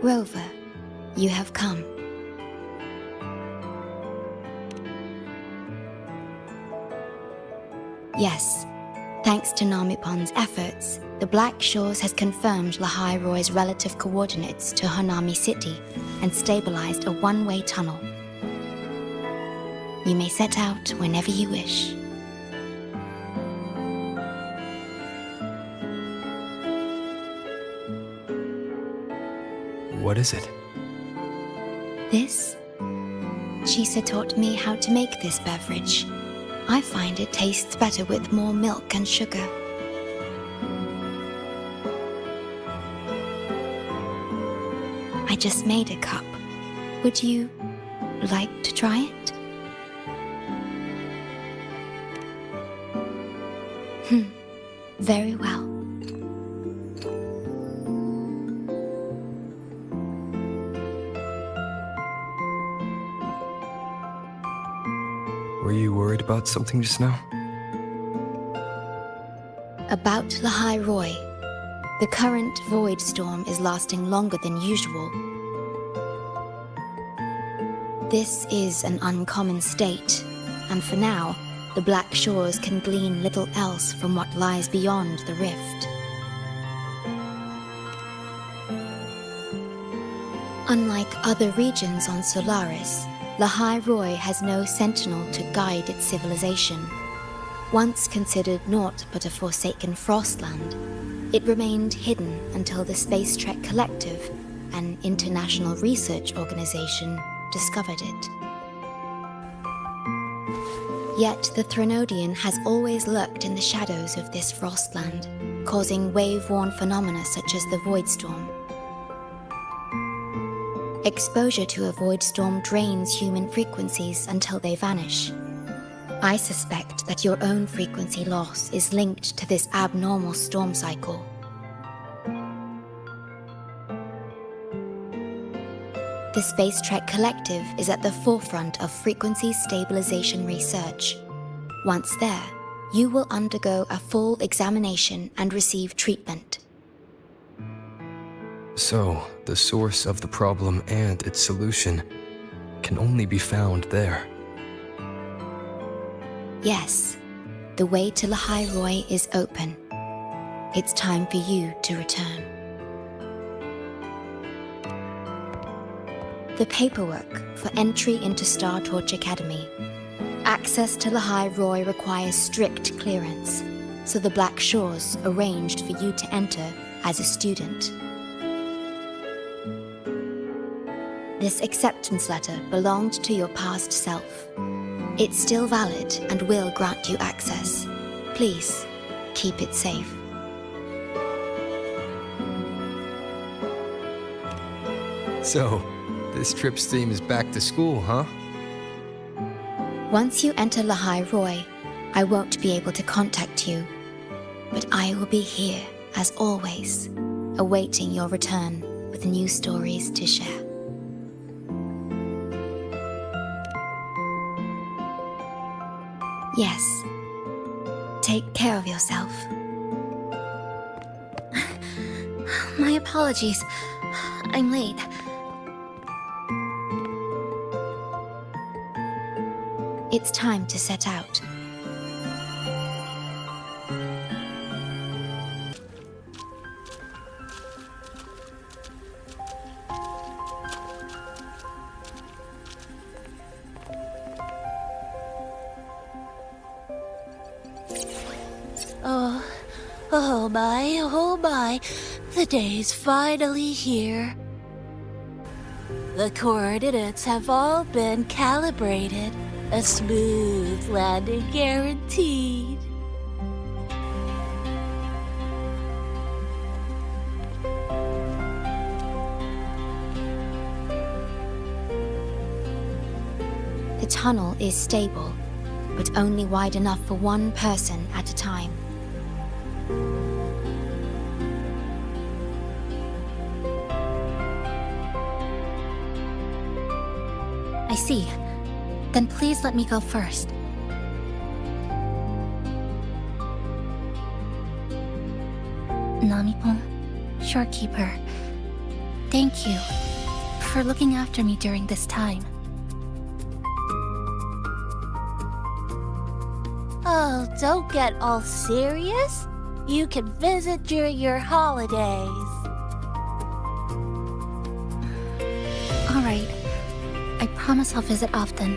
Rover, you have come. Yes, thanks to Namipon's efforts, the Black Shores has confirmed Lahai Roy's relative coordinates to Honami City and stabilized a one-way tunnel. You may set out whenever you wish. What is it? This? Shisa taught me how to make this beverage. I find it tastes better with more milk and sugar. I just made a cup. Would you like to try it? Very well. Were you worried about something just now? About Lahai Roy. The current void storm is lasting longer than usual. This is an uncommon state, and for now, the Black Shores can glean little else from what lies beyond the rift. Unlike other regions on Solaris, Lahai Roy has no sentinel to guide its civilization. Once considered naught but a forsaken frostland, it remained hidden until the Space Trek Collective, an international research organization, discovered it. Yet the Threnodian has always lurked in the shadows of this frostland, causing wave-worn phenomena such as the void storm. Exposure to a void storm drains human frequencies until they vanish. I suspect that your own frequency loss is linked to this abnormal storm cycle. The Space Trek Collective is at the forefront of frequency stabilization research. Once there, you will undergo a full examination and receive treatment. So, the source of the problem and its solution can only be found there. Yes, the way to Lahai Roy is open. It's time for you to return. The paperwork for entry into Star Torch Academy. Access to Lahai Roy requires strict clearance, so the Black Shores arranged for you to enter as a student. This acceptance letter belonged to your past self. It's still valid and will grant you access. Please, keep it safe. So, this trip's theme is back to school, huh? Once you enter Lahai Roy, I won't be able to contact you, but I will be here, as always, awaiting your return with new stories to share. Yes. Take care of yourself. My apologies. I'm late. It's time to set out. Oh my, the day's finally here. The coordinates have all been calibrated, a smooth landing guaranteed. The tunnel is stable, but only wide enough for one person at a time. I see. Then please let me go first. Namipon, Shorekeeper, Thank you for looking after me during this time. Oh, don't get all serious. You can visit during your holidays. All right. I promise I'll visit often.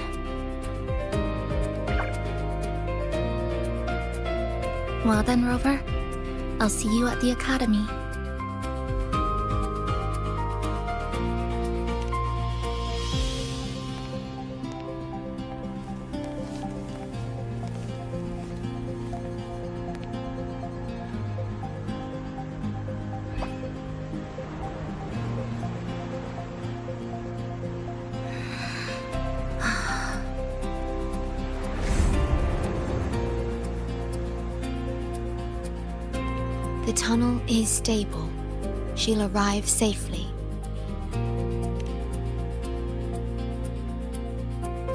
Well then, Rover. I'll see you at the academy. The tunnel is stable. She'll arrive safely.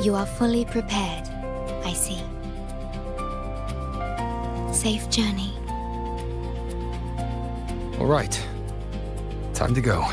You are fully prepared, I see. Safe journey. All right. Time to go.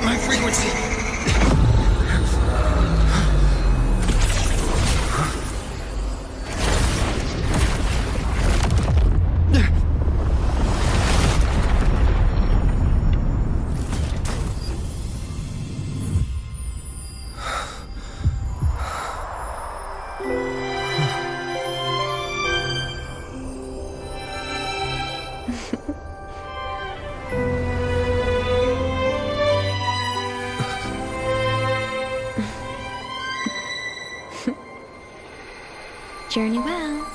My frequency! Journey well.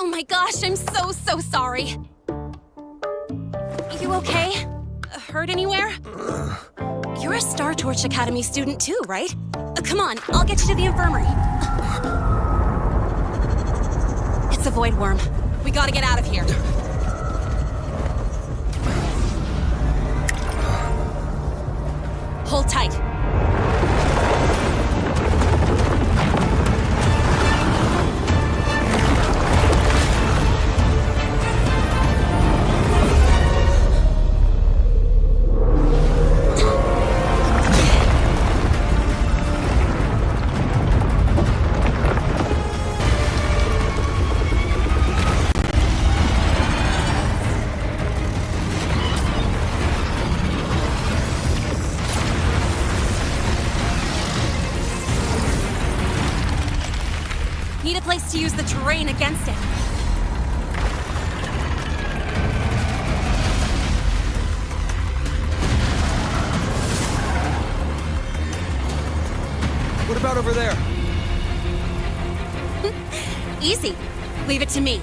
Oh my gosh, I'm so sorry. You okay? Hurt anywhere? You're a Star Torch Academy student too, right? Come on, I'll get you to the infirmary. It's a void worm. We gotta get out of here. Hold tight. Need a place to use the terrain against it. What about over there? Easy. Leave it to me.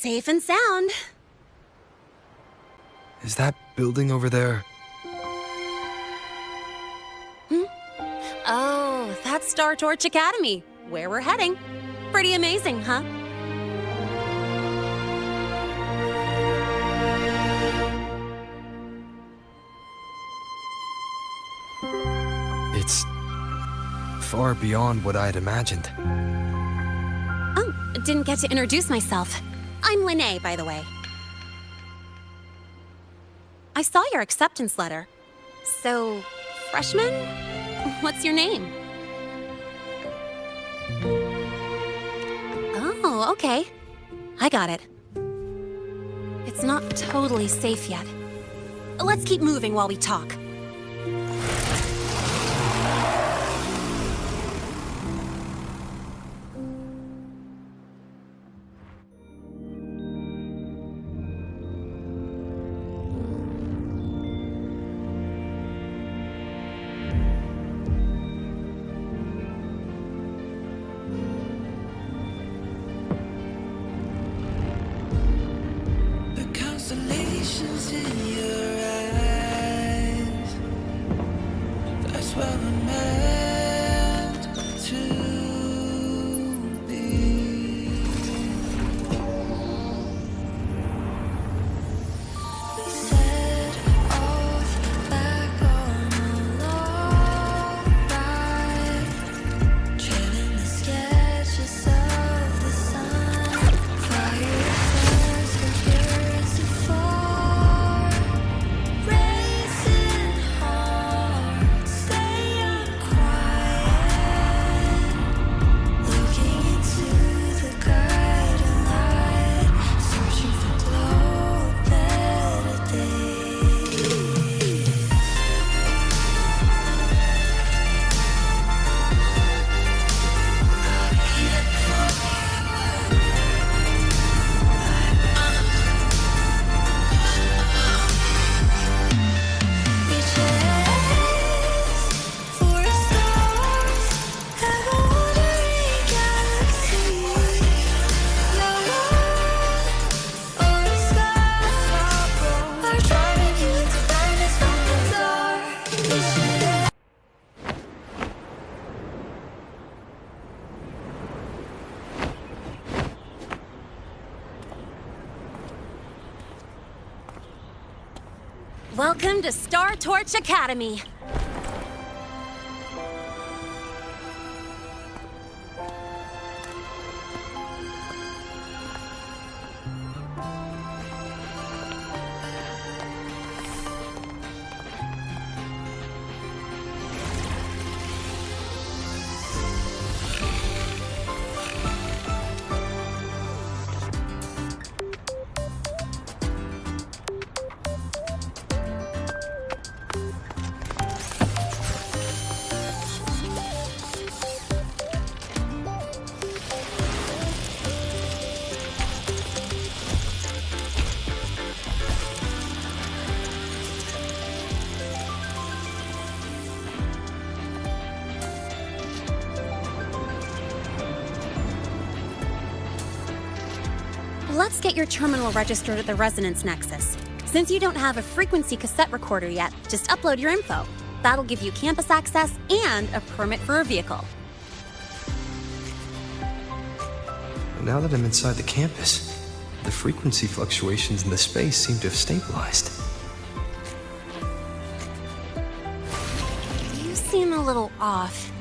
Safe and sound. Is that building over there? Oh, that's Star Torch Academy, where we're heading. Pretty amazing, huh? It's far beyond what I'd imagined. Oh, didn't get to introduce myself. I'm Lene, by the way. I saw your acceptance letter. So, freshman? What's your name? Oh, okay. I got it. It's not totally safe yet. Let's keep moving while we talk. The constellations in your eyes, that's where we're meant to be. We set off back on a long ride, trailing the sketches of the sun. Fireflies can hear us afar, racing hard, staying quiet, looking into the guiding light, searching for glow, better days. We chase for stars, have a wandering galaxy. No one or a sky are driving you into darkness from the dark. We chase. Welcome to Star Torch Academy. Let's get your terminal registered at the Resonance Nexus. Since you don't have a frequency cassette recorder yet, just upload your info. That'll give you campus access and a permit for a vehicle. Now that I'm inside the campus, the frequency fluctuations in the space seem to have stabilized. You seem a little off.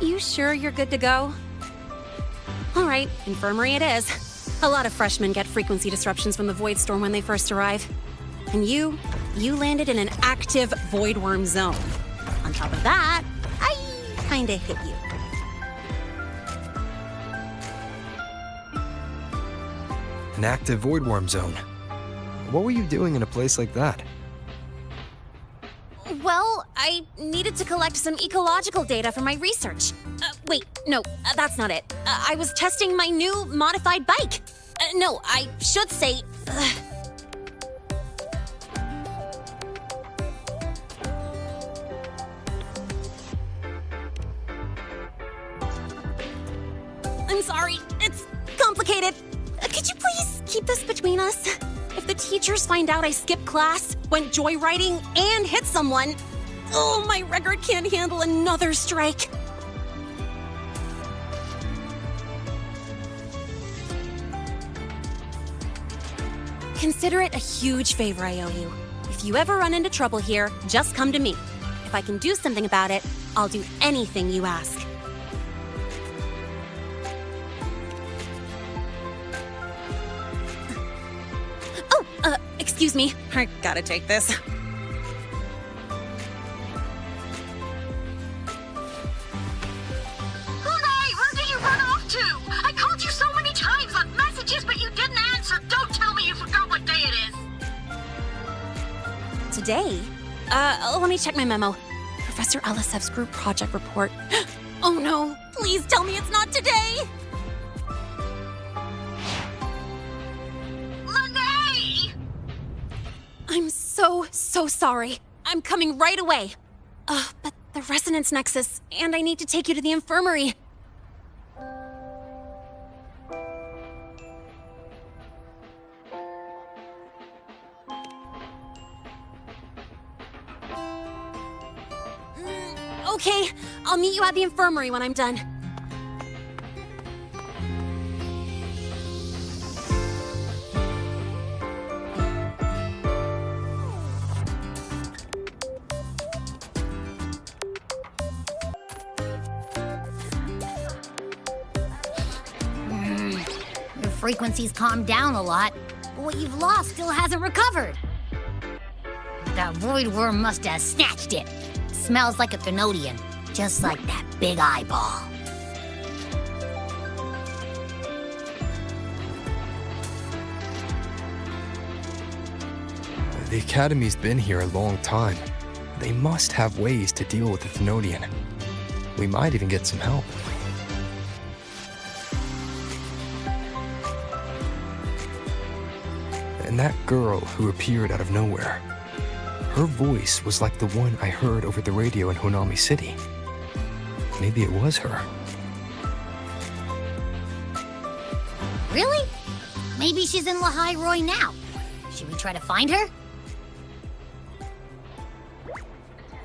You sure you're good to go? All right, infirmary it is. A lot of freshmen get frequency disruptions from the Void Storm when they first arrive. And you landed in an active Void Worm zone. On top of that, I kinda hit you. An active void worm zone. What were you doing in a place like that? Well, I needed to collect some ecological data for my research. Wait, no, that's not it. I was testing my new modified bike. No, I should say... I'm sorry, it's complicated. Could you please keep this between us. If the teachers find out I skipped class, went joyriding, and hit someone, oh, my record can't handle another strike. Consider it a huge favor I owe you. If you ever run into trouble here, just come to me. If I can do something about it, I'll do anything you ask. Oh, excuse me. I gotta take this. Hey, where did you run off to? I called you so many times, left messages, but you didn't answer. Don't tell me you forgot what day it is. Today? Let me check my memo. Professor Alisev's group project report. Oh no, please tell me it's not today! Lene! I'm so sorry. I'm coming right away. But the resonance nexus, and I need to take you to the infirmary. Okay, I'll meet you at the infirmary when I'm done. Your frequency's calmed down a lot, but what you've lost still hasn't recovered. That void worm must have snatched it. Smells like a Thenodian, just like that big eyeball. The Academy's been here a long time. They must have ways to deal with the Thenodian. We might even get some help. And that girl who appeared out of nowhere. Her voice was like the one I heard over the radio in Honami City. Maybe it was her. Really? Maybe she's in Lahai Roy now. Should we try to find her?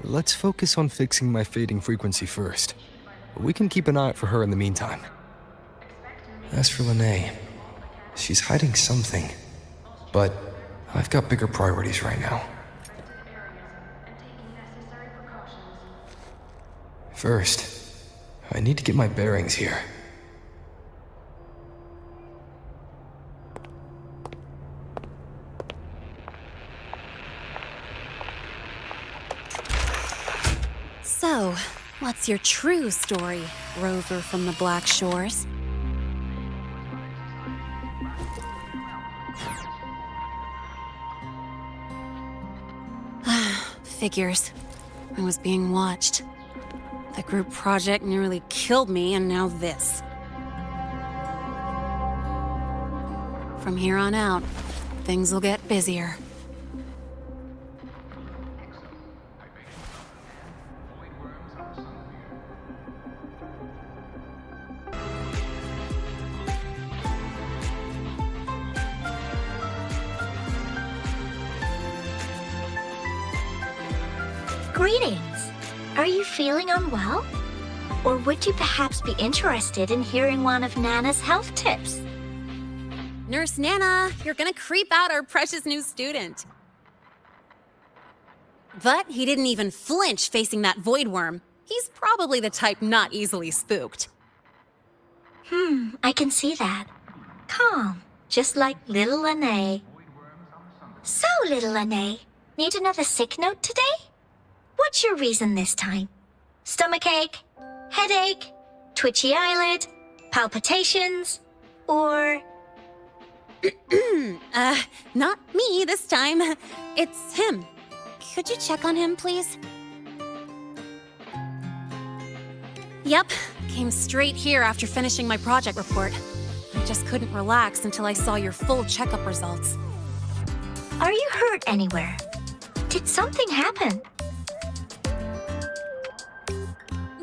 Let's focus on fixing my fading frequency first. We can keep an eye out for her in the meantime. As for Lene, she's hiding something. But I've got bigger priorities right now. First, I need to get my bearings here. So, what's your true story, rover from the Black Shores? Figures. I was being watched. The group project nearly killed me, and now this. From here on out, things will get busier. Greetings. Are you feeling unwell? Or would you perhaps be interested in hearing one of Nana's health tips? Nurse Nana, you're gonna creep out our precious new student. But he didn't even flinch facing that void worm. He's probably the type not easily spooked. I can see that. Calm, just like little Lene. So, little Lene, need another sick note today? What's your reason this time? Stomachache? Headache? Twitchy eyelid? Palpitations? Or... Not me this time. It's him. Could you check on him, please? Yep, came straight here after finishing my project report. I just couldn't relax until I saw your full checkup results. are you hurt anywhere? Did something happen?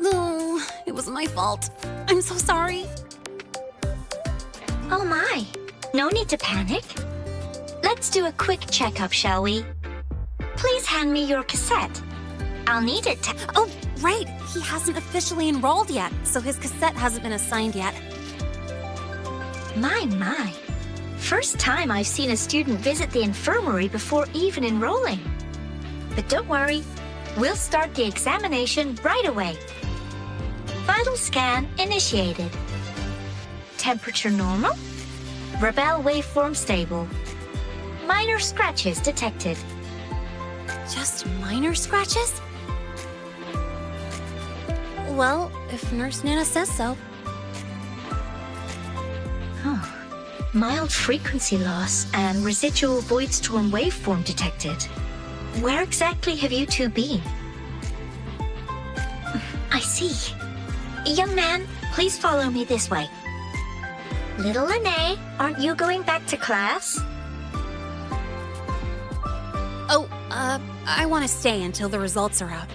No, it was my fault. I'm so sorry. Oh my, No need to panic. Let's do a quick checkup, shall we? Please hand me your cassette. I'll need it to... Oh, right. He hasn't officially enrolled yet, so his cassette hasn't been assigned yet. My. First time I've seen a student visit the infirmary before even enrolling. But don't worry, we'll start the examination right away. Vital scan initiated. Temperature normal. Rebel waveform stable. Minor scratches detected. Just minor scratches? Well, if Nurse Nana says so. Mild frequency loss and residual void storm waveform detected. Where exactly have you two been? I see. Young man, please follow me this way. Little Lene, aren't you going back to class? Oh, I want to stay until the results are out.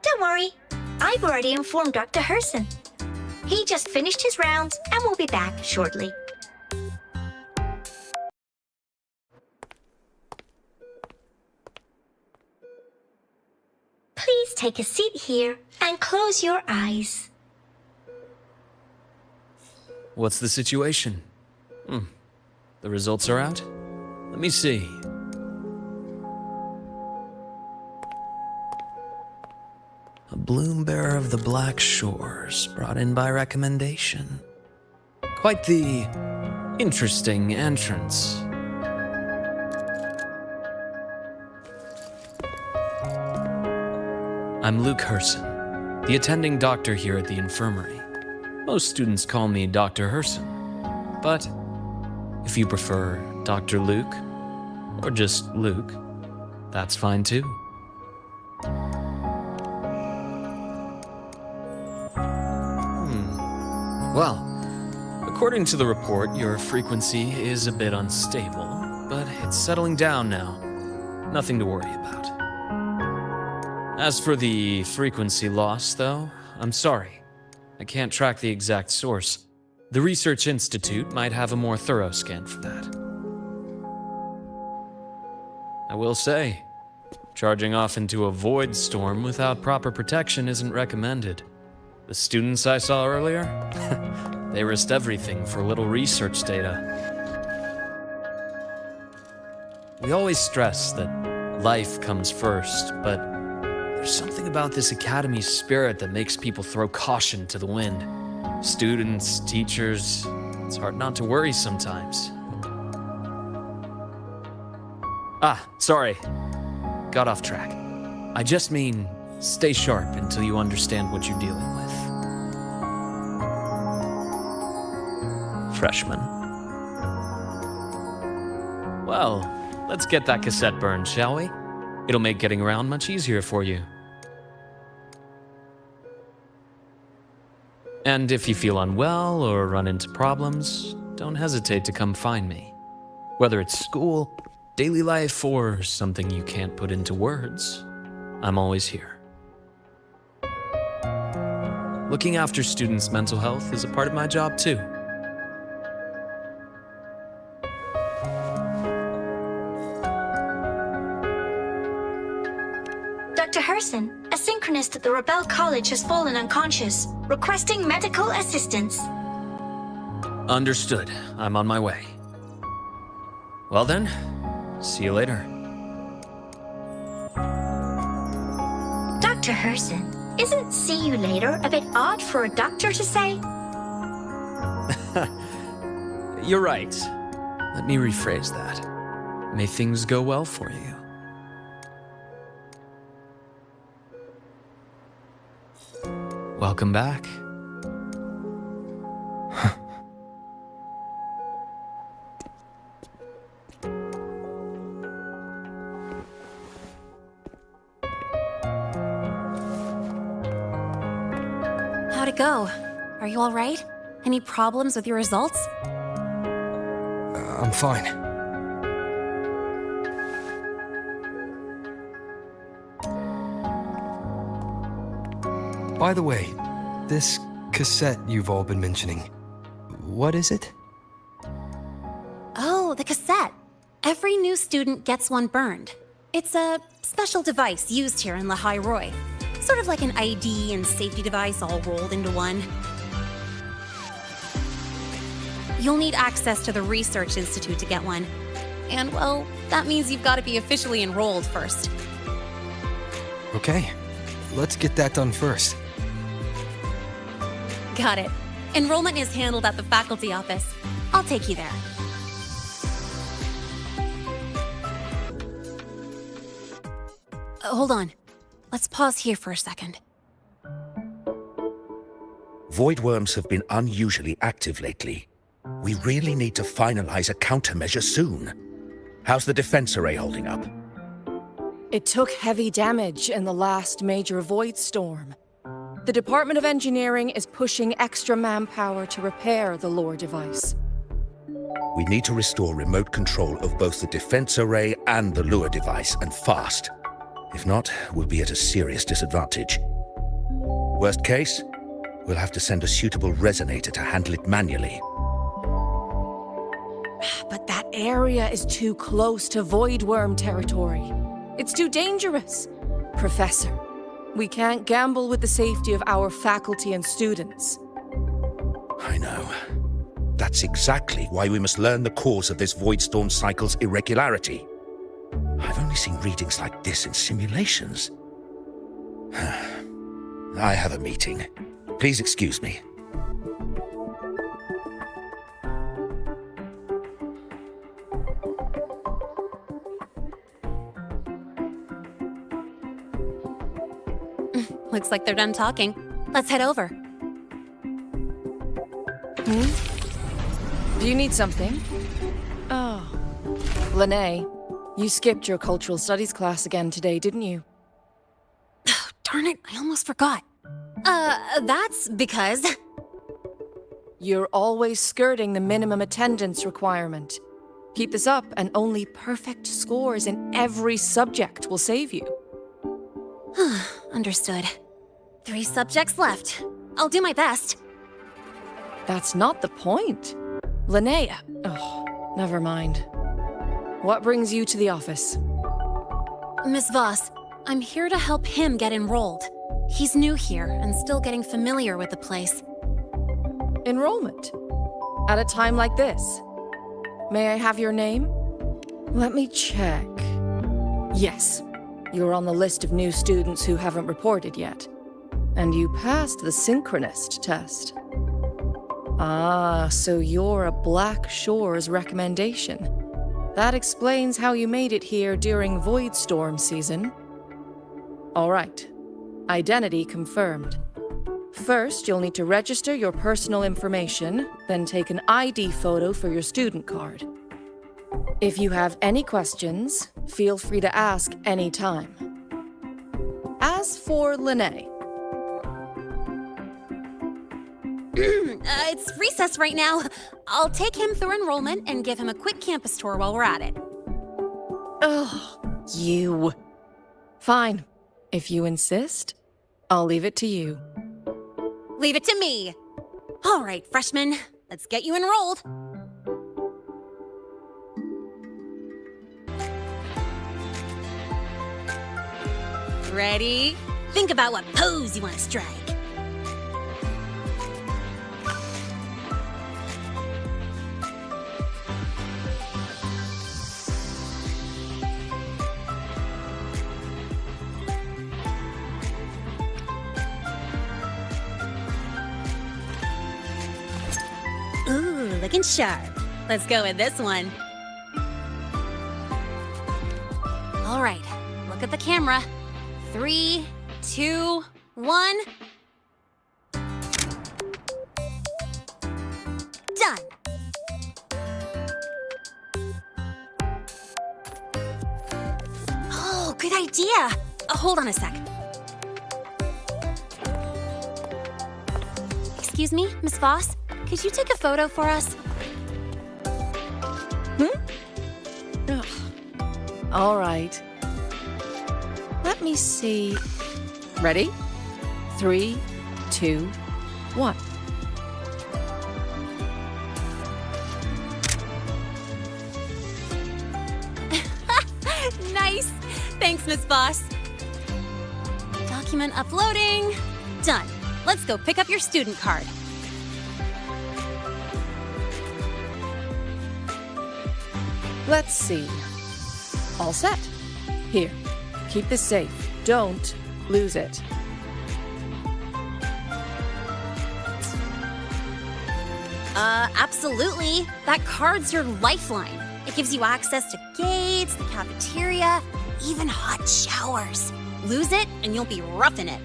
Don't worry. I've already informed Dr. Herson. He just finished his rounds and will be back shortly. Please take a seat here and close your eyes. What's the situation? The results are out? Let me see. A bloom bearer of the Black Shores, brought in by recommendation. Quite the interesting entrance. I'm Luke Herson, the attending doctor here at the infirmary. Most students call me Dr. Herson, but if you prefer Dr. Luke, or just Luke, that's fine too. Well, according to the report, your frequency is a bit unstable, but it's settling down now. Nothing to worry about. As for the frequency loss, though, I'm sorry. I can't track the exact source. The Research Institute might have a more thorough scan for that. I will say, charging off into a void storm without proper protection isn't recommended. The students I saw earlier, they risked everything for a little research data. We always stress that life comes first, but there's something about this academy's spirit that makes people throw caution to the wind. Students, teachers, it's hard not to worry sometimes. Sorry. Got off track. I just mean, stay sharp until you understand what you're dealing with. Freshman. Well, let's get that cassette burned, shall we? It'll make getting around much easier for you. And if you feel unwell or run into problems, don't hesitate to come find me. Whether it's school, daily life, or something you can't put into words, I'm always here. Looking after students' mental health is a part of my job too. Dr. Herson, a synchronist at the Rebel College has fallen unconscious, requesting medical assistance. Understood. I'm on my way. Well then, see you later. Dr. Herson, isn't see you later a bit odd for a doctor to say? You're right. Let me rephrase that. May things go well for you. Welcome back. How'd it go? Are you all right? Any problems with your results? I'm fine. By the way, this cassette you've all been mentioning, what is it? Every new student gets one burned. It's a special device used here in Lehigh Roy. Sort of like an ID and safety device all rolled into one. You'll need access to the Research Institute to get one. And, well, that means you've got to be officially enrolled first. Okay, let's get that done first. Got it. Enrollment is handled at the faculty office. I'll take you there. Hold on. Let's pause here for a second. Void worms have been unusually active lately. We really need to finalize a countermeasure soon. How's the defense array holding up? It took heavy damage in the last major void storm. The Department of Engineering is pushing extra manpower to repair the lore device. We need to restore remote control of both the defense array and the lure device, and fast. If not, we'll be at a serious disadvantage. Worst case, we'll have to send a suitable resonator to handle it manually. But that area is too close to void worm territory. It's too dangerous. Professor, we can't gamble with the safety of our faculty and students. I know. That's exactly why we must learn the cause of this void storm cycle's irregularity. I've only seen readings like this in simulations. I have a meeting. Please excuse me. Looks like they're done talking. Let's head over. Do you need something? Oh. Lene, you skipped your cultural studies class again today, didn't you? Darn it, I almost forgot. That's because... You're always skirting the minimum attendance requirement. Keep this up, and only perfect scores in every subject will save you. Understood. 3 subjects left. I'll do my best. That's not the point. Linnea. Oh, never mind. What brings you to the office? Miss Voss, I'm here to help him get enrolled. He's new here and still getting familiar with the place. Enrollment? At a time like this? May I have your name? Let me check. Yes, you're on the list of new students who haven't reported yet. And you passed the synchronist test. Ah, so you're a Black Shores recommendation. That explains how you made it here during Void Storm season. All right. Identity confirmed. First, you'll need to register your personal information, then take an ID photo for your student card. If you have any questions, feel free to ask any time. As for Lene. It's recess right now. I'll take him through enrollment and give him a quick campus tour while we're at it. Oh, you. Fine. If you insist, I'll leave it to you. Leave it to me. All right, freshman, let's get you enrolled. Ready? Think about what pose you want to strike. Ooh, looking sharp. Let's go with this one. All right, look at the camera. 3, 2, 1. Done. Oh, good idea. Hold on a sec. Excuse me, Miss Voss? Could you take a photo for us? Ugh. All right. Let me see. Ready? 3, 2, 1. Nice. Thanks, Miss Boss. Document uploading. Done. Let's go pick up your student card. Let's see. All set. Here, keep this safe. Don't lose it. Absolutely. That card's your lifeline. It gives you access to gates, the cafeteria, even hot showers. Lose it, and you'll be roughing it.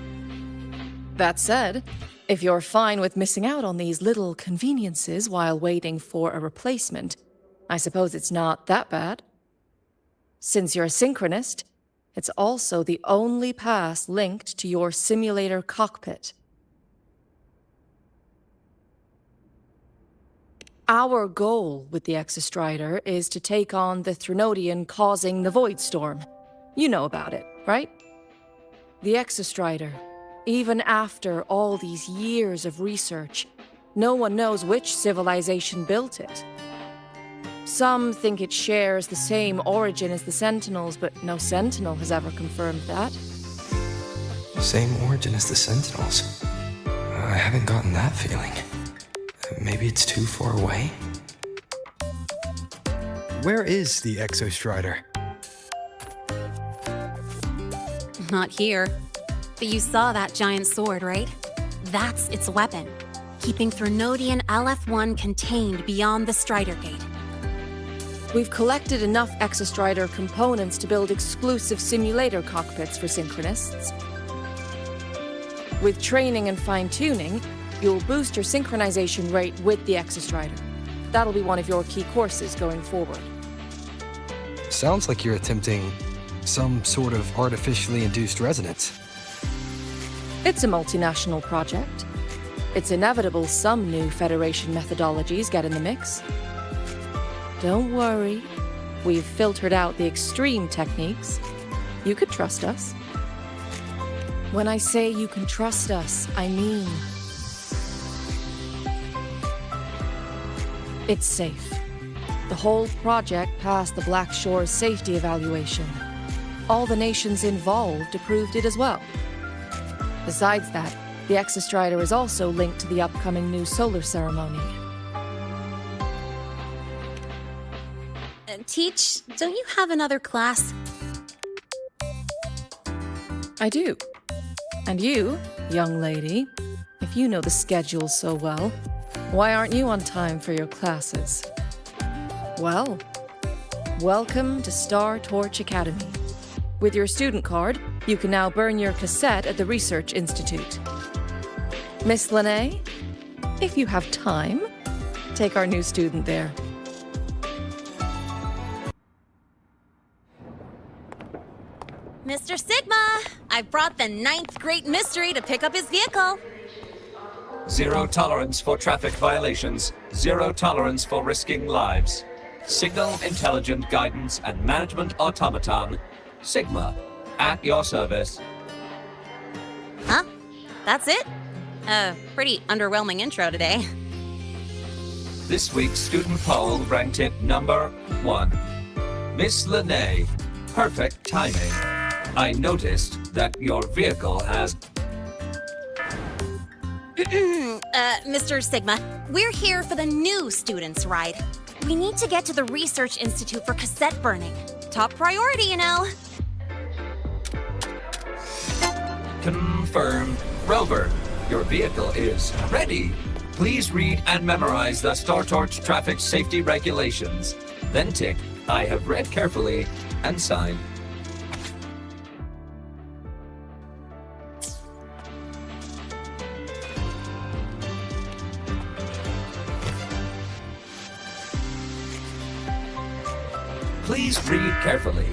That said, if you're fine with missing out on these little conveniences while waiting for a replacement, I suppose it's not that bad. Since you're a synchronist, it's also the only pass linked to your simulator cockpit. Our goal with the Exostrider is to take on the Threnodian causing the Void Storm. You know about it, right? The Exostrider, even after all these years of research, no one knows which civilization built it. Some think it shares the same origin as the Sentinels, but no Sentinel has ever confirmed that. Same origin as the Sentinels. I haven't gotten that feeling. Maybe it's too far away? Where is the Exostrider? Not here. But you saw that giant sword, right? That's its weapon, keeping Threnodian LF1 contained beyond the Strider Gate. We've collected enough Exostrider components to build exclusive simulator cockpits for synchronists. With training and fine-tuning, you'll boost your synchronization rate with the Exostrider. That'll be one of your key courses going forward. Sounds like you're attempting some sort of artificially induced resonance. It's a multinational project. It's inevitable some new Federation methodologies get in the mix. Don't worry, we've filtered out the extreme techniques. You could trust us. When I say you can trust us, I mean it's safe. The whole project passed the Black Shore's safety evaluation. All the nations involved approved it as well. Besides that, the Exostrider is also linked to the upcoming new solar ceremony. Teach, don't you have another class? I do. And you, young lady, if you know the schedule so well, why aren't you on time for your classes? Well, welcome to Star Torch Academy. With your student card, you can now burn your cassette at the Research Institute. Miss Lene, if you have time, take our new student there. Mr. Sigma, I brought the 9th Great Mystery to pick up his vehicle. Zero tolerance for traffic violations. Zero tolerance for risking lives. Signal Intelligent Guidance and Management Automaton. Sigma, at your service. Huh? That's it? Pretty underwhelming intro today. This week's student poll ranked it number 1. Miss Lene, perfect timing. I noticed that your vehicle has... Mr. Sigma, we're here for the new students' ride. We need to get to the Research Institute for cassette burning. Top priority, you know. Confirmed. Rover, your vehicle is ready. Please read and memorize the Star Torch traffic safety regulations. Then tick, I have read carefully, and sign. Please read carefully.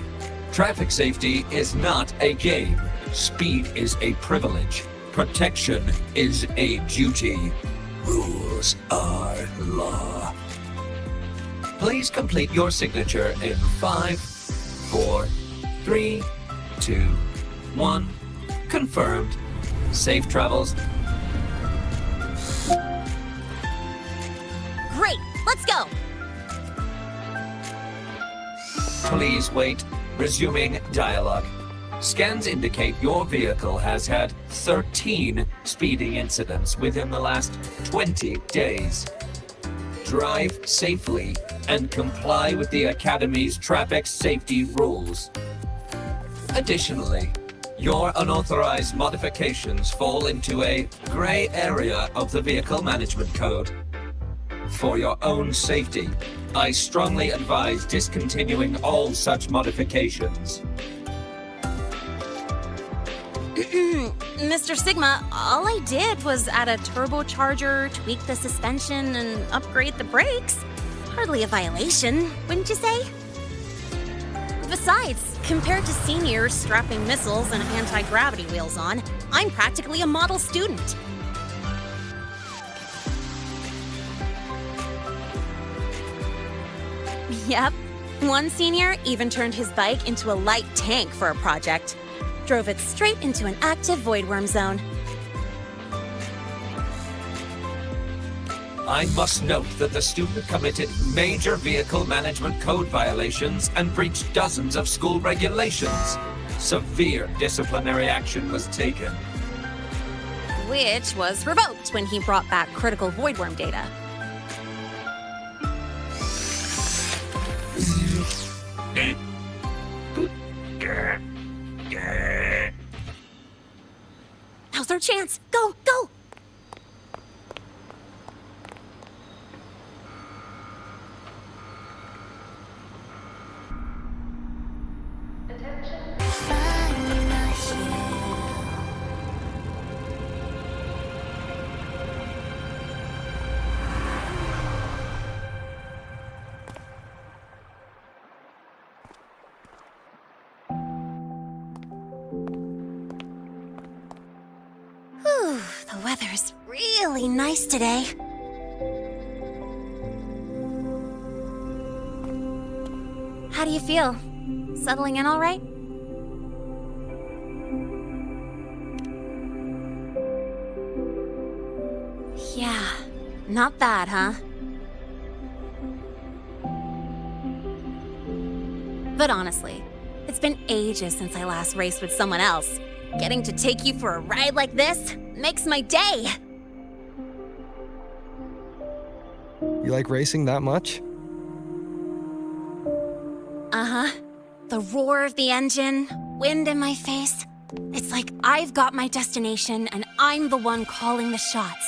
Traffic safety is not a game. Speed is a privilege. Protection is a duty. Rules are law. Please complete your signature in 5, 4, 3, 2, 1. Confirmed. Safe travels. Great, let's go. Please wait. Resuming dialogue. Scans indicate your vehicle has had 13 speeding incidents within the last 20 days. Drive safely and comply with the Academy's traffic safety rules. Additionally, your unauthorized modifications fall into a gray area of the Vehicle Management Code. For your own safety, I strongly advise discontinuing all such modifications. Mr. Sigma, all I did was add a turbocharger, tweak the suspension, and upgrade the brakes. Hardly a violation, wouldn't you say? Besides, compared to seniors strapping missiles and anti-gravity wheels on, I'm practically a model student. Yep, one senior even turned his bike into a light tank for a project. Drove it straight into an active voidworm zone. I must note that the student committed major Vehicle Management Code violations and breached dozens of school regulations. Severe disciplinary action was taken. Which was revoked when he brought back critical voidworm data. Now's our chance! Go, go! Whew, the weather's really nice today. How do you feel? Settling in all right? Yeah, not bad, huh? But honestly, it's been ages since I last raced with someone else. Getting to take you for a ride like this makes my day. You like racing that much? Uh-huh. The roar of the engine, wind in my face. It's like I've got my destination and I'm the one calling the shots.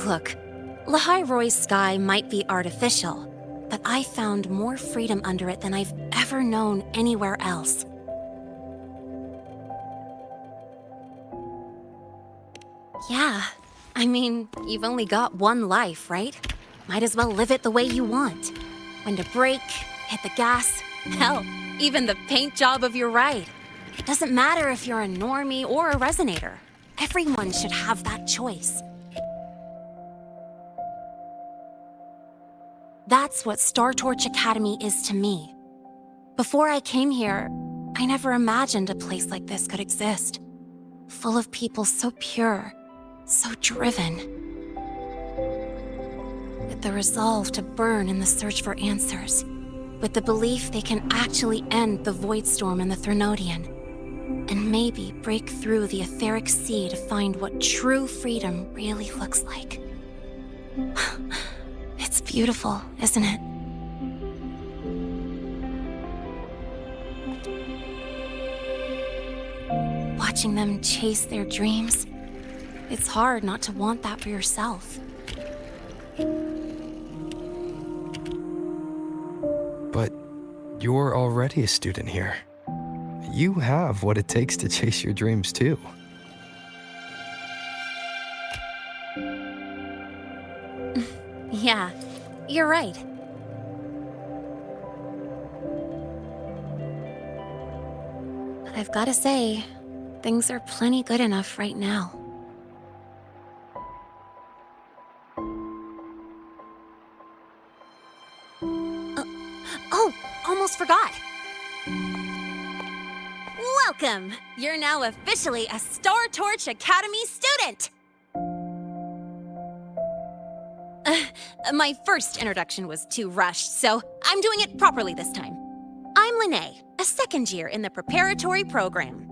Look, Lehigh Roy's sky might be artificial, but I found more freedom under it than I've ever known anywhere else. Yeah, I mean, you've only got one life, right? Might as well live it the way you want. When to brake, hit the gas, hell, even the paint job of your ride. It doesn't matter if you're a normie or a resonator. Everyone should have that choice. That's what Star Torch Academy is to me. Before I came here, I never imagined a place like this could exist. Full of people so pure, so driven. With the resolve to burn in the search for answers. With the belief they can actually end the Void Storm and the Threnodian. And maybe break through the etheric sea to find what true freedom really looks like. It's beautiful, isn't it? Watching them chase their dreams, it's hard not to want that for yourself. But you're already a student here. You have what it takes to chase your dreams, too. Yeah, you're right. But I've gotta say, things are plenty good enough right now. Oh, almost forgot. Welcome! You're now officially a Star Torch Academy student! My first introduction was too rushed, so I'm doing it properly this time. I'm Lene, a second year in the preparatory program.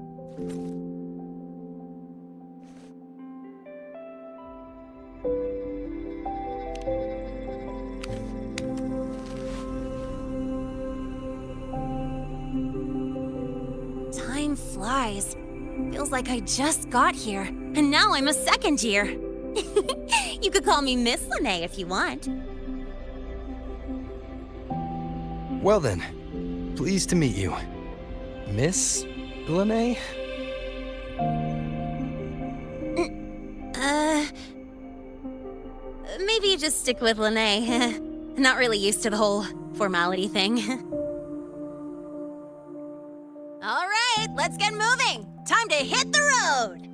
Time flies. Feels like I just got here, and now I'm a second year. You could call me Miss Lene if you want. Well then, pleased to meet you. Miss Lene? Maybe just stick with Lene. Not really used to the whole formality thing. All right, let's get moving. Time to hit the road.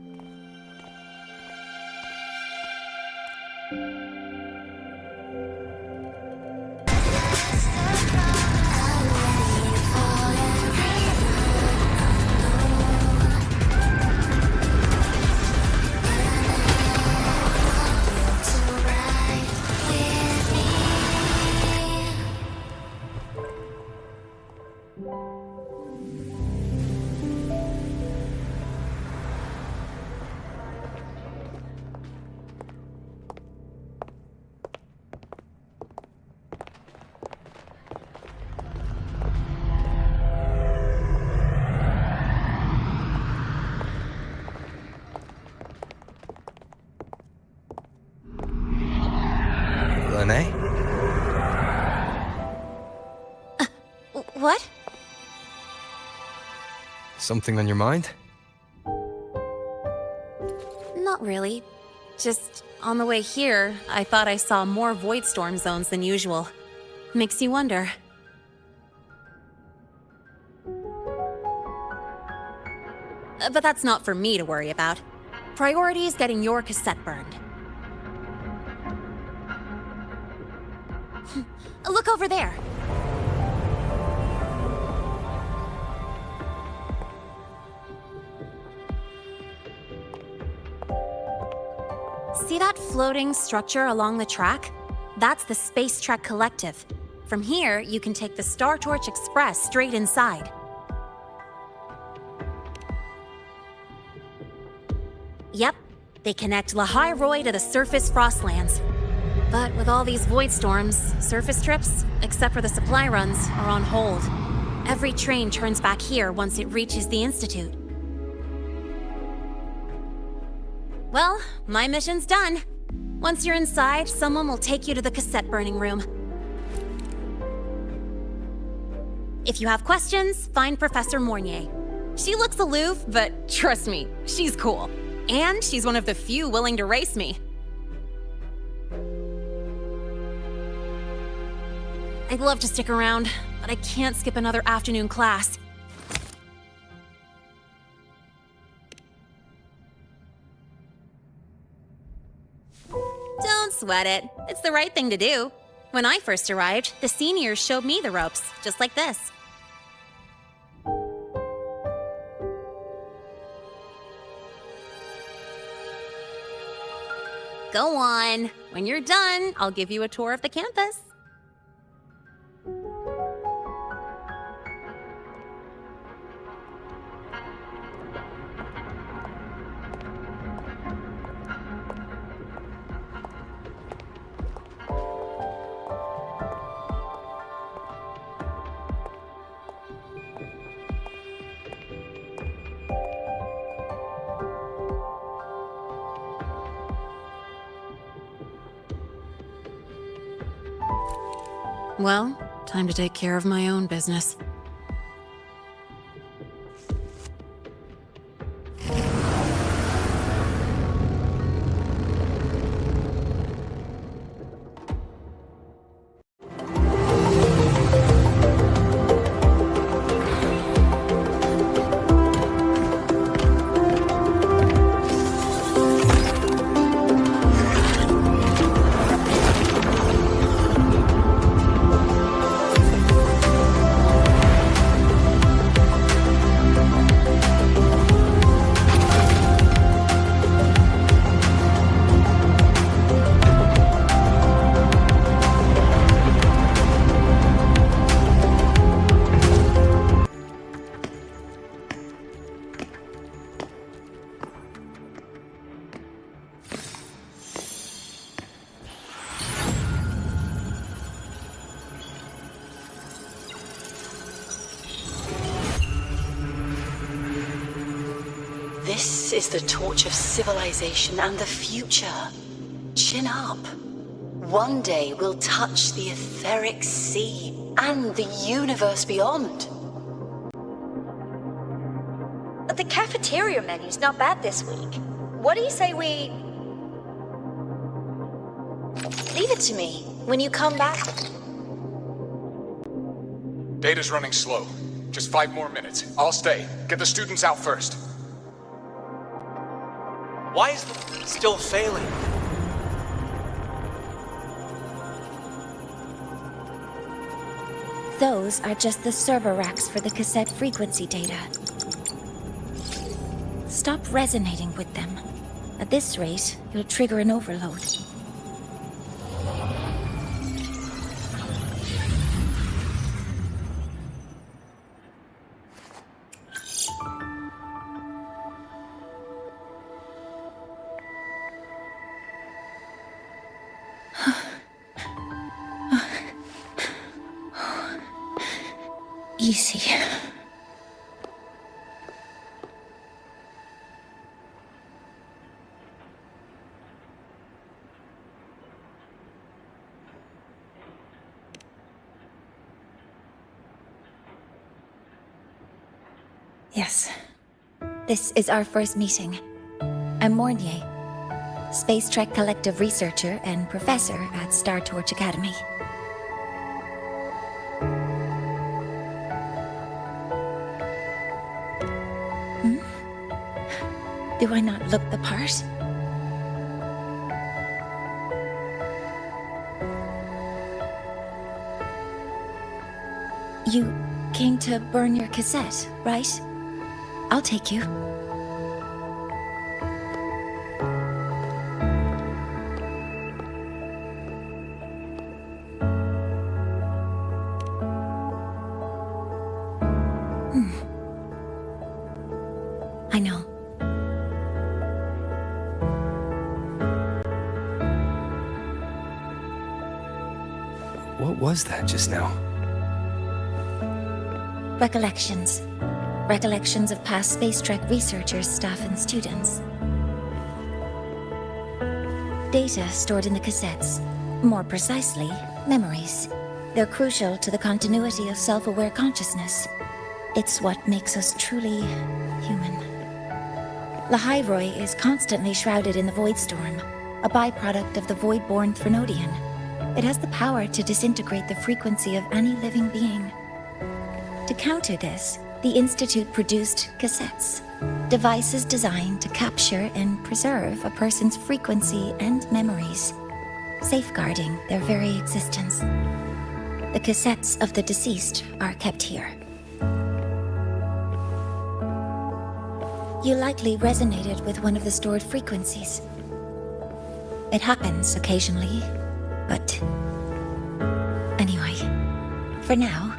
Lene? What? Something on your mind? Not really. Just on the way here, I thought I saw more void storm zones than usual. Makes you wonder. But that's not for me to worry about. Priority is getting your cassette burned. Look over there. See that floating structure along the track? That's the Space Trek Collective. From here, you can take the Star Torch Express straight inside. Yep, they connect Lehigh Roy to the surface Frostlands. But with all these void storms, surface trips, except for the supply runs, are on hold. Every train turns back here once it reaches the Institute. Well, my mission's done. Once you're inside, someone will take you to the cassette burning room. If you have questions, find Professor Mornier. She looks aloof, but trust me, she's cool. And she's one of the few willing to race me. I'd love to stick around, but I can't skip another afternoon class. Don't sweat it. It's the right thing to do. When I first arrived, the seniors showed me the ropes, just like this. Go on. When you're done, I'll give you a tour of the campus. Well, time to take care of my own business. This is the torch of civilization and the future. Chin up. One day we'll touch the etheric sea and the universe beyond. The cafeteria menu's not bad this week. What do you say we... Leave it to me. When you come back... Data's running slow. Just 5 more minutes. I'll stay. Get the students out first. Why is the still failing? Those are just the server racks for the cassette frequency data. Stop resonating with them. At this rate, you'll trigger an overload. Easy. Yes. This is our first meeting. I'm Mornier, Space Trek Collective researcher and professor at Star Torch Academy. Do I not look the part? You came to burn your cassette, right? I'll take you. I know. What was that just now? Recollections. Recollections of past Space Trek researchers, staff, and students. Data stored in the cassettes. More precisely, memories. They're crucial to the continuity of self-aware consciousness. It's what makes us truly human. Lahairoi is constantly shrouded in the Void Storm, a byproduct of the Void-born Threnodian. It has the power to disintegrate the frequency of any living being. To counter this, the Institute produced cassettes, devices designed to capture and preserve a person's frequency and memories, safeguarding their very existence. The cassettes of the deceased are kept here. You likely resonated with one of the stored frequencies. It happens occasionally, but... Anyway, for now,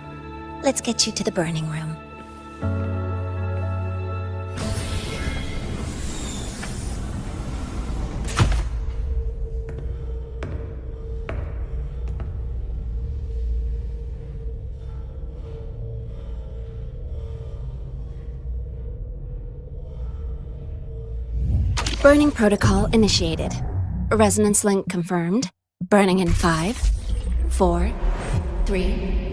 let's get you to the burning room. Burning protocol initiated. Resonance link confirmed. Burning in 5, 4, 3...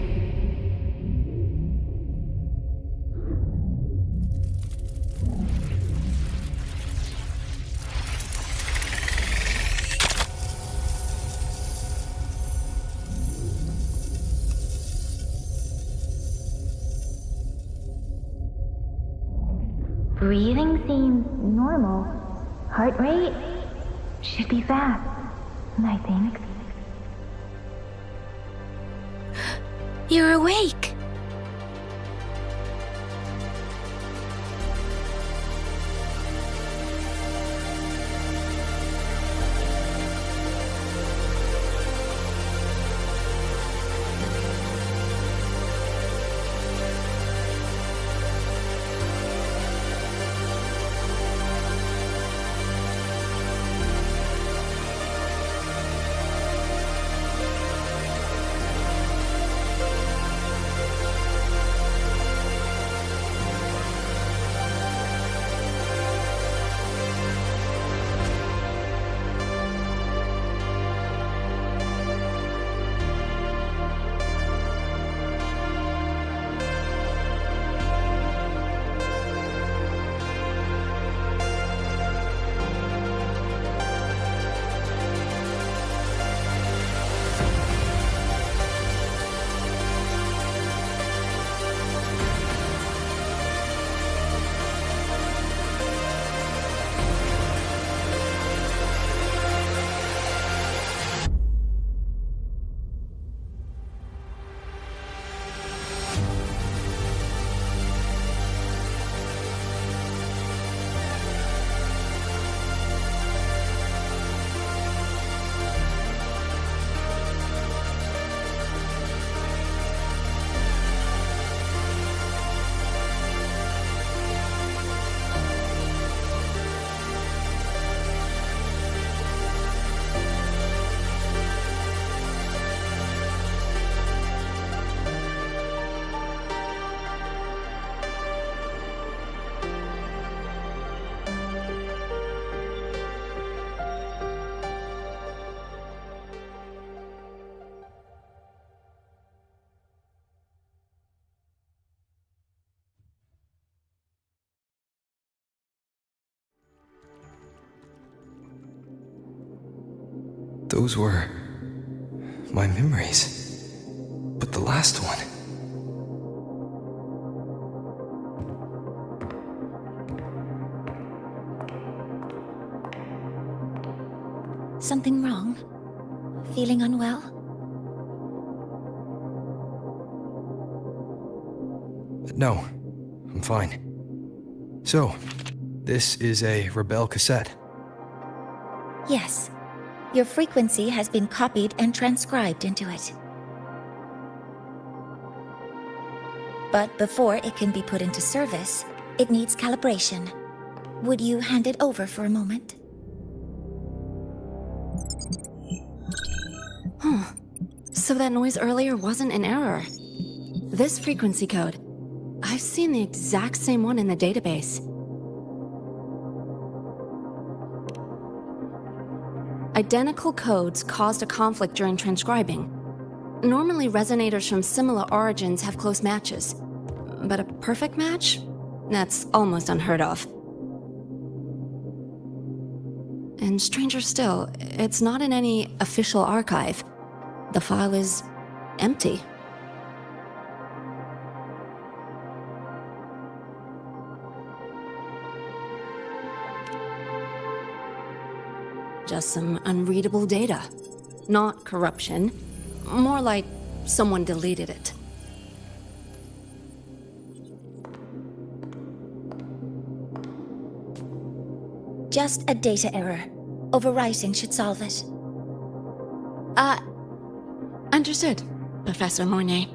Breathing seems normal. Heart rate should be fast, I think. You're awake! Those were my memories. But the last one. Something wrong? Feeling unwell? No, I'm fine. So, this is a Rebel cassette. Yes. Your frequency has been copied and transcribed into it. But before it can be put into service, it needs calibration. Would you hand it over for a moment? Huh. So that noise earlier wasn't an error. This frequency code, I've seen the exact same one in the database. Identical codes caused a conflict during transcribing. Normally, resonators from similar origins have close matches. But a perfect match? That's almost unheard of. And stranger still, it's not in any official archive. The file is empty. Just some unreadable data. Not corruption. More like someone deleted it. Just a data error. Overwriting should solve it. Understood, Professor Mornay.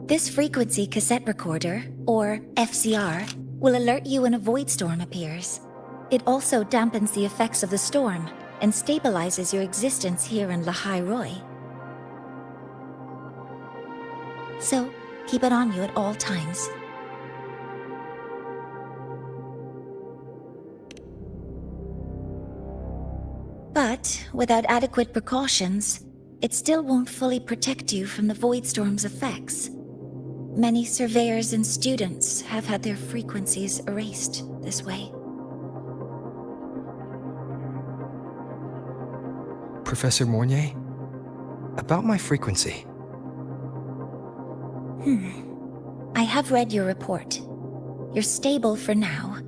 This frequency cassette recorder, or FCR, will alert you when a void storm appears. It also dampens the effects of the storm and stabilizes your existence here in Lahai Roy. So, keep it on you at all times. But without adequate precautions, it still won't fully protect you from the void storm's effects. Many surveyors and students have had their frequencies erased this way. Professor Mornay? About my frequency. I have read your report. You're stable for now.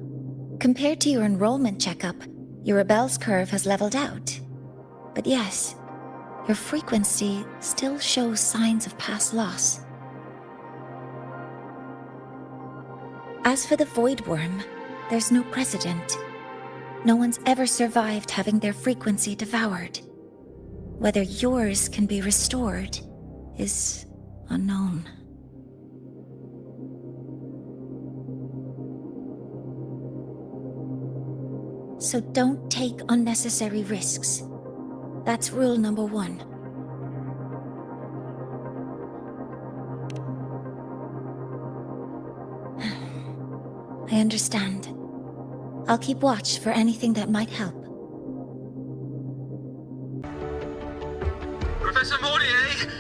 Compared to your enrollment checkup, your rebel's curve has leveled out. But yes, your frequency still shows signs of past loss. As for the Void Worm, there's no precedent. No one's ever survived having their frequency devoured. Whether yours can be restored is unknown. So don't take unnecessary risks. That's rule number 1. I understand. I'll keep watch for anything that might help. Professor Mortier,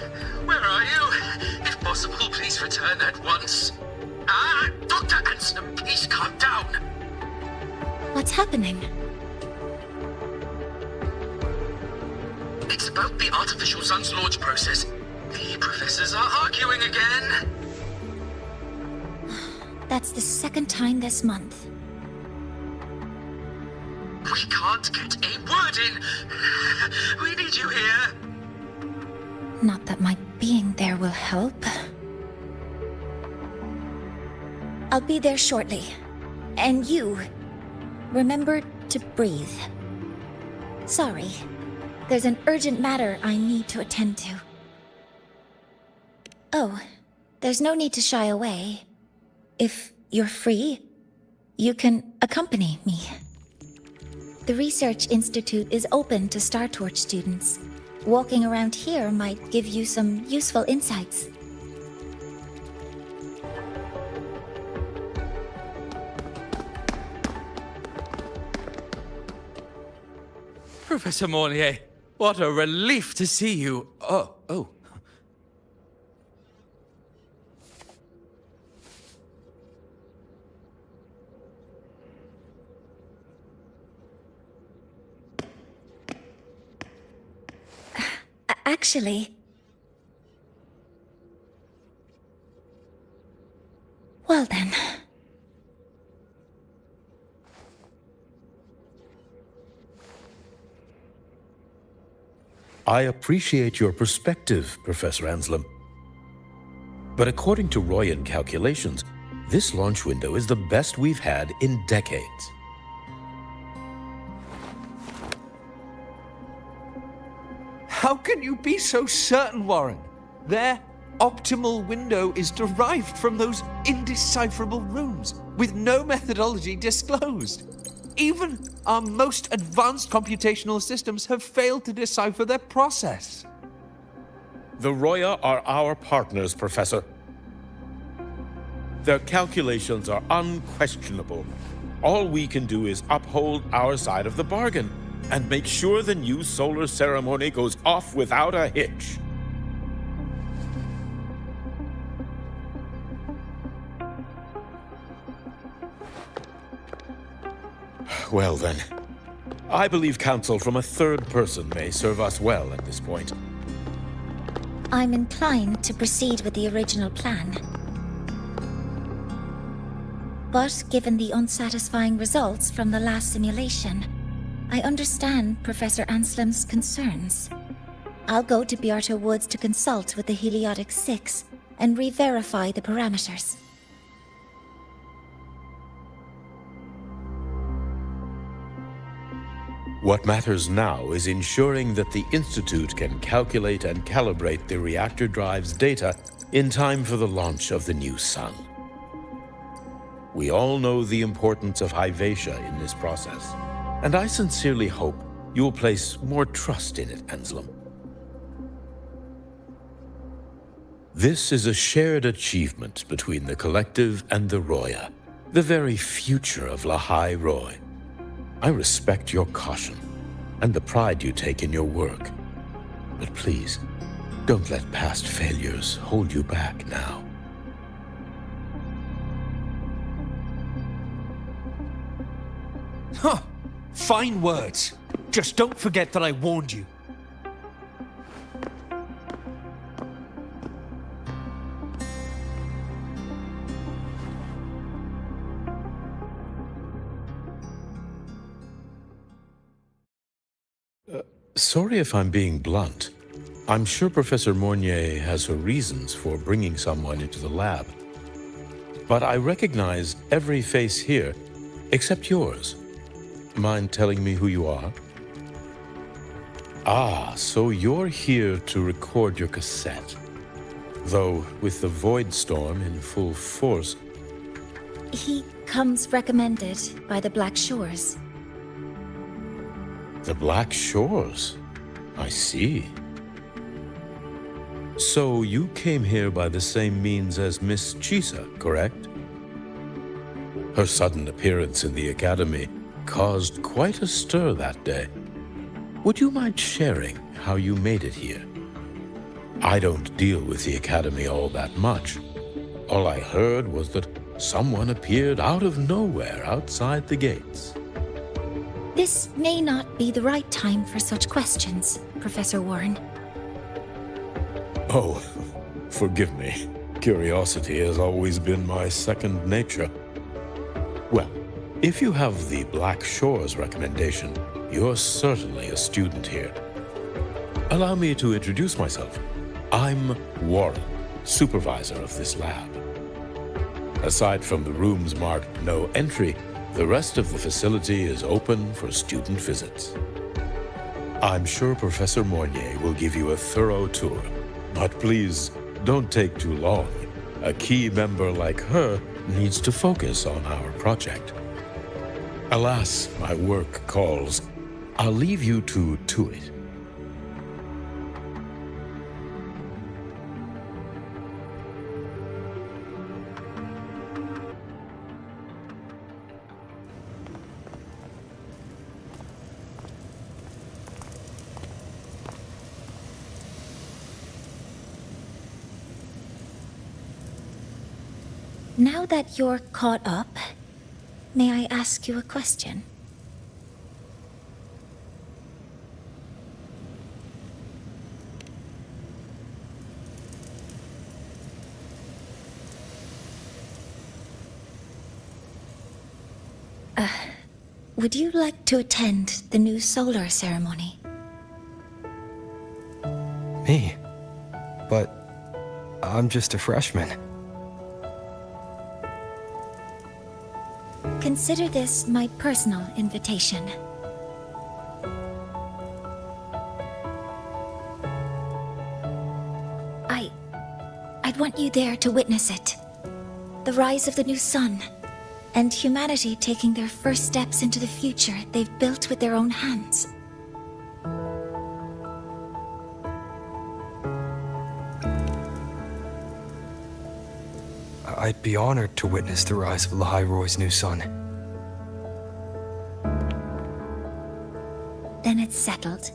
where are you? If possible, please return at once. Dr. Anson, please calm down. What's happening? It's about the artificial sun's launch process. The professors are arguing again. That's the second time this month. We can't get a word in. We need you here. Not that my being there will help. I'll be there shortly. And you, remember to breathe. Sorry, there's an urgent matter I need to attend to. Oh, there's no need to shy away. If you're free, you can accompany me. The Research Institute is open to Star Torch students. Walking around here might give you some useful insights. Professor Mornier, what a relief to see you. Oh. Actually... Well then... I appreciate your perspective, Professor Anslem. But according to Royan calculations, this launch window is the best we've had in decades. How can you be so certain, Warren? Their optimal window is derived from those indecipherable runes, with no methodology disclosed. Even our most advanced computational systems have failed to decipher their process. The Roya are our partners, Professor. Their calculations are unquestionable. All we can do is uphold our side of the bargain and make sure the new solar ceremony goes off without a hitch. Well then, I believe counsel from a third person may serve us well at this point. I'm inclined to proceed with the original plan. But given the unsatisfying results from the last simulation, I understand Professor Anslem's concerns. I'll go to Bearto Woods to consult with the Heliotic 6 and re-verify the parameters. What matters now is ensuring that the Institute can calculate and calibrate the reactor drive's data in time for the launch of the new sun. We all know the importance of Hyvatia in this process, and I sincerely hope you will place more trust in it, Anslem. This is a shared achievement between the Collective and the Roya, the very future of Lahai Roy. I respect your caution and the pride you take in your work. But please, don't let past failures hold you back now. Huh. Fine words. Just don't forget that I warned you. Sorry if I'm being blunt. I'm sure Professor Mornier has her reasons for bringing someone into the lab. But I recognize every face here, except yours. Mind telling me who you are? Ah, so you're here to record your cassette. Though, with the Void Storm in full force... He comes recommended by the Black Shores. The Black Shores? I see. So you came here by the same means as Miss Chisa, correct? Her sudden appearance in the Academy caused quite a stir that day. Would you mind sharing how you made it here? I don't deal with the Academy all that much. All I heard was that someone appeared out of nowhere outside the gates. This may not be the right time for such questions, Professor Warren. Oh, forgive me. Curiosity has always been my second nature. Well, if you have the Black Shores recommendation, you're certainly a student here. Allow me to introduce myself. I'm Warren, supervisor of this lab. Aside from the rooms marked no entry, the rest of the facility is open for student visits. I'm sure Professor Mornier will give you a thorough tour, but please don't take too long. A key member like her needs to focus on our project. Alas, my work calls. I'll leave you to it. Now that you're caught up, may I ask you a question? would you like to attend the new solar ceremony? Me? But I'm just a freshman. Consider this my personal invitation. I'd want you there to witness it. The rise of the new sun, and humanity taking their first steps into the future they've built with their own hands. I'd be honored to witness the rise of Lahai Roy's new son. Then it's settled.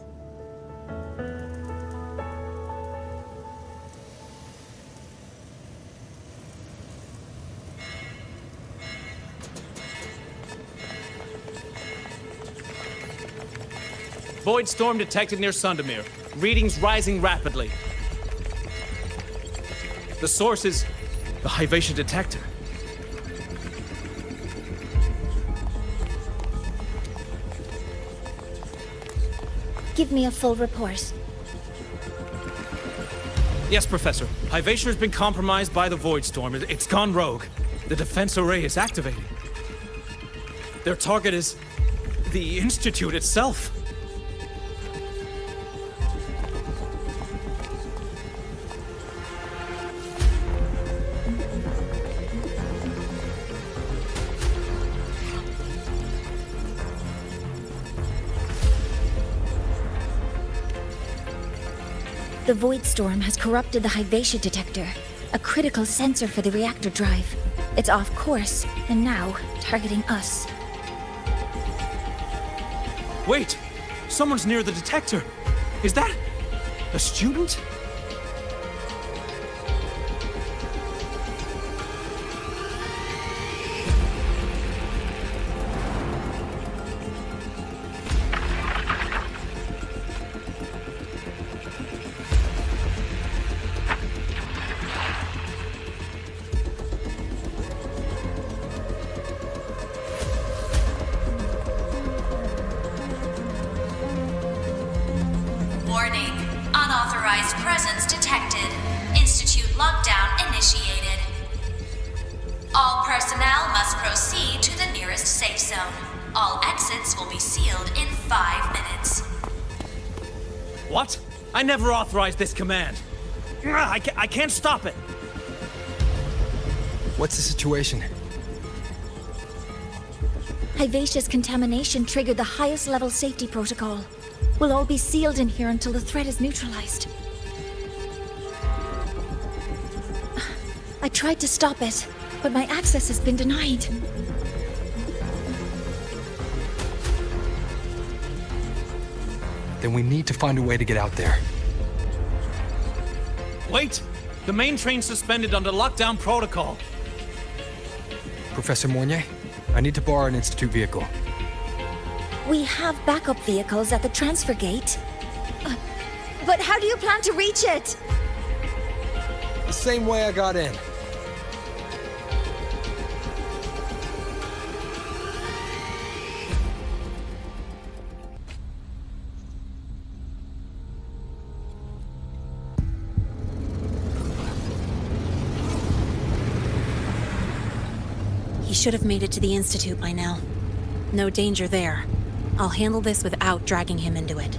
Void storm detected near Sundamir. Readings rising rapidly. The source is the Hyvatia detector. Give me a full report. Yes, Professor. Hyvatia has been compromised by the Void Storm. It's gone rogue. The defense array is activating. Their target is the Institute itself. The Void Storm has corrupted the Hyvatia detector, a critical sensor for the reactor drive. It's off course, and now targeting us. Wait! Someone's near the detector! Is that a student? Warning. Unauthorized presence detected. Institute lockdown initiated. All personnel must proceed to the nearest safe zone. All exits will be sealed in 5 minutes. What? I never authorized this command. I can't stop it. What's the situation? Hyvatia's contamination triggered the highest level safety protocol. We'll all be sealed in here until the threat is neutralized. I tried to stop it, but my access has been denied. Then we need to find a way to get out there. Wait! The main train's suspended under lockdown protocol. Professor Mornier, I need to borrow an Institute vehicle. We have backup vehicles at the transfer gate. But how do you plan to reach it? The same way I got in. He should have made it to the Institute by now. No danger there. I'll handle this without dragging him into it.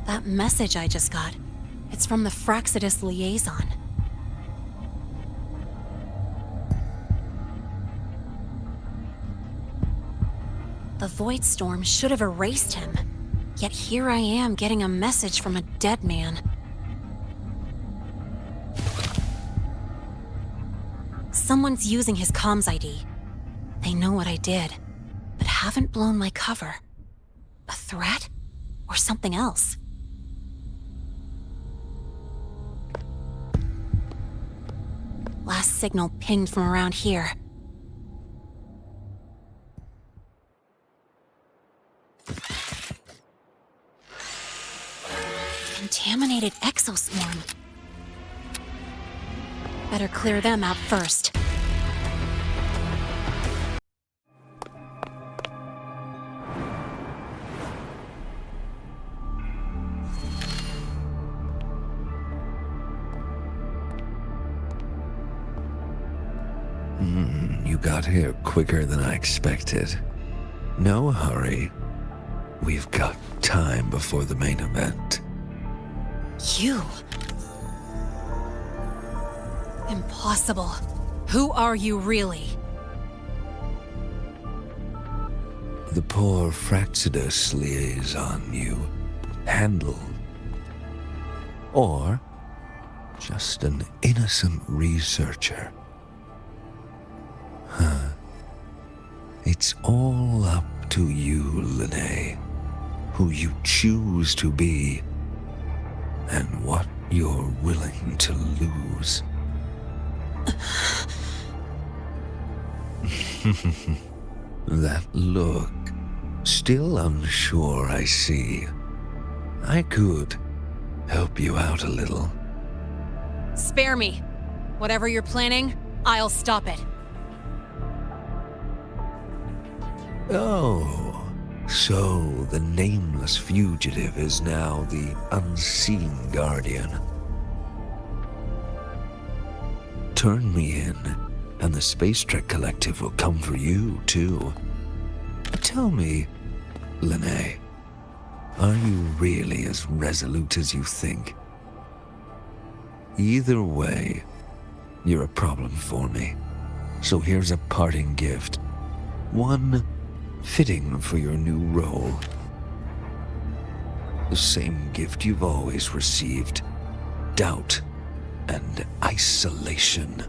That message I just got, it's from the Fraxidus liaison. The Void Storm should have erased him. Yet here I am getting a message from a dead man. Someone's using his comms ID. They know what I did, but haven't blown my cover. A threat? Or something else? Last signal pinged from around here. Contaminated exoswarm. Better clear them out first. You got here quicker than I expected. No hurry. We've got time before the main event. You? Impossible. Who are you really? The poor Fraxidus liaison you handle. Or just an innocent researcher. Huh. It's all up to you, Lene. Who you choose to be, and what you're willing to lose. That look. Still unsure, I see. I could help you out a little. Spare me. Whatever you're planning, I'll stop it. Oh, so the nameless fugitive is now the unseen guardian. Turn me in, and the Space Trek Collective will come for you, too. Tell me, Lene, are you really as resolute as you think? Either way, you're a problem for me. So here's a parting gift. One fitting for your new role. The same gift you've always received. Doubt and isolation.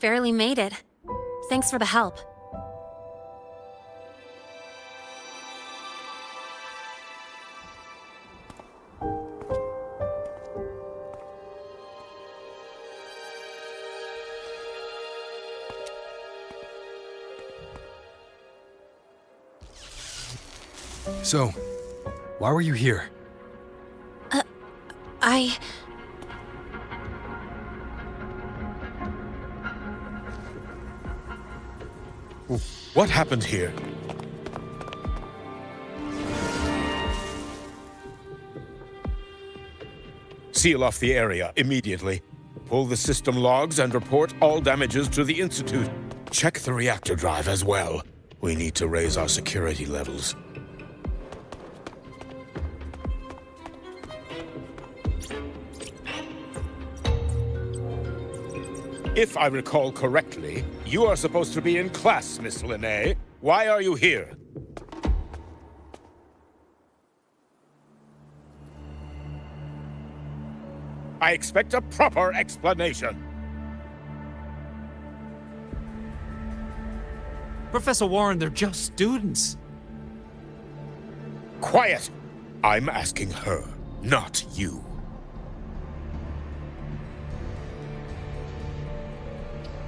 Barely made it. Thanks for the help. So, why were you here? What happened here? Seal off the area immediately. Pull the system logs and report all damages to the Institute. Check the reactor drive as well. We need to raise our security levels. If I recall correctly, you are supposed to be in class, Miss Linnae. Why are you here? I expect a proper explanation. Professor Warren, they're just students. Quiet! I'm asking her, not you.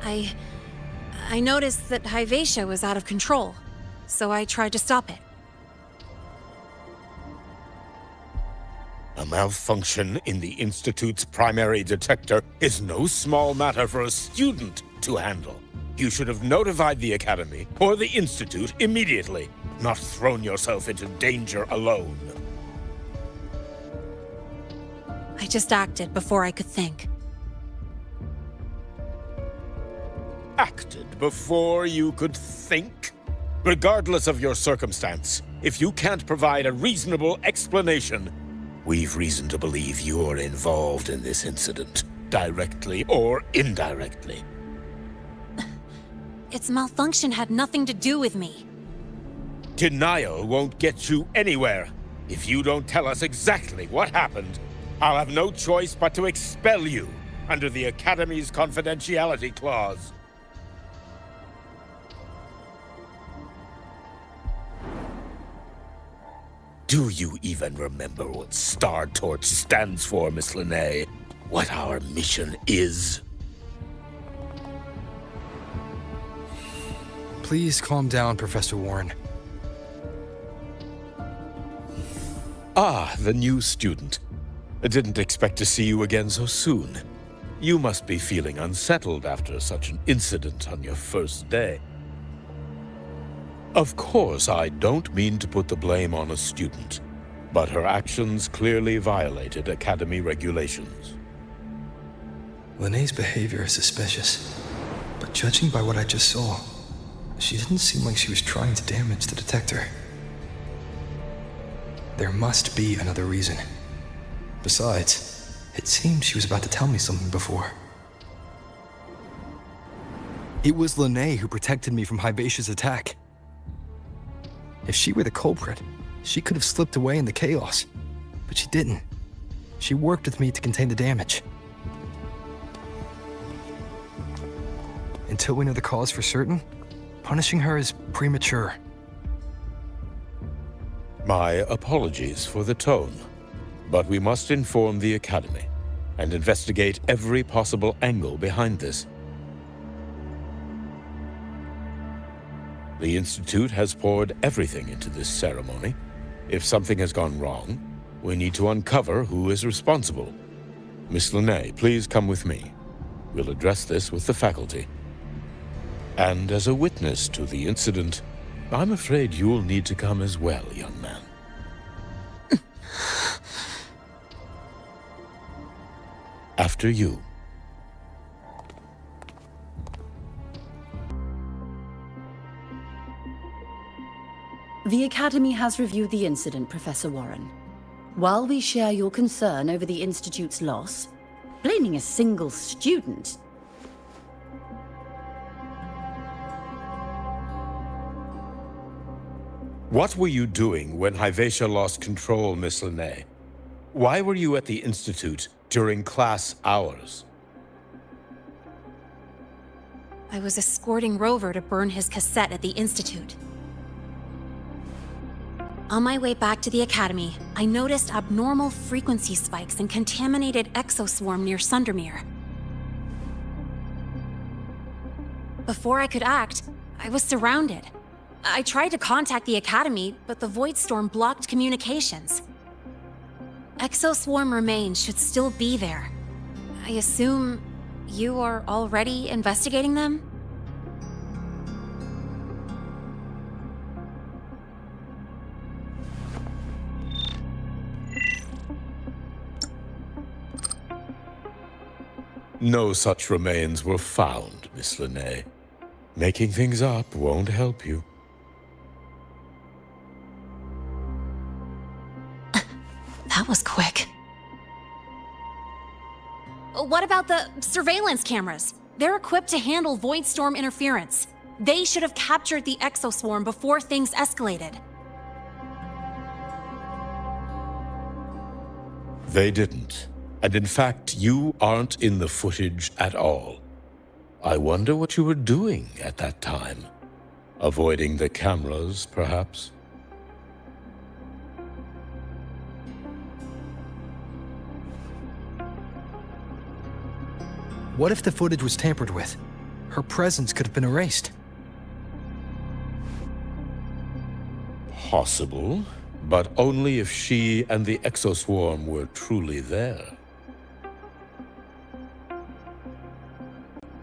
I noticed that Hyvatia was out of control, so I tried to stop it. A malfunction in the Institute's primary detector is no small matter for a student to handle. You should have notified the Academy or the Institute immediately, not thrown yourself into danger alone. I just acted before I could think. Acted before you could think? Regardless of your circumstance, if you can't provide a reasonable explanation, we've reason to believe you're involved in this incident, directly or indirectly. Its malfunction had nothing to do with me. Denial won't get you anywhere. If you don't tell us exactly what happened, I'll have no choice but to expel you under the Academy's confidentiality clause. Do you even remember what Star Torch stands for, Miss Linnae? What our mission is? Please calm down, Professor Warren. Ah, the new student. I didn't expect to see you again so soon. You must be feeling unsettled after such an incident on your first day. Of course, I don't mean to put the blame on a student, but her actions clearly violated Academy regulations. Linnae's behavior is suspicious, but judging by what I just saw, she didn't seem like she was trying to damage the detector. There must be another reason. Besides, it seemed she was about to tell me something before. It was Linnae who protected me from Hybatia's attack. If she were the culprit, she could have slipped away in the chaos. But she didn't. She worked with me to contain the damage. Until we know the cause for certain, punishing her is premature. My apologies for the tone, but we must inform the Academy and investigate every possible angle behind this. The Institute has poured everything into this ceremony. If something has gone wrong, we need to uncover who is responsible. Miss Linnae, please come with me. We'll address this with the faculty. And as a witness to the incident, I'm afraid you'll need to come as well, young man. After you. The Academy has reviewed the incident, Professor Warren. While we share your concern over the Institute's loss, blaming a single student... What were you doing when Hyvatia lost control, Miss Linnae? Why were you at the Institute during class hours? I was escorting Rover to burn his cassette at the Institute. On my way back to the Academy, I noticed abnormal frequency spikes and contaminated exoswarm near Sundermere. Before I could act, I was surrounded. I tried to contact the Academy, but the Void Storm blocked communications. Exoswarm remains should still be there. I assume you are already investigating them? No such remains were found, Miss Linnae. Making things up won't help you. That was quick. What about the surveillance cameras? They're equipped to handle void storm interference. They should have captured the exoswarm before things escalated. They didn't. And in fact, you aren't in the footage at all. I wonder what you were doing at that time. Avoiding the cameras, perhaps? What if the footage was tampered with? Her presence could have been erased. Possible, but only if she and the exoswarm were truly there.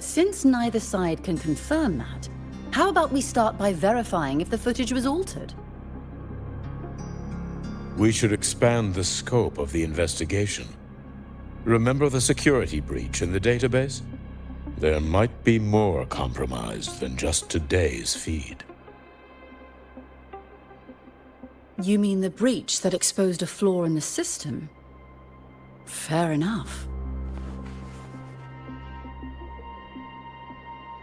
Since neither side can confirm that, how about we start by verifying if the footage was altered? We should expand the scope of the investigation. Remember the security breach in the database? There might be more compromised than just today's feed. You mean the breach that exposed a flaw in the system? Fair enough.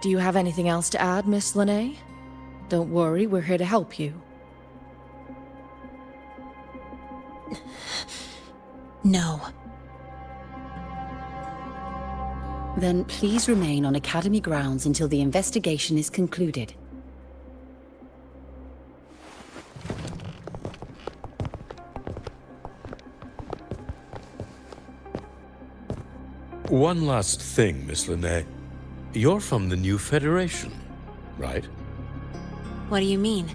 Do you have anything else to add, Miss Linnae? Don't worry, we're here to help you. No. Then please remain on Academy grounds until the investigation is concluded. One last thing, Miss Linnae. You're from the new Federation, right? What do you mean?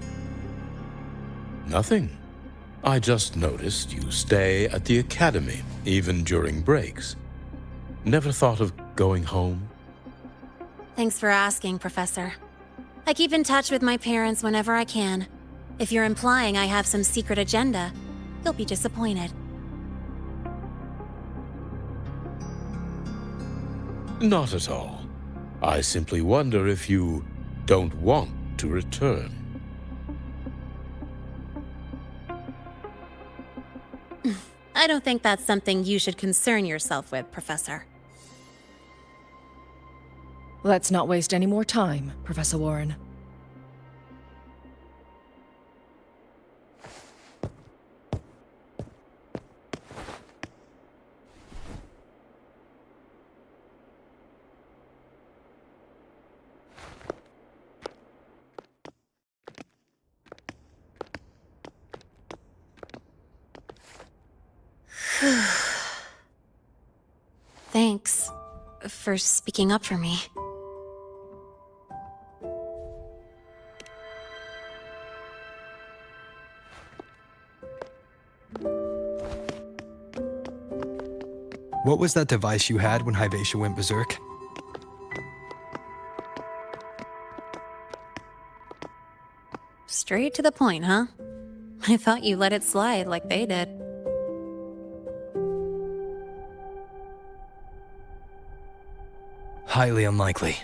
Nothing. I just noticed you stay at the Academy, even during breaks. Never thought of going home? Thanks for asking, Professor. I keep in touch with my parents whenever I can. If you're implying I have some secret agenda, you'll be disappointed. Not at all. I simply wonder if you don't want to return. I don't think that's something you should concern yourself with, Professor. Let's not waste any more time, Professor Warren. Thanks for speaking up for me. What was that device you had when Hyvatia went berserk? Straight to the point, huh? I thought you let it slide like they did. Highly unlikely.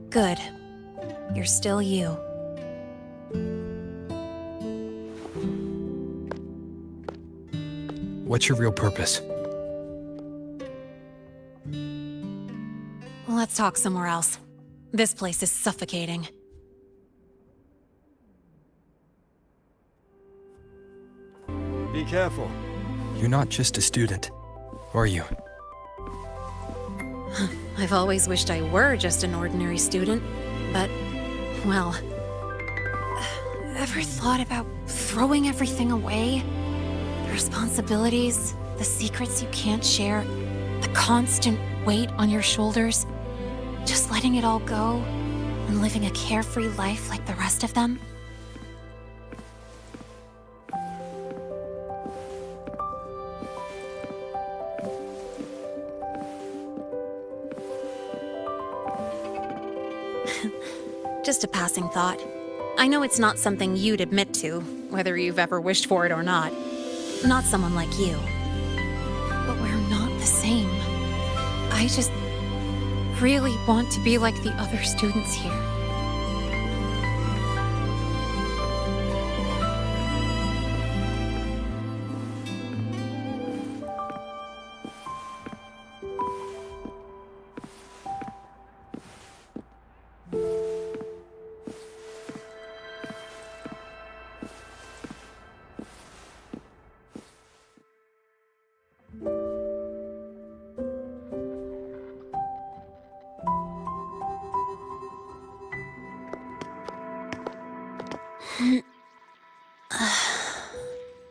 Good. You're still you. What's your real purpose? Let's talk somewhere else. This place is suffocating. Be careful. You're not just a student, are you? I've always wished I were just an ordinary student, but, well... Ever thought about throwing everything away? The responsibilities, the secrets you can't share, the constant weight on your shoulders? Just letting it all go and living a carefree life like the rest of them? Just a passing thought. I know it's not something you'd admit to, whether you've ever wished for it or not. Not someone like you. But we're not the same. I just really want to be like the other students here.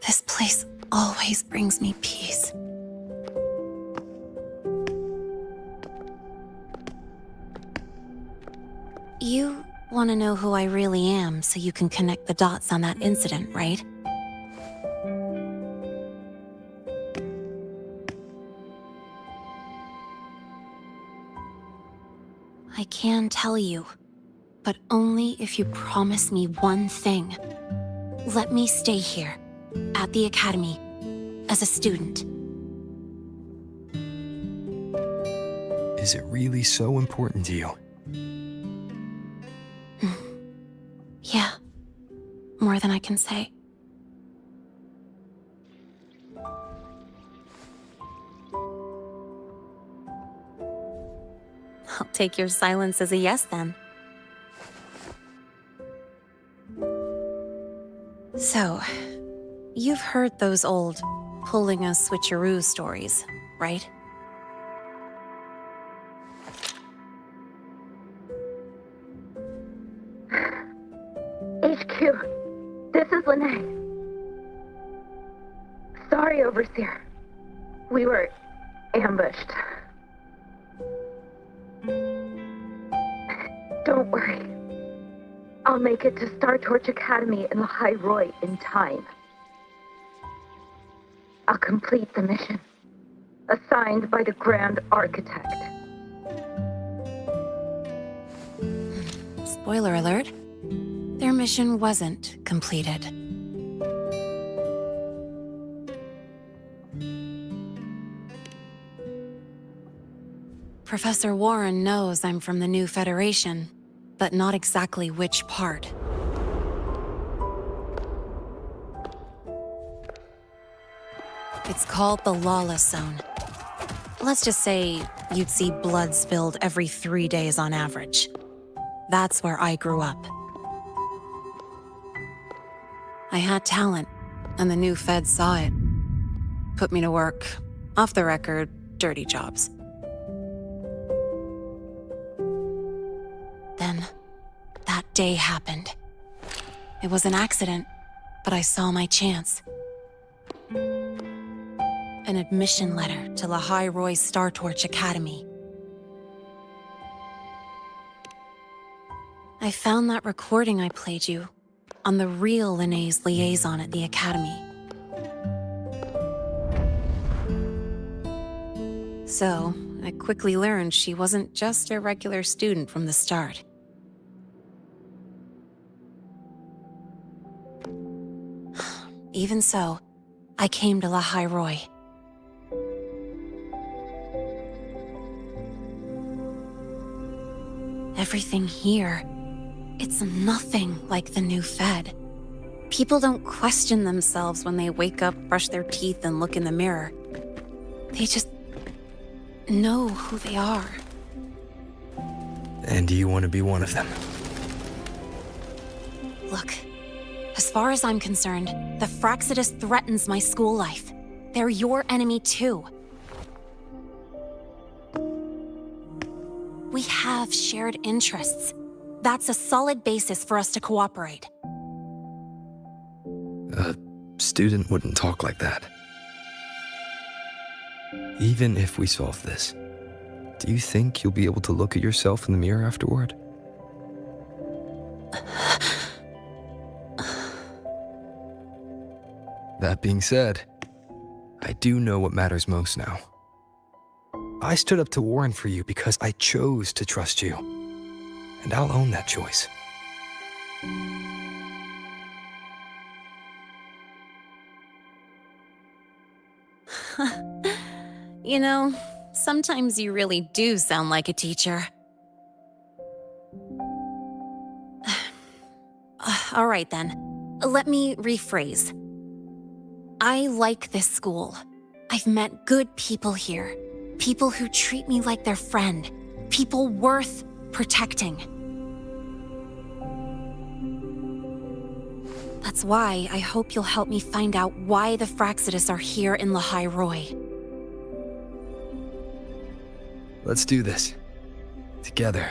This place always brings me peace. You want to know who I really am so you can connect the dots on that incident, right? I can tell you, but only if you promise me one thing. Let me stay here, at the Academy, as a student. Is it really so important to you? Yeah, more than I can say. I'll take your silence as a yes, then. So, you've heard those old pulling a switcheroo stories, right? HQ, this is Lene. Sorry, Overseer. We were ambushed. Don't worry. I'll make it to Star Torch Academy in Lahai Roi in time. I'll complete the mission, assigned by the Grand Architect. Spoiler alert. Their mission wasn't completed. Professor Warren knows I'm from the new Federation, but not exactly which part. It's called the Lawless Zone. Let's just say you'd see blood spilled every 3 days on average. That's where I grew up. I had talent, and the new feds saw it. Put me to work, off the record, dirty jobs. Then, that day happened. It was an accident, but I saw my chance. An admission letter to Lahai Roi Star Torch Academy. I found that recording I played you on the real Lene's liaison at the Academy. So, I quickly learned she wasn't just a regular student from the start. Even so, I came to Lahai Roi. Everything here, it's nothing like the new Fed. People don't question themselves when they wake up, brush their teeth, and look in the mirror. They just know who they are. And do you want to be one of them? Look, as far as I'm concerned, the Fraxidus threatens my school life. They're your enemy too. We have shared interests. That's a solid basis for us to cooperate. A student wouldn't talk like that. Even if we solve this, do you think you'll be able to look at yourself in the mirror afterward? That being said, I do know what matters most now. I stood up to Warren for you because I chose to trust you. and I'll own that choice. You know, sometimes you really do sound like a teacher. All right then, let me rephrase. I like this school. I've met good people here. People who treat me like their friend. People worth protecting. That's why I hope you'll help me find out why the Fraxidus are here in Lahai Roi. Let's do this. Together.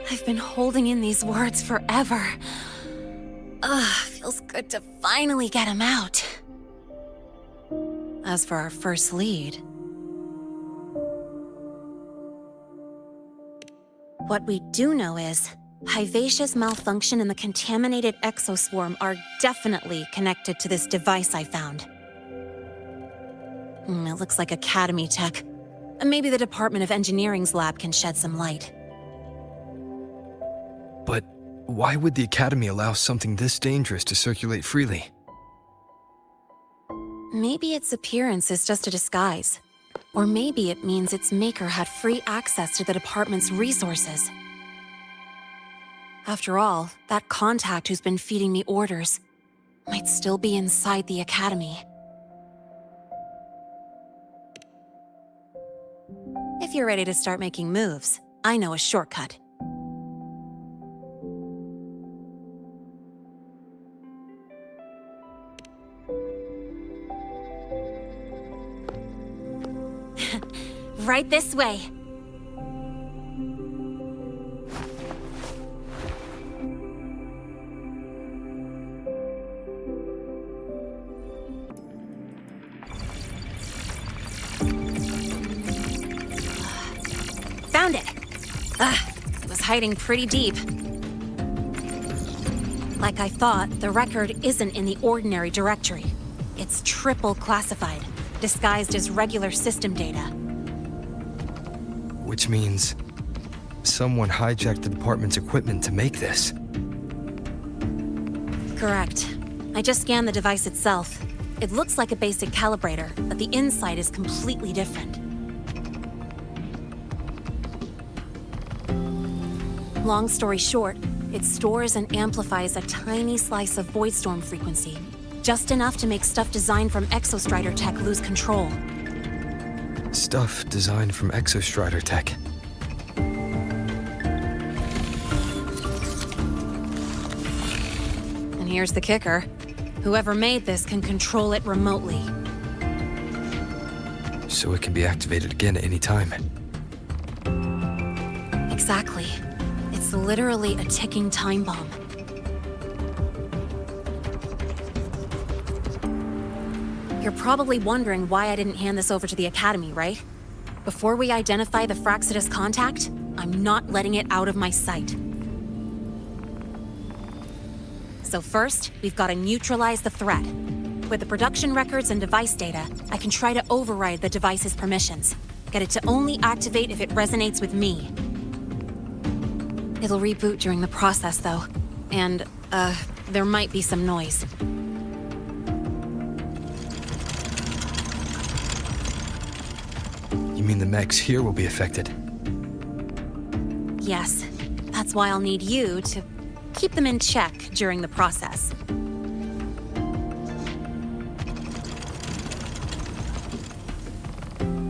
I've been holding in these words forever. Feels good to finally get them out. As for our first lead, what we do know is Hyvatia's malfunction and the contaminated exoswarm are definitely connected to this device I found. It looks like Academy tech. Maybe the Department of Engineering's lab can shed some light. But why would the Academy allow something this dangerous to circulate freely? Maybe its appearance is just a disguise. Or maybe it means its maker had free access to the department's resources. After all, that contact who's been feeding me orders might still be inside the Academy. If you're ready to start making moves, I know a shortcut. Right this way. Found it. It was hiding pretty deep. Like I thought, the record isn't in the ordinary directory. It's triple classified, disguised as regular system data. Which means someone hijacked the department's equipment to make this. Correct. I just scanned the device itself. It looks like a basic calibrator, but the inside is completely different. Long story short, it stores and amplifies a tiny slice of Voidstorm frequency, just enough to make stuff designed from Exostrider tech lose control. Stuff designed from Exostrider tech. And here's the kicker. Whoever made this can control it remotely. So it can be activated again at any time. Exactly. It's literally a ticking time bomb. You're probably wondering why I didn't hand this over to the Academy, right? Before we identify the Fraxidus contact, I'm not letting it out of my sight. So first, we've got to neutralize the threat. With the production records and device data, I can try to override the device's permissions. Get it to only activate if it resonates with me. It'll reboot during the process, though. And, there might be some noise. You mean the mechs here will be affected? Yes. That's why I'll need you to keep them in check during the process.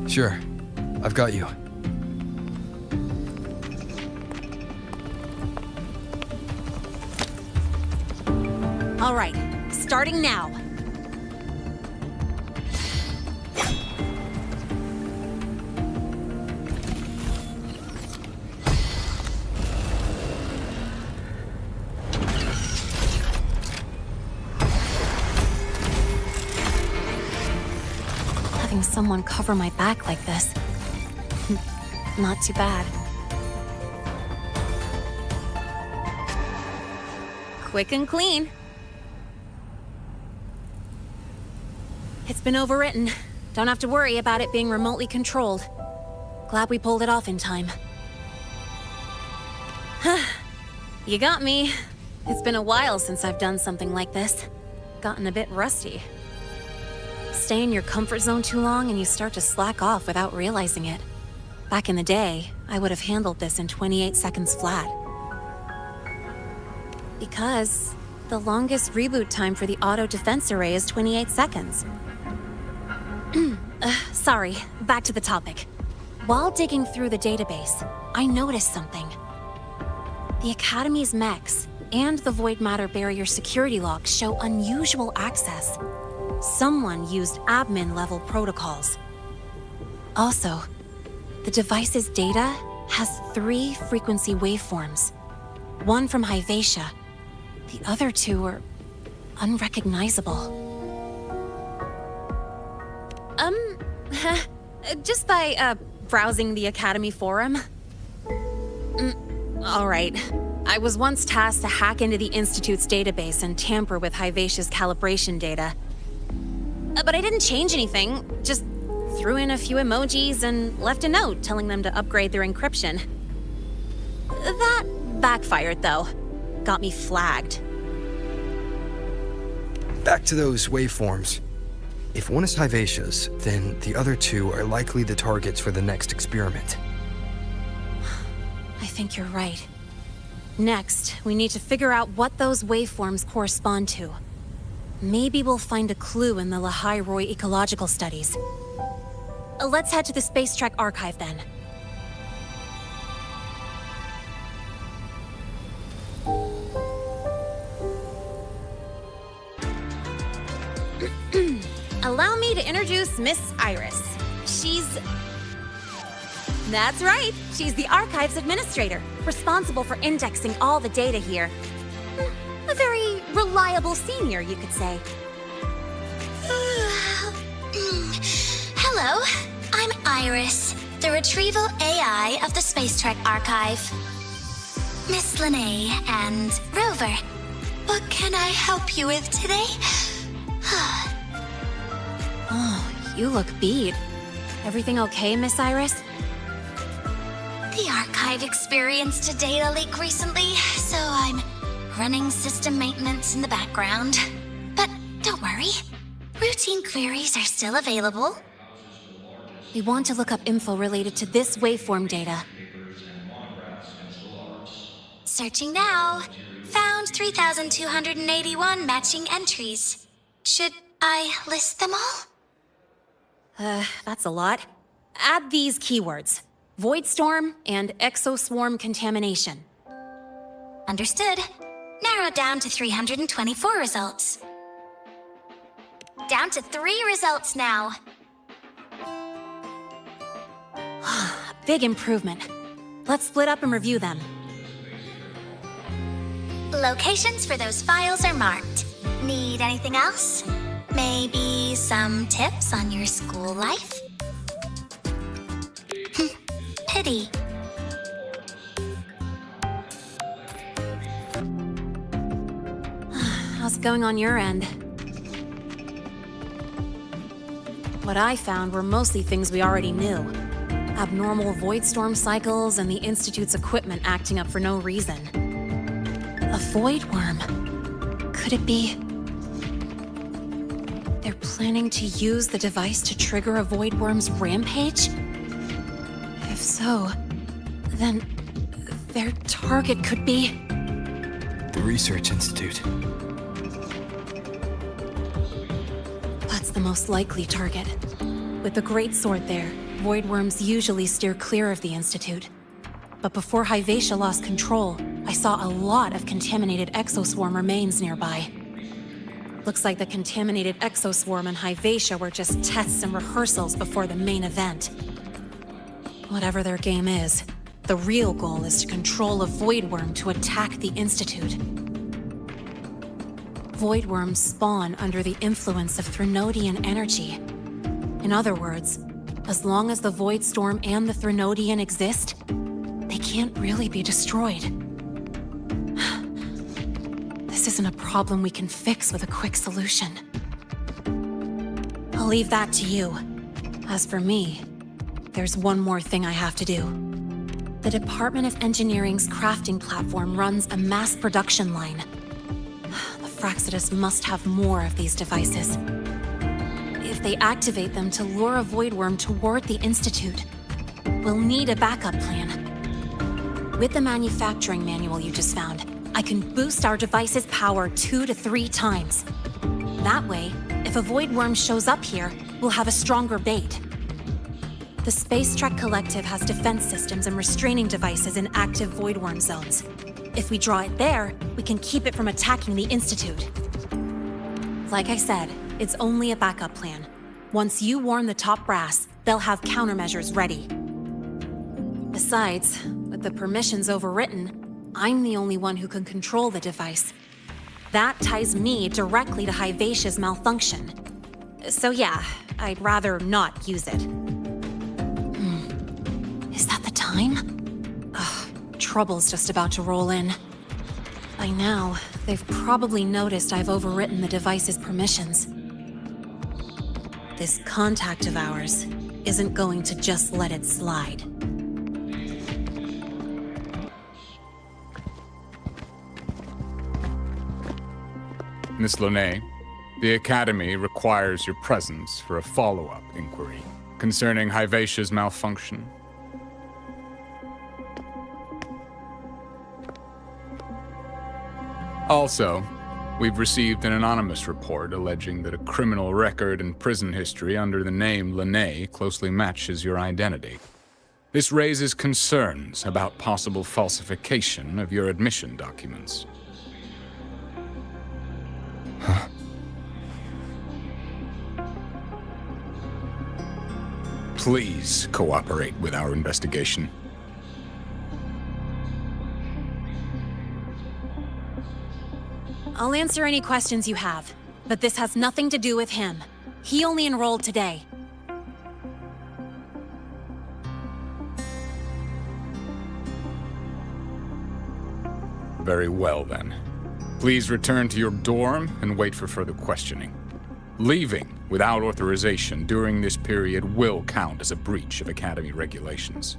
Sure. I've got you. All right, starting now. Having someone cover my back like this, not too bad. Quick and clean. It's been overwritten. Don't have to worry about it being remotely controlled. Glad we pulled it off in time. You got me. It's been a while since I've done something like this. Gotten a bit rusty. Stay in your comfort zone too long and you start to slack off without realizing it. Back in the day, I would have handled this in 28 seconds flat. Because the longest reboot time for the auto defense array is 28 seconds. Sorry, back to the topic. While digging through the database, I noticed something. The Academy's mechs and the Void Matter Barrier security logs show unusual access. Someone used admin-level protocols. Also, the device's data has 3 frequency waveforms. One from Hyvatia. The other 2 are unrecognizable. Just by, browsing the Academy forum. All right. I was once tasked to hack into the Institute's database and tamper with Hyvatia's calibration data. But I didn't change anything, just threw in a few emojis and left a note telling them to upgrade their encryption. That backfired, though. Got me flagged. Back to those waveforms. If one is Hyvatia's, then the other 2 are likely the targets for the next experiment. I think you're right. Next, we need to figure out what those waveforms correspond to. Maybe we'll find a clue in the Lahai-Roy ecological studies. Let's head to the Space Trek archive then. Allow me to introduce Miss Iris. That's right, she's the archives administrator, responsible for indexing all the data here. A very reliable senior, you could say. Hello, I'm Iris, the retrieval AI of the Space Trek archive. Miss Lene and Rover, what can I help you with today? Oh, you look beat. Everything okay, Miss Iris? The archive experienced a data leak recently, so I'm running system maintenance in the background. But don't worry, routine queries are still available. We want to look up info related to this waveform data. Searching now. Found 3,281 matching entries. Should I list them all? That's a lot. Add these keywords: Voidstorm and Exoswarm contamination. Understood. Narrowed down to 324 results. Down to 3 results now. Big improvement. Let's split up and review them. Locations for those files are marked. Need anything else? Maybe some tips on your school life? Pity. How's it going on your end? What I found were mostly things we already knew. Abnormal Voidstorm cycles and the Institute's equipment acting up for no reason. A void worm. Could it be? They're planning to use the device to trigger a void worm's rampage? If so, then their target could be... The Research Institute. That's the most likely target. With the Great Sword there, void worms usually steer clear of the Institute. But before Hyvatia lost control, I saw a lot of contaminated exoswarm remains nearby. Looks like the contaminated exoswarm and Hyvatia were just tests and rehearsals before the main event. Whatever their game is, the real goal is to control a void worm to attack the Institute. Void worms spawn under the influence of Threnodian energy. In other words, as long as the Voidstorm and the Threnodian exist, they can't really be destroyed. This isn't a problem we can fix with a quick solution. I'll leave that to you. As for me, there's one more thing I have to do. The Department of Engineering's crafting platform runs a mass production line. The Fraxidus must have more of these devices. If they activate them to lure a Voidworm toward the Institute, we'll need a backup plan. With the manufacturing manual you just found, I can boost our device's power 2 to 3 times. That way, if a Voidworm shows up here, we'll have a stronger bait. The Space Trek Collective has defense systems and restraining devices in active Voidworm zones. If we draw it there, we can keep it from attacking the Institute. Like I said, it's only a backup plan. Once you warn the top brass, they'll have countermeasures ready. Besides, with the permissions overwritten, I'm the only one who can control the device. That ties me directly to Hivacia's malfunction. So yeah, I'd rather not use it. Is that the time? Ugh, trouble's just about to roll in. By now, they've probably noticed I've overwritten the device's permissions. This contact of ours isn't going to just let it slide. Miss Lene, the Academy requires your presence for a follow-up inquiry concerning Hivacia's malfunction. Also, we've received an anonymous report alleging that a criminal record and prison history under the name Lene closely matches your identity. This raises concerns about possible falsification of your admission documents. Huh? Please cooperate with our investigation. I'll answer any questions you have, but this has nothing to do with him. He only enrolled today. Very well, then. Please return to your dorm and wait for further questioning. Leaving without authorization during this period will count as a breach of Academy regulations.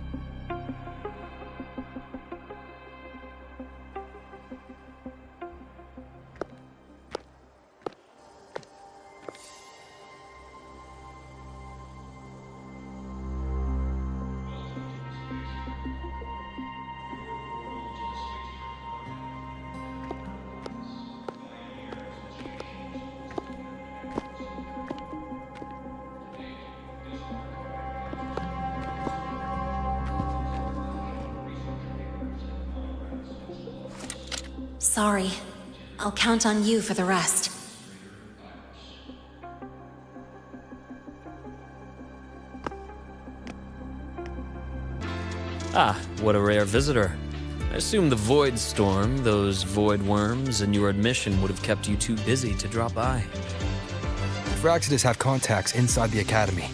Sorry. I'll count on you for the rest. Ah, what a rare visitor. I assume the Void Storm, those Void Worms, and your admission would have kept you too busy to drop by. The Fraxidus have contacts inside the Academy.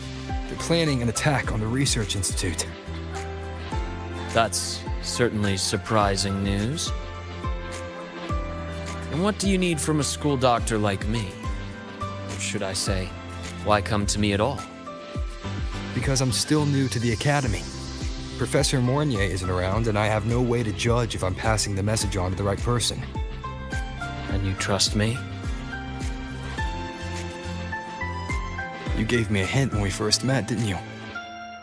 They're planning an attack on the Research Institute. That's certainly surprising news. And what do you need from a school doctor like me? Or should I say, why come to me at all? Because I'm still new to the Academy. Professor Mornier isn't around, and I have no way to judge if I'm passing the message on to the right person. And you trust me? You gave me a hint when we first met, didn't you?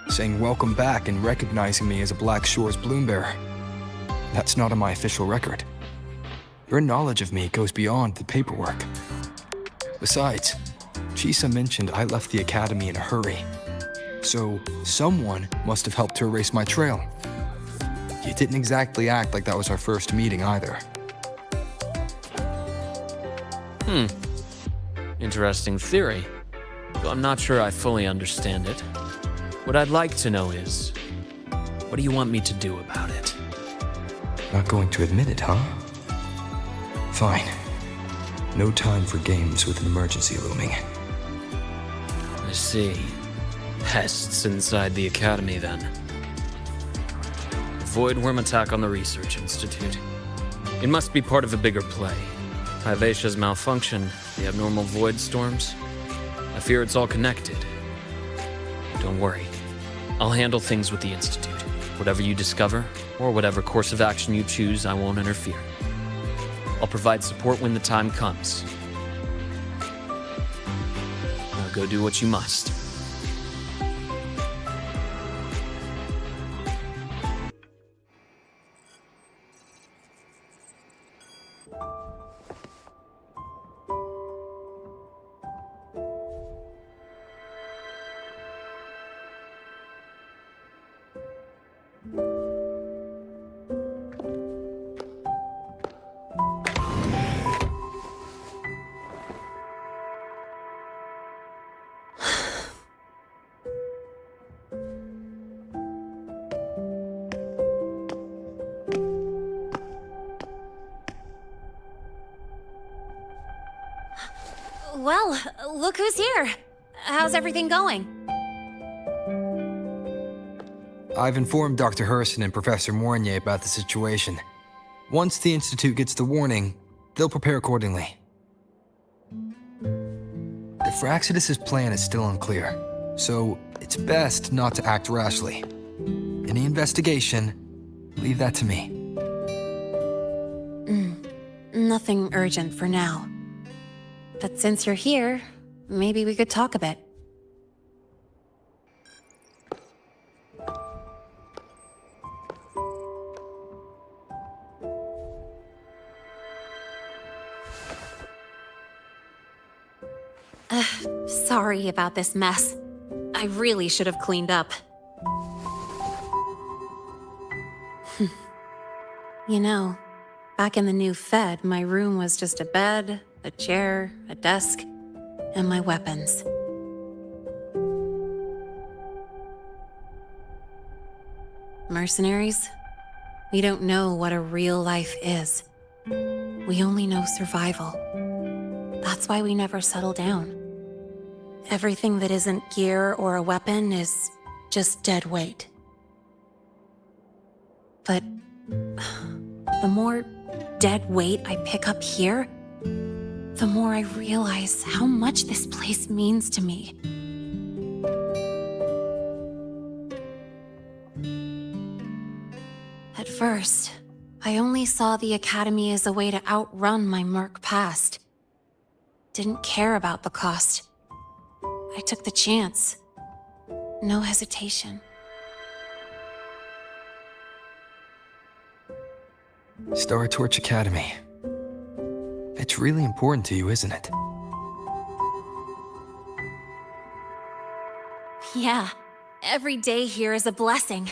Saying welcome back and recognizing me as a Black Shores Bloombearer. That's not on my official record. Your knowledge of me goes beyond the paperwork. Besides, Chisa mentioned I left the Academy in a hurry. So, someone must have helped to erase my trail. You didn't exactly act like that was our first meeting either. Interesting theory. Though I'm not sure I fully understand it. What I'd like to know is, what do you want me to do about it? Not going to admit it, huh? Fine. No time for games with an emergency looming. I see. Pests inside the Academy, then. Voidworm attack on the Research Institute. It must be part of a bigger play. Hivacia's malfunction, the abnormal void storms. I fear it's all connected. Don't worry. I'll handle things with the Institute. Whatever you discover, or whatever course of action you choose, I won't interfere. I'll provide support when the time comes. Now go do what you must. Well, look who's here. How's everything going? I've informed Dr. Hurston and Professor Mornier about the situation. Once the Institute gets the warning, they'll prepare accordingly. The Fraxidus' plan is still unclear, so it's best not to act rashly. Any investigation, leave that to me. Nothing urgent for now. But since you're here, maybe we could talk a bit. Sorry about this mess. I really should have cleaned up. You know, back in the new Fed, my room was just a bed, a chair, a desk, and my weapons. Mercenaries? We don't know what a real life is. We only know survival. That's why we never settle down. Everything that isn't gear or a weapon is just dead weight. But the more dead weight I pick up here, the more I realize how much this place means to me. At first, I only saw the Academy as a way to outrun my merc past. Didn't care about the cost. I took the chance. No hesitation. Star Torch Academy. It's really important to you, isn't it? Yeah, every day here is a blessing.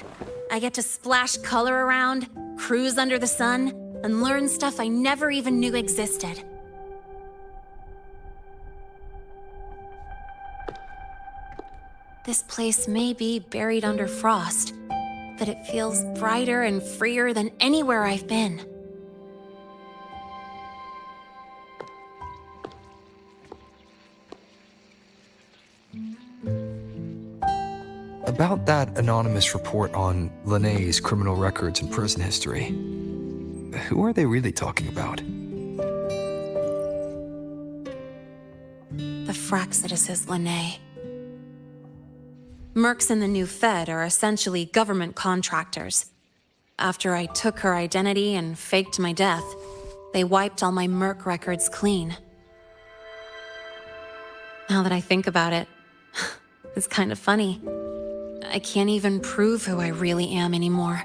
I get to splash color around, cruise under the sun, and learn stuff I never even knew existed. This place may be buried under frost, but it feels brighter and freer than anywhere I've been. About that anonymous report on Linné's criminal records and prison history, who are they really talking about? The Fraxidus is Linné. Mercs in the new Fed are essentially government contractors. After I took her identity and faked my death, they wiped all my merc records clean. Now that I think about it, it's kind of funny. I can't even prove who I really am anymore.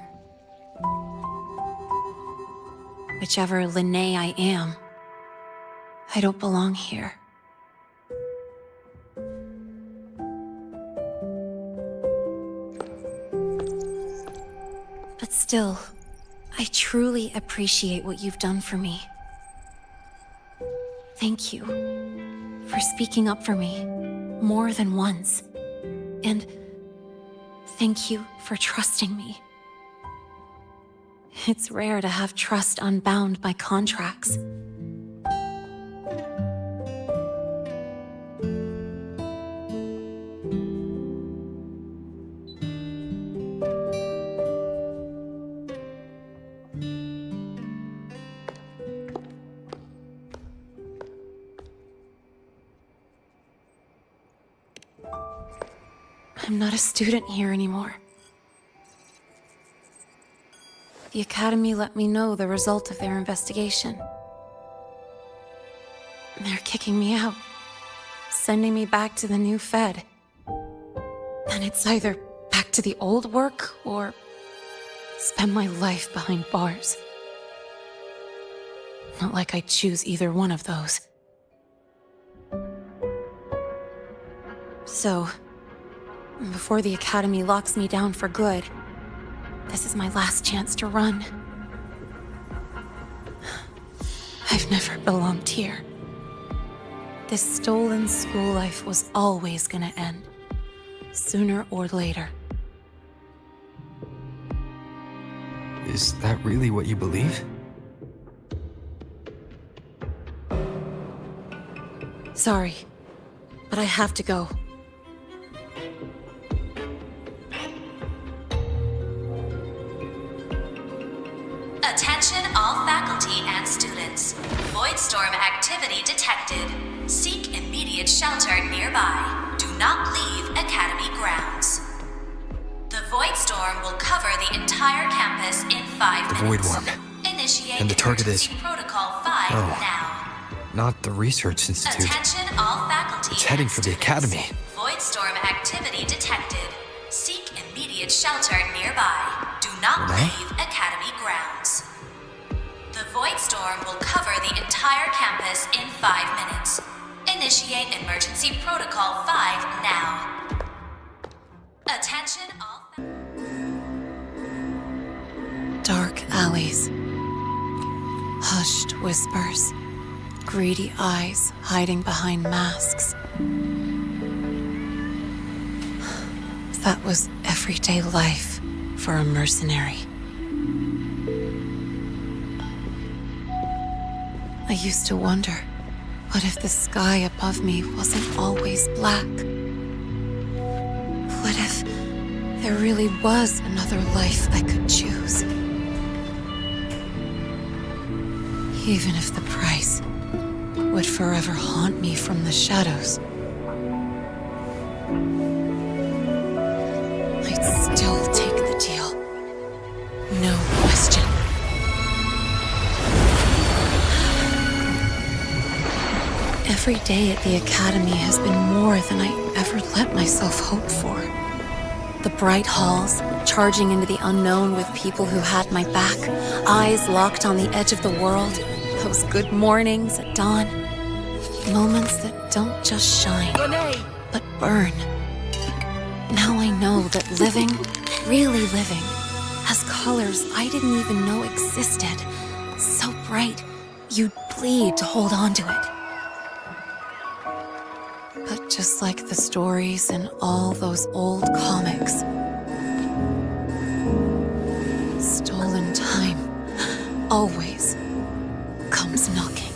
Whichever Linné I am, I don't belong here. But still, I truly appreciate what you've done for me. Thank you for speaking up for me more than once. And thank you for trusting me. It's rare to have trust unbound by contracts. I'm not a student here anymore. The Academy let me know the result of their investigation. They're kicking me out, sending me back to the new Fed. And it's either back to the old work or spend my life behind bars. Not like I choose either one of those. So, before the Academy locks me down for good, this is my last chance to run. I've never belonged here. This stolen school life was always gonna end, sooner or later. Is that really what you believe? Sorry, but I have to go. Attention all faculty and students. Voidstorm activity detected. Seek immediate shelter nearby. Do not leave Academy grounds. The Voidstorm will cover the entire campus in 5 The minutes. Void Worm. Initiate And the target is... emergency Protocol 5 now. Not the Research Institute. Attention all faculty It's heading and for the students. Academy. Voidstorm activity detected. Seek immediate shelter nearby. Do not Renee? leave Academy grounds. The Voidstorm will cover the entire campus in 5 minutes. Initiate emergency protocol 5 now. Attention all... Dark alleys. Hushed whispers. Greedy eyes hiding behind masks. That was everyday life for a mercenary. I used to wonder, what if the sky above me wasn't always black? What if there really was another life I could choose? Even if the price would forever haunt me from the shadows, I'd still take the deal. No question. Every day at the Academy has been more than I ever let myself hope for. The bright halls, charging into the unknown with people who had my back, eyes locked on the edge of the world, those good mornings at dawn, moments that don't just shine, but burn. Now I know that living, really living, has colors I didn't even know existed. So bright, you'd bleed to hold on to it. But just like the stories in all those old comics, stolen time always comes knocking.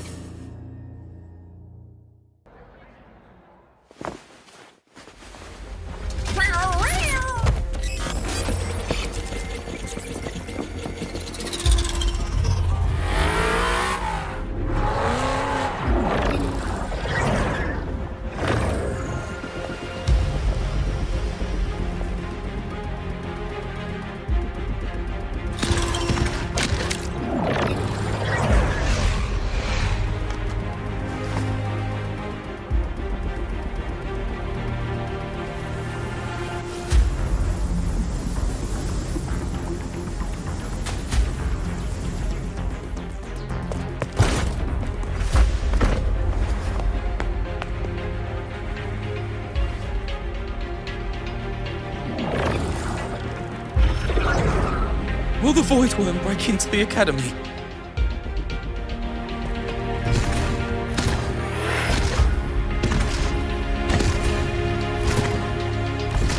Will the Void Worm break into the Academy?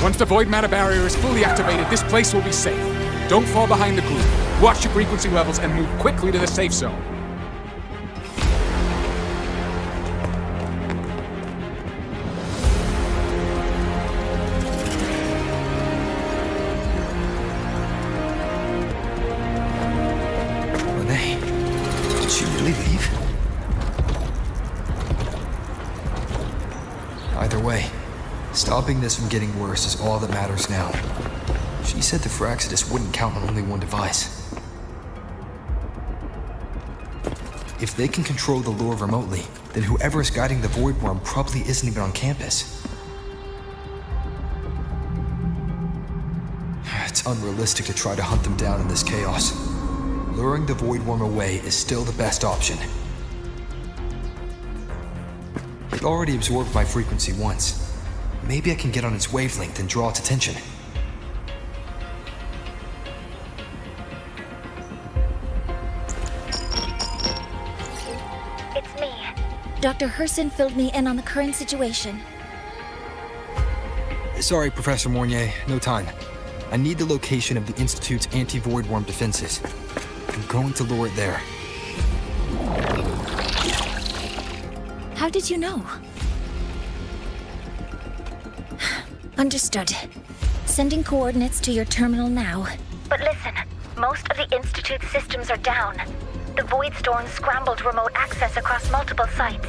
Once the void matter barrier is fully activated, this place will be safe. Don't fall behind the group. Watch your frequency levels and move quickly to the safe zone. Renee, did she really leave? Either way, Stopping this from getting worse is all that matters now. She said the Fraxidus wouldn't count on only one device. If they can control the lure remotely, then whoever is guiding the Void Worm probably isn't even on campus. It's unrealistic to try to hunt them down in this chaos. Luring the Void Worm away is still the best option. It already absorbed my frequency once. Maybe I can get on its wavelength and draw its attention. It's me. Dr. Herson filled me in on the current situation. Sorry, Professor Mornier, no time. I need the location of the Institute's anti-Void Worm defenses. I'm going to lure it there. How did you know? Understood. Sending coordinates to your terminal now. But listen, most of the Institute's systems are down. The Void Storm scrambled remote access across multiple sites.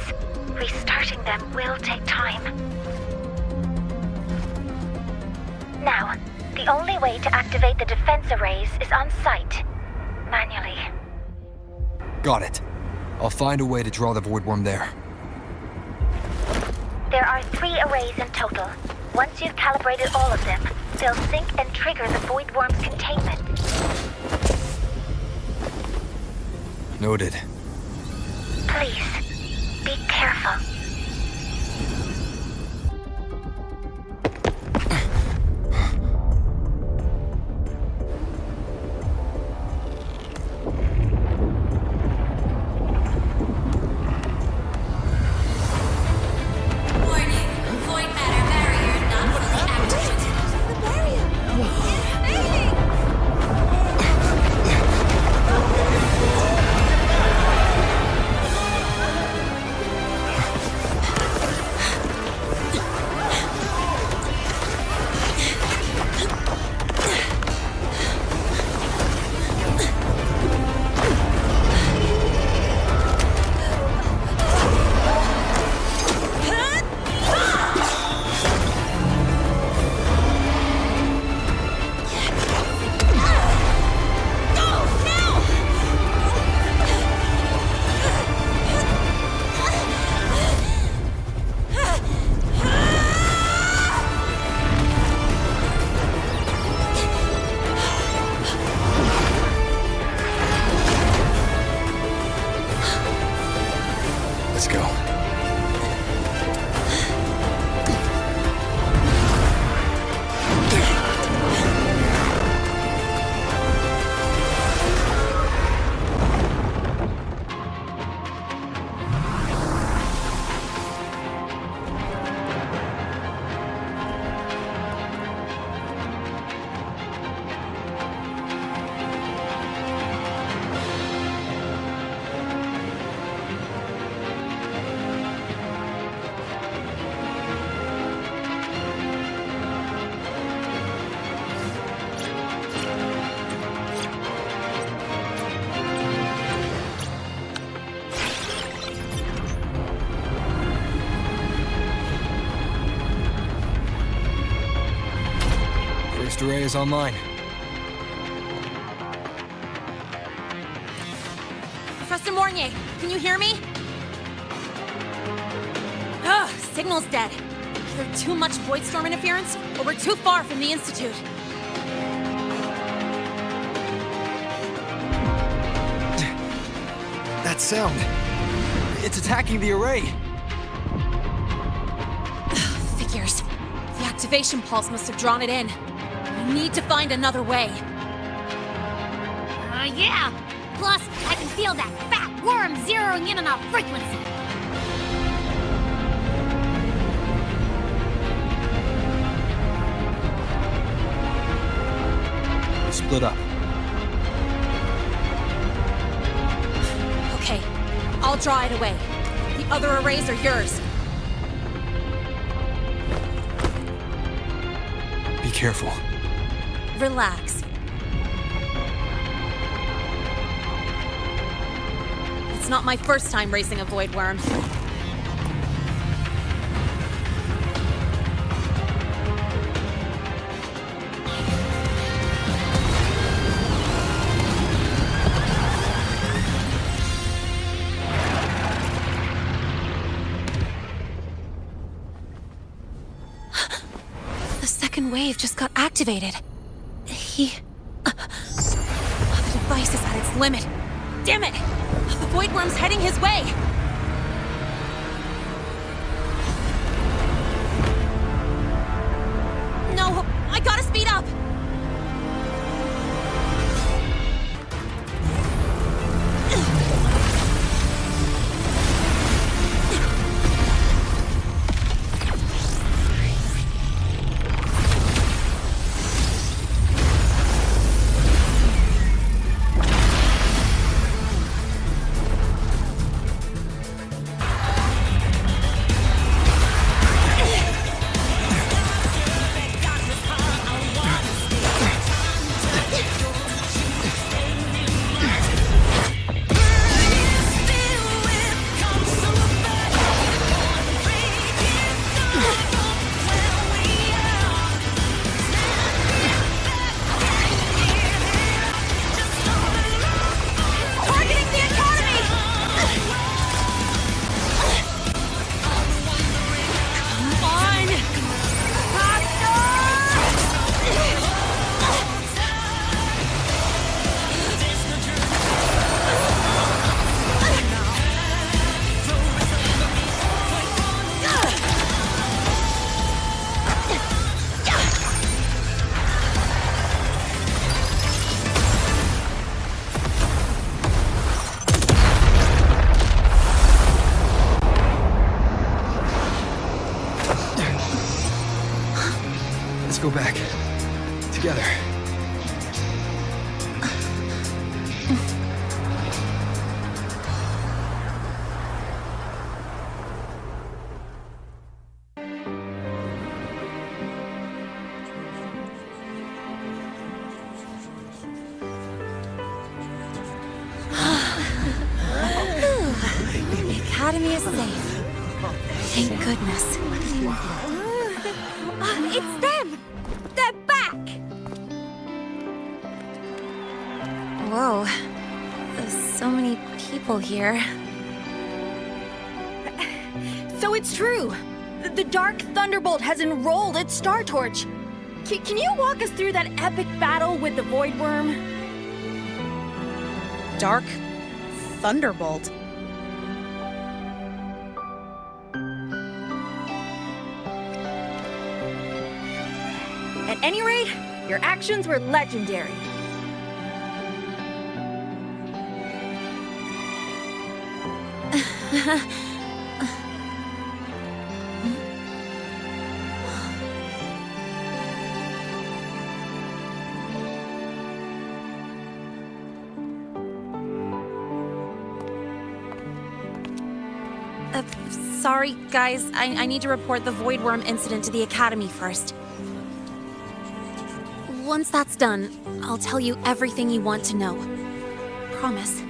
Restarting them will take time. Now, the only way to activate the defense arrays is on site. Manually. Got it. I'll find a way to draw the Void Worm there. There are 3 arrays in total. Once you've calibrated all of them, they'll sync and trigger the Void Worm's containment. Noted. Please, be careful. First array is online. Professor Mornier, can you hear me? Ugh, signal's dead. Either too much void storm interference, or we're too far from the Institute. That sound. It's attacking the array. Figures. The activation pulse must have drawn it in. We need to find another way. Yeah! Plus, I can feel that fat worm zeroing in on our frequency. We're split up. Okay, I'll draw it away. The other arrays are yours. Be careful. Relax. It's not my first time racing a void worm. second wave just got activated. The device is at its limit. Damn it! The Void Worm's heading his way! No, I gotta speed up! Let's go back. Together. The Academy is safe. Thank goodness. It's them! They're back! Whoa. There's so many people here. So it's true! The Dark Thunderbolt has enrolled at Star Torch! Can you walk us through that epic battle with the Void Worm? Dark Thunderbolt? At any rate, your actions were legendary. Sorry, guys. I need to report the Void Worm incident to the Academy first. Once that's done, I'll tell you everything you want to know. Promise.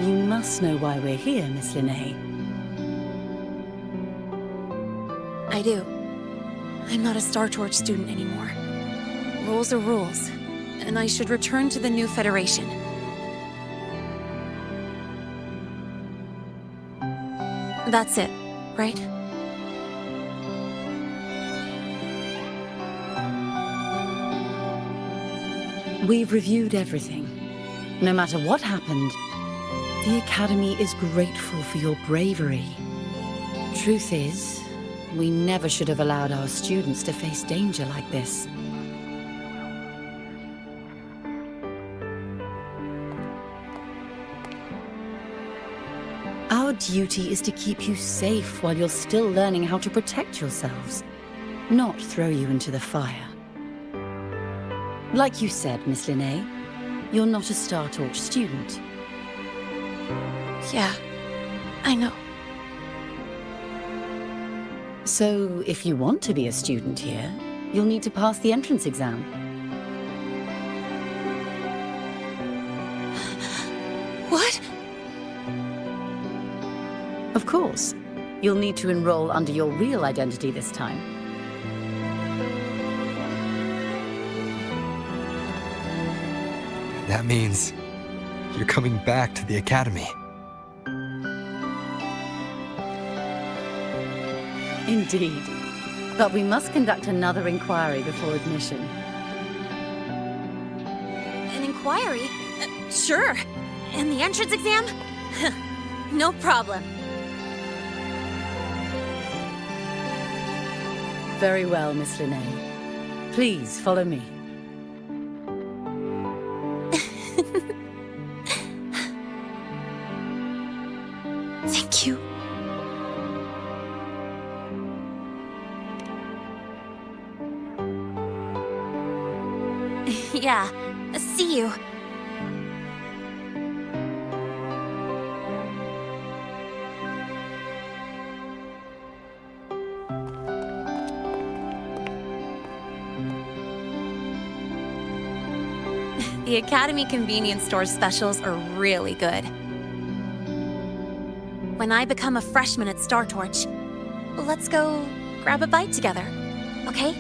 You must know why we're here, Miss Linnae. I do. I'm not a Star Torch student anymore. Rules are rules, and I should return to the new Federation. That's it, right? We've reviewed everything. No matter what happened, the Academy is grateful for your bravery. Truth is, we never should have allowed our students to face danger like this. Our duty is to keep you safe while you're still learning how to protect yourselves, not throw you into the fire. Like you said, Miss Linnae, you're not a Star Torch student. Yeah, I know. So, if you want to be a student here, you'll need to pass the entrance exam. What? Of course. You'll need to enroll under your real identity this time. That means you're coming back to the Academy. Indeed. But we must conduct another inquiry before admission. An inquiry? Sure. And the entrance exam? No problem. Very well, Miss Linnae. Please follow me. Thank you. Yeah, see you. The Academy convenience store specials are really good. When I become a freshman at Star Torch, let's go grab a bite together, okay?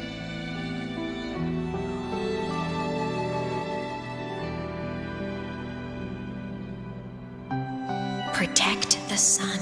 Protect the sun.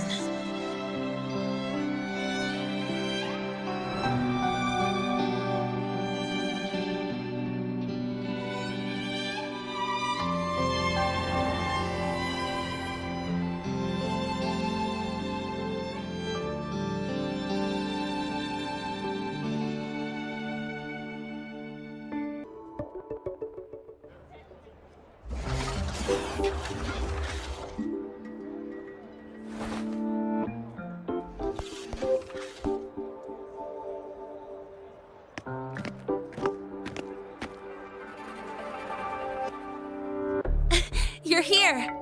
You're here!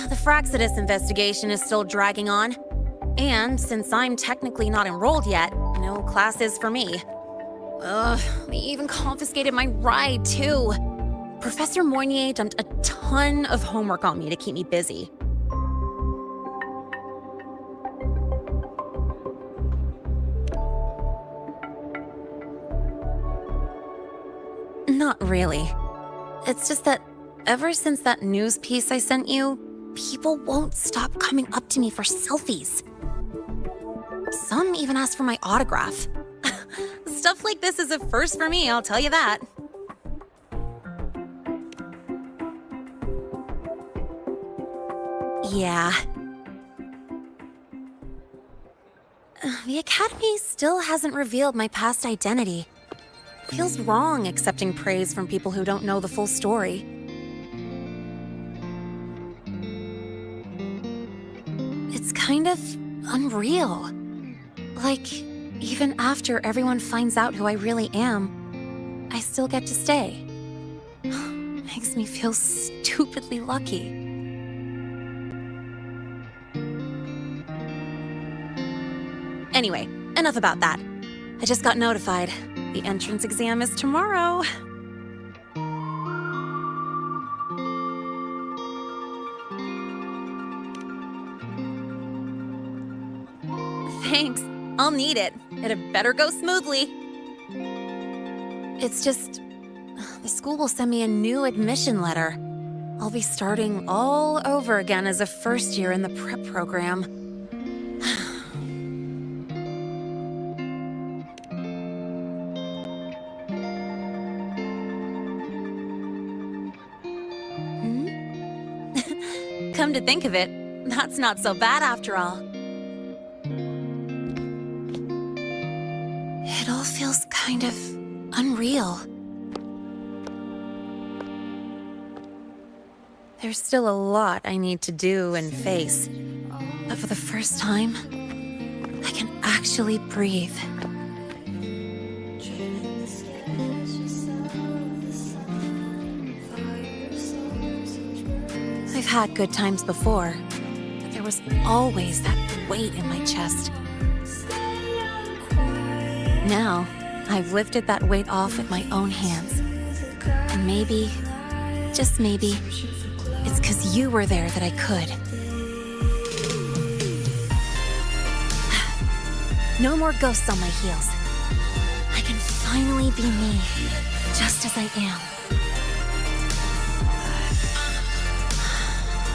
The Fraxidus investigation is still dragging on. And since I'm technically not enrolled yet, no classes for me. Ugh, they even confiscated my ride, too. Professor Moynier dumped a ton of homework on me to keep me busy. Not really. It's just that ever since that news piece I sent you, people won't stop coming up to me for selfies. Some even ask for my autograph. Stuff like this is a first for me, I'll tell you that. Yeah. The Academy still hasn't revealed my past identity. Feels wrong accepting praise from people who don't know the full story. It's kind of unreal. Like, even after everyone finds out who I really am, I still get to stay. Makes me feel stupidly lucky. Anyway, enough about that. I just got notified. The entrance exam is tomorrow. Thanks. I'll need it. It had better go smoothly. It's just... the school will send me a new admission letter. I'll be starting all over again as a first year in the prep program. Come to think of it, that's not so bad after all. It all feels kind of unreal. There's still a lot I need to do and face, but for the first time, I can actually breathe. I've had good times before, but there was always that weight in my chest. Now, I've lifted that weight off with my own hands. And maybe, just maybe, it's 'cause you were there that I could. No more ghosts on my heels. I can finally be me, just as I am.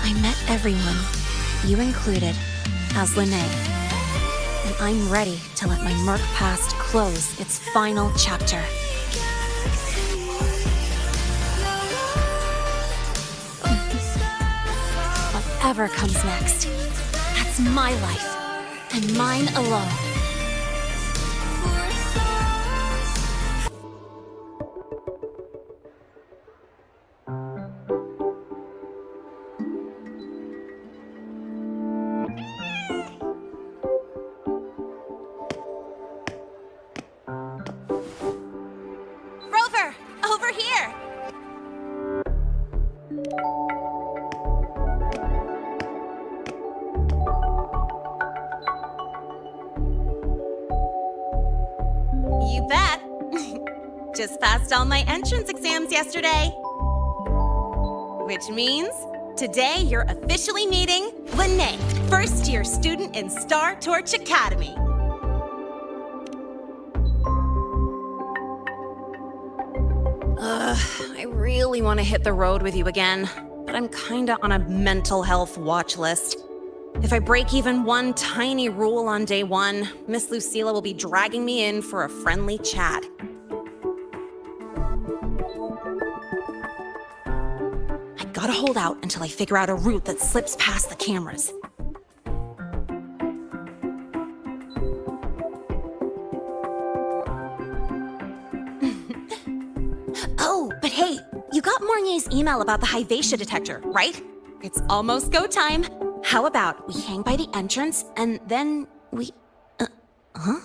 I met everyone, you included, as Lene. And I'm ready to let my murk past close its final chapter. Whatever comes next, that's my life, and mine alone. Rover, over here! You bet. Just passed all my entrance exams yesterday. Which means today you're officially meeting Lene, first-year student in Star Torch Academy. I really want to hit the road with you again, but I'm kinda on a mental health watch list. If I break even one tiny rule on day one, Miss Lucilla will be dragging me in for a friendly chat. I gotta hold out until I figure out a route that slips past the cameras. Oh, but hey, you got Mornier's email about the Hyvatia detector, right? It's almost go time. How about we hang by the entrance and then we... huh?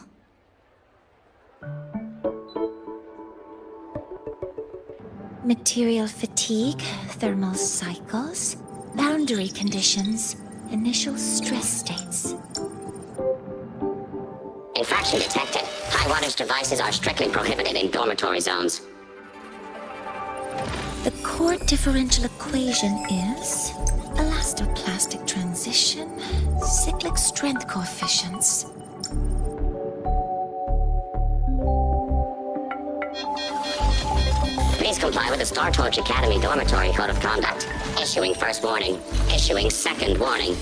Material fatigue, thermal cycles, boundary conditions, initial stress states. Infraction detected. High wattage devices are strictly prohibited in dormitory zones. The core differential equation is elastoplastic transition, cyclic strength coefficients. Please comply with the Star Torch Academy Dormitory Code of Conduct. Issuing first warning. Issuing second warning.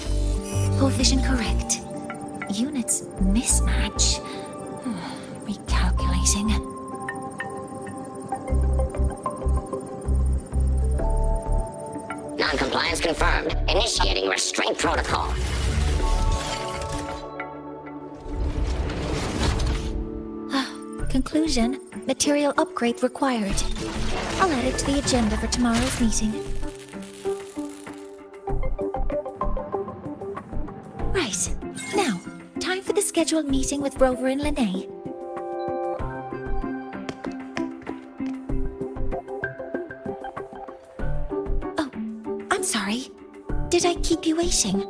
Coefficient correct. Units mismatch. Recalculating. Non-compliance confirmed. Initiating restraint protocol. Conclusion, material upgrade required. I'll add it to the agenda for tomorrow's meeting. Right. Now, time for the scheduled meeting with Rover and Lene. Oh, I'm sorry. Did I keep you waiting?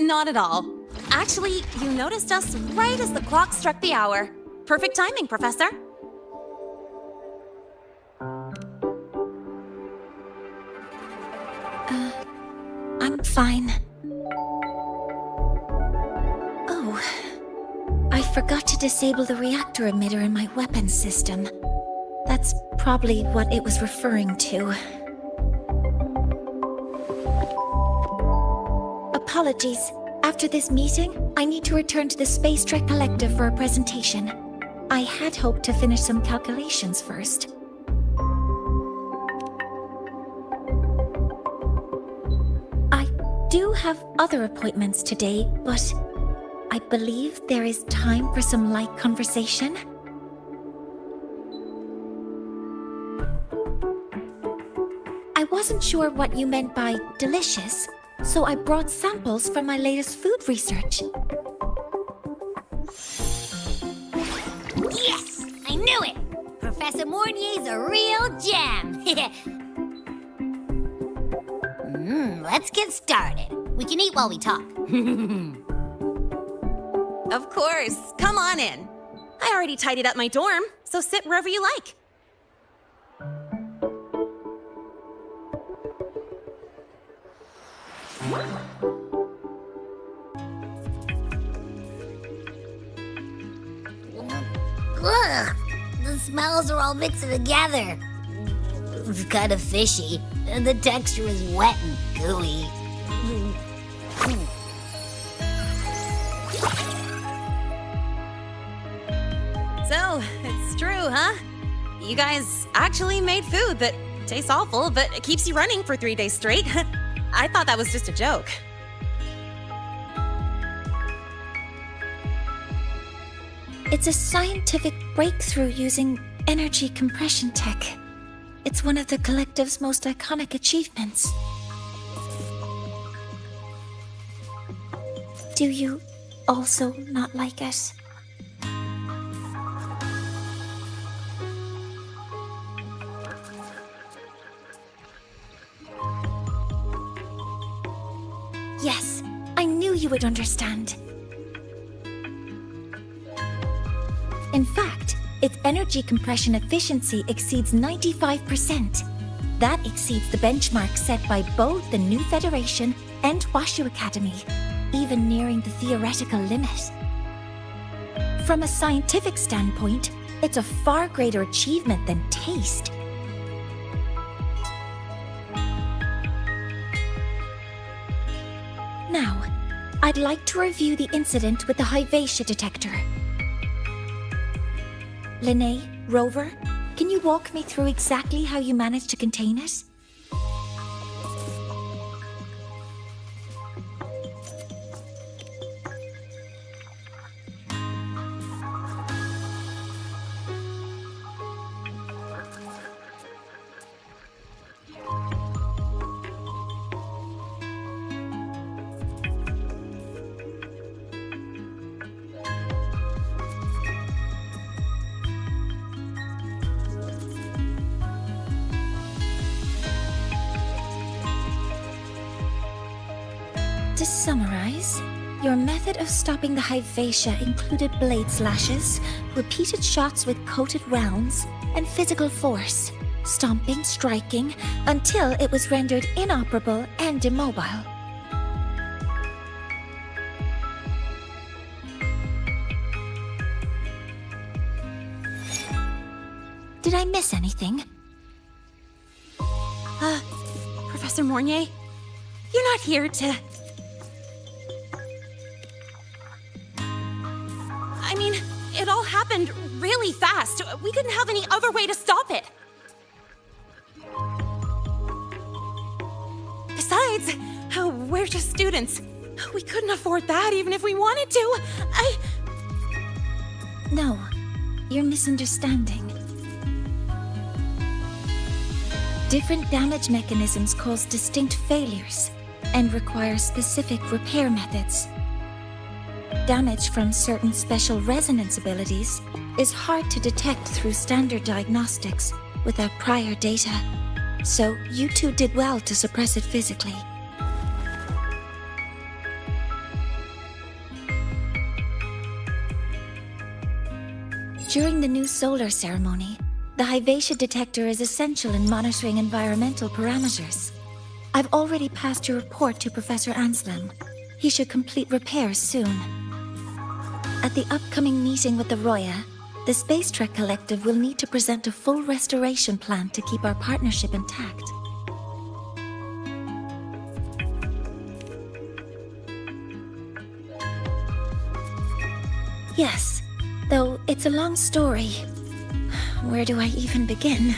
Not at all. Actually, you noticed us right as the clock struck the hour. Perfect timing, Professor. I'm fine. Oh, I forgot to disable the reactor emitter in my weapons system. That's probably what it was referring to. Apologies. After this meeting, I need to return to the Space Trek Collective for a presentation. I had hoped to finish some calculations first. I do have other appointments today, but I believe there is time for some light conversation. I wasn't sure what you meant by delicious, so I brought samples from my latest food research. Yes! I knew it! Professor Mornier's a real gem! Let's get started. We can eat while we talk. Of course. Come on in. I already tidied up my dorm, so sit wherever you like. Ugh, the smells are all mixing together. It's kind of fishy, and the texture is wet and gooey. So, it's true, huh? You guys actually made food that tastes awful, but it keeps you running for 3 days straight. I thought that was just a joke. It's a scientific breakthrough using energy compression tech. It's one of the collective's most iconic achievements. Do you also not like it? Yes, I knew you would understand. In fact, its energy compression efficiency exceeds 95%. That exceeds the benchmark set by both the New Federation and Washu Academy, even nearing the theoretical limit. From a scientific standpoint, it's a far greater achievement than taste. Now, I'd like to review the incident with the Hyvatia detector. Linnae, Rover, can you walk me through exactly how you managed to contain it? To summarize, your method of stopping the Hyvatia included blade slashes, repeated shots with coated rounds, and physical force, stomping, striking, until it was rendered inoperable and immobile. Did I miss anything? Professor Mornier, you're not here to... I mean, it all happened really fast. We didn't have any other way to stop it. Besides, we're just students. We couldn't afford that even if we wanted to. No, you're misunderstanding. Different damage mechanisms cause distinct failures and require specific repair methods. Damage from certain special resonance abilities is hard to detect through standard diagnostics without prior data, so you two did well to suppress it physically. During the new solar ceremony, the Hyvatia detector is essential in monitoring environmental parameters. I've already passed your report to Professor Anselm. He should complete repairs soon. At the upcoming meeting with the Roya, the Space Trek Collective will need to present a full restoration plan to keep our partnership intact. Yes, though it's a long story. Where do I even begin?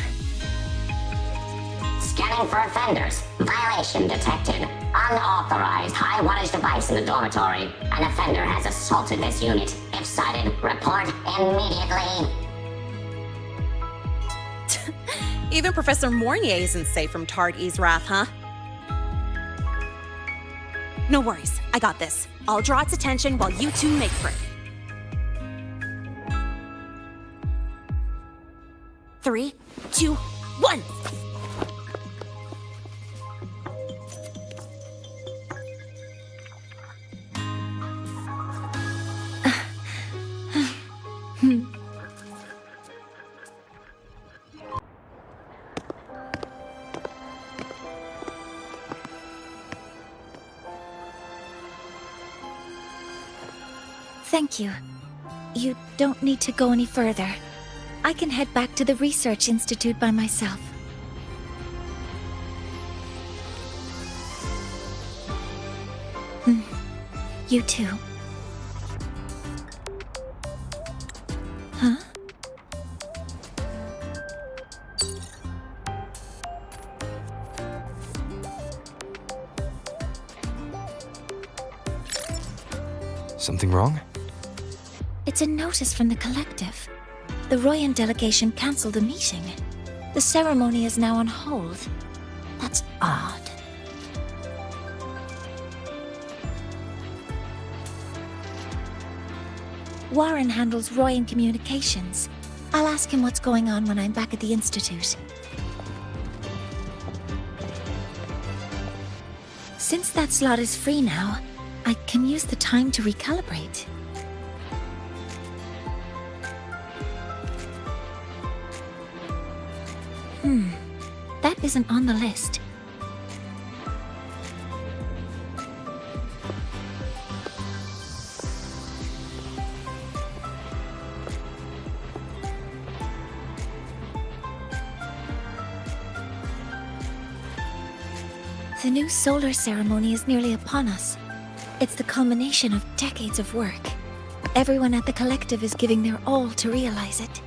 Scanning for offenders. Violation detected. Unauthorized high wattage device in the dormitory. An offender has assaulted this unit. If sighted, report immediately. Even Professor Mornier isn't safe from Tard-E's wrath, huh? No worries, I got this. I'll draw its attention while you two make for it. 3, 2, 1! Thank you. You don't need to go any further. I can head back to the Research Institute by myself. You too. Huh? Something wrong? It's a notice from the collective. The Royan delegation cancelled a meeting. The ceremony is now on hold. That's odd. Warren handles Royan communications. I'll ask him what's going on when I'm back at the Institute. Since that slot is free now, I can use the time to recalibrate. That isn't on the list. The new solar ceremony is nearly upon us. It's the culmination of decades of work. Everyone at the collective is giving their all to realize it.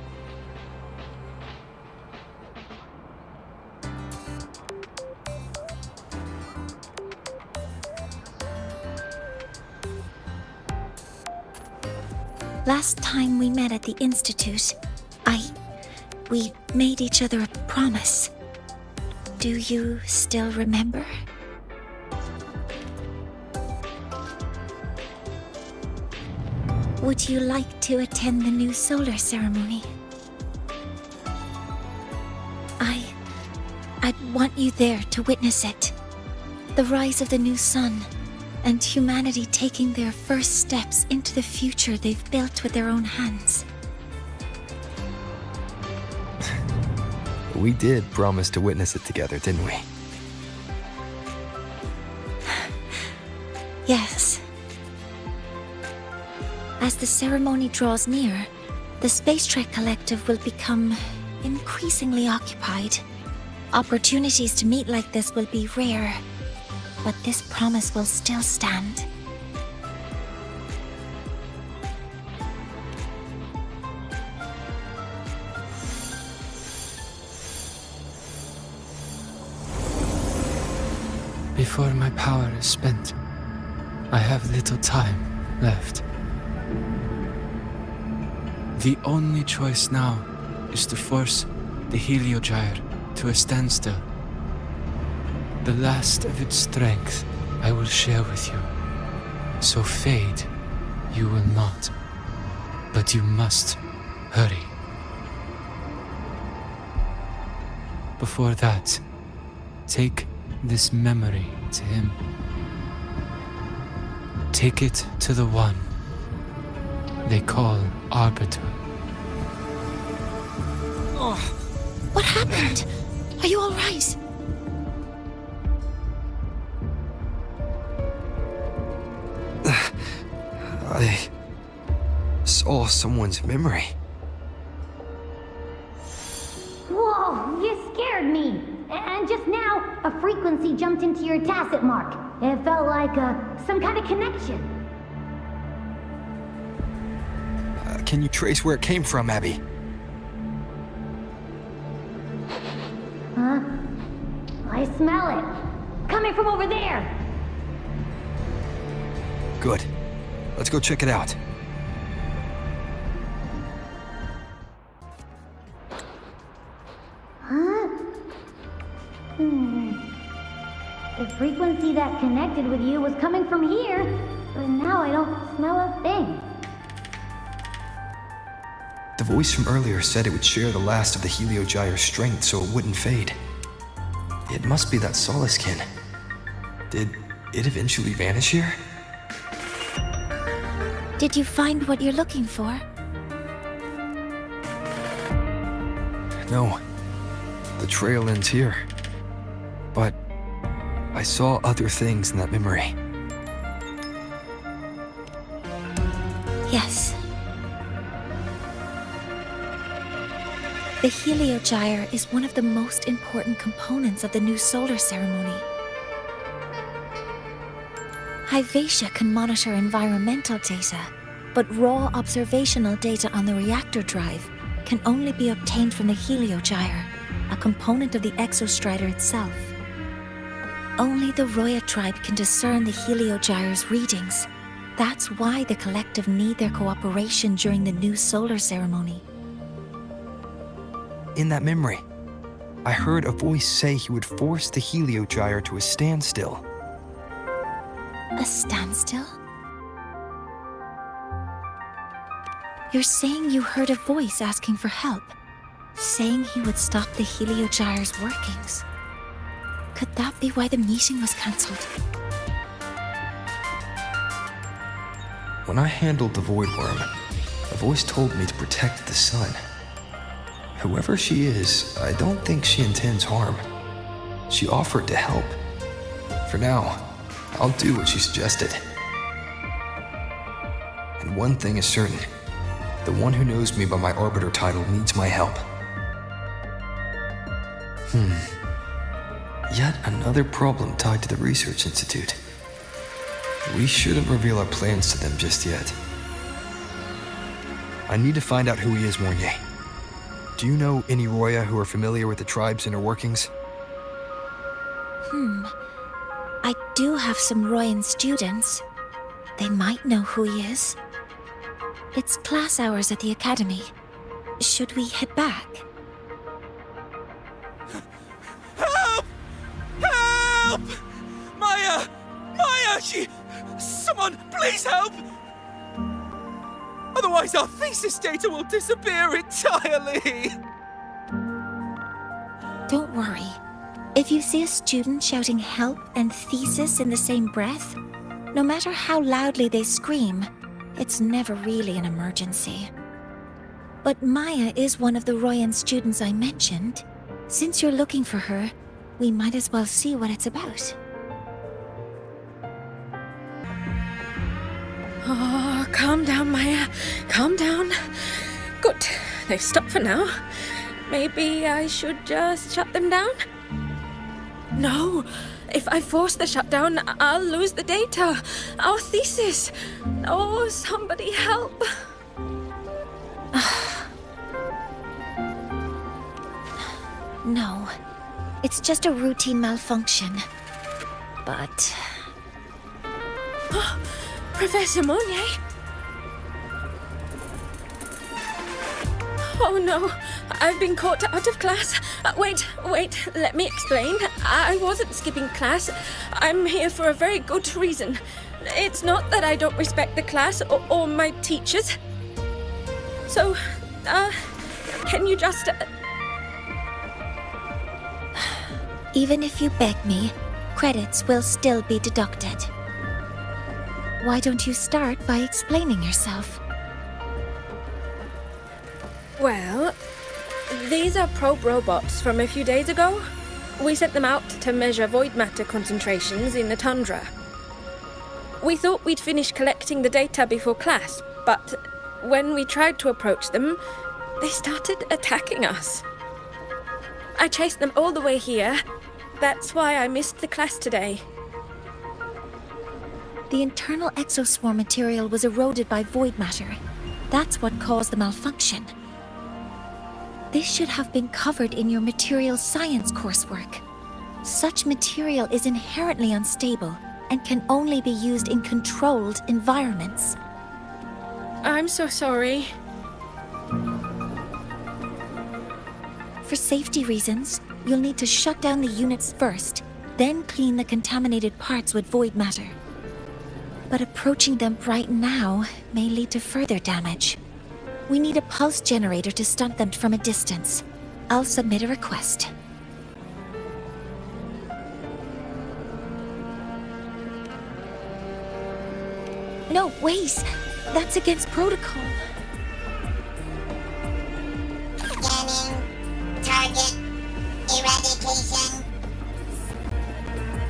Last time we met at the Institute, we made each other a promise. Do you still remember? Would you like to attend the new solar ceremony? I'd want you there to witness it. The rise of the new sun, and humanity taking their first steps into the future they've built with their own hands. We did promise to witness it together, didn't we? Yes. As the ceremony draws near, the Space Trek Collective will become increasingly occupied. Opportunities to meet like this will be rare, but this promise will still stand. Before my power is spent, I have little time left. The only choice now is to force the Heliogyre to a standstill. The last of its strength I will share with you. So fade you will not. But you must hurry. Before that, take this memory to him. Take it to the one they call Arbiter. Oh, what happened? Are you all right? I saw someone's memory. Whoa, you scared me. And just now, a frequency jumped into your tacit mark. It felt like some kind of connection. Can you trace where it came from, Abby? Huh? I smell it. Coming from over there. Good. Let's go check it out. Huh? The frequency that connected with you was coming from here, but now I don't smell a thing. The voice from earlier said it would share the last of the Heliogyre's strength so it wouldn't fade. It must be that Solaskin. Did it eventually vanish here? Did you find what you're looking for? No. The trail ends here. But I saw other things in that memory. Yes. The heliogyre is one of the most important components of the new solar ceremony. Hyvatia can monitor environmental data, but raw observational data on the reactor drive can only be obtained from the heliogyre, a component of the exostrider itself. Only the Roya tribe can discern the heliogyre's readings. That's why the collective need their cooperation during the new solar ceremony. In that memory, I heard a voice say he would force the heliogyre to a standstill. A standstill? You're saying you heard a voice asking for help, saying he would stop the heliogyre's workings. Could that be why the meeting was cancelled? When I handled the Void Worm, a voice told me to protect the sun. Whoever she is, I don't think she intends harm. She offered to help. For now, I'll do what she suggested. And one thing is certain. The one who knows me by my Arbiter title needs my help. Yet another problem tied to the Research Institute. We shouldn't reveal our plans to them just yet. I need to find out who he is, Mornier. Do you know any Roya who are familiar with the tribe's inner workings? I do have some Royan students. They might know who he is. It's class hours at the academy. Should we head back? Help! Help! Maya! Maya! Someone, please help! Otherwise our thesis data will disappear entirely! Don't worry. If you see a student shouting help and thesis in the same breath, no matter how loudly they scream, it's never really an emergency. But Maya is one of the Royan students I mentioned. Since you're looking for her, we might as well see what it's about. Oh, calm down, Maya. Calm down. Good. They've stopped for now. Maybe I should just shut them down? No. If I force the shutdown, I'll lose the data. Our thesis. Oh, somebody help. No. It's just a routine malfunction. But... Professor Monnier? Oh no, I've been caught out of class. Wait, let me explain. I wasn't skipping class. I'm here for a very good reason. It's not that I don't respect the class or my teachers. So, can you just... Even if you beg me, credits will still be deducted. Why don't you start by explaining yourself? Well, these are probe robots from a few days ago. We sent them out to measure void matter concentrations in the tundra. We thought we'd finish collecting the data before class, but when we tried to approach them, they started attacking us. I chased them all the way here. That's why I missed the class today. The internal exoswarm material was eroded by void matter. That's what caused the malfunction. This should have been covered in your material science coursework. Such material is inherently unstable and can only be used in controlled environments. I'm so sorry. For safety reasons, you'll need to shut down the units first, then clean the contaminated parts with void matter. But approaching them right now may lead to further damage. We need a pulse generator to stunt them from a distance. I'll submit a request. No, wait! That's against protocol. Scanning. Target. Eradication.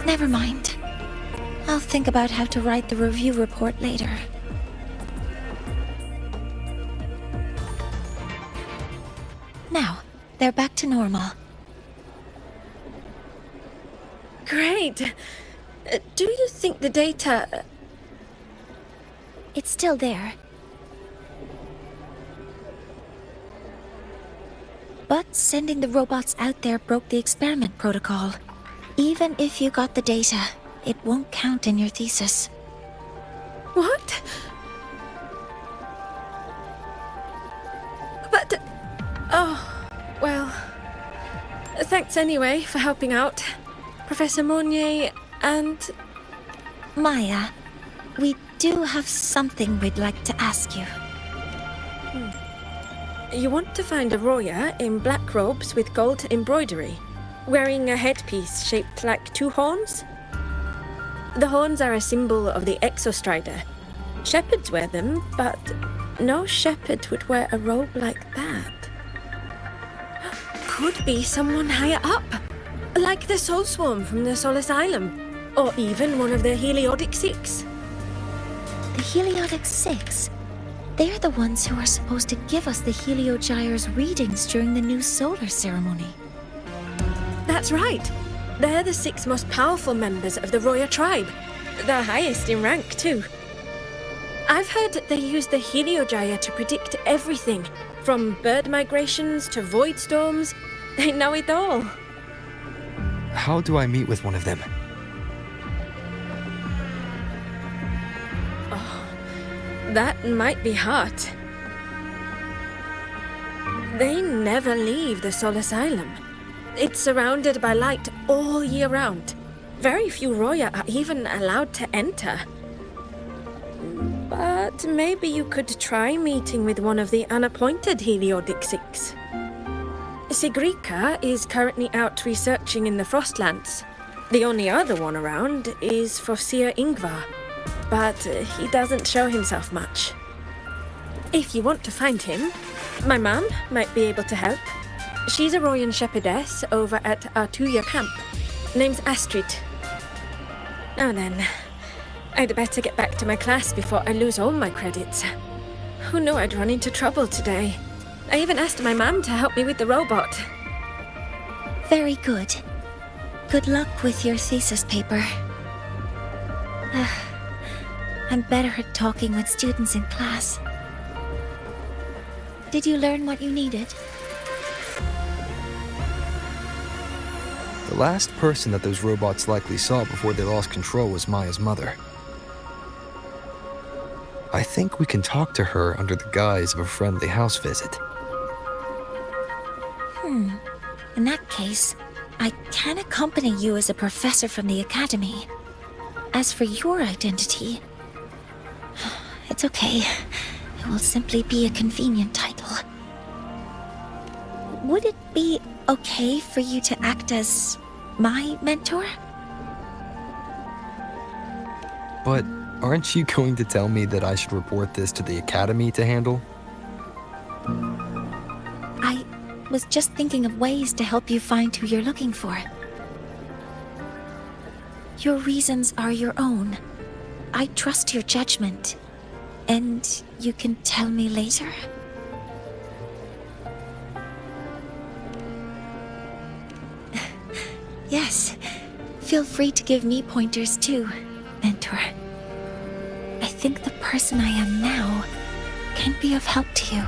Never mind. I'll think about how to write the review report later. They're back to normal. Great. Do you think the data... It's still there. But sending the robots out there broke the experiment protocol. Even if you got the data, it won't count in your thesis. What? But... Oh, well... Thanks anyway for helping out, Professor Monnier and... Maya, we do have something we'd like to ask you. You want to find a Roya in black robes with gold embroidery, wearing a headpiece shaped like two horns? The horns are a symbol of the Exostrider. Shepherds wear them, but no shepherd would wear a robe like that. Could be someone higher up, like the Soul Swarm from the Soul Asylum, or even one of the Heliodic Six. The Heliodic Six? They're the ones who are supposed to give us the Heliogyre's readings during the new solar ceremony. That's right. They're the 6 most powerful members of the Roya tribe. The highest in rank, too. I've heard they use the Heliogyre to predict everything, from bird migrations to void storms. They know it all. How do I meet with one of them? That might be hard. They never leave the Soul Asylum. It's surrounded by light all year round. Very few Roya are even allowed to enter. But maybe you could try meeting with one of the unappointed Heliodic Six. Sigrika is currently out researching in the Frostlands. The only other one around is Fosir Ingvar, but he doesn't show himself much. If you want to find him, my mum might be able to help. She's a Royan shepherdess over at our 2-year camp. Name's Astrid. Now then, I'd better get back to my class before I lose all my credits. Who knew I'd run into trouble today? I even asked my mum to help me with the robot. Very good. Good luck with your thesis paper. I'm better at talking with students in class. Did you learn what you needed? The last person that those robots likely saw before they lost control was Maya's mother. I think we can talk to her under the guise of a friendly house visit. In that case, I can accompany you as a professor from the academy. As for your identity, it's okay. It will simply be a convenient title. Would it be okay for you to act as my mentor? But aren't you going to tell me that I should report this to the academy to handle? I was just thinking of ways to help you find who you're looking for. Your reasons are your own. I trust your judgment. And you can tell me later? Yes. Feel free to give me pointers too, mentor. I think the person I am now can be of help to you.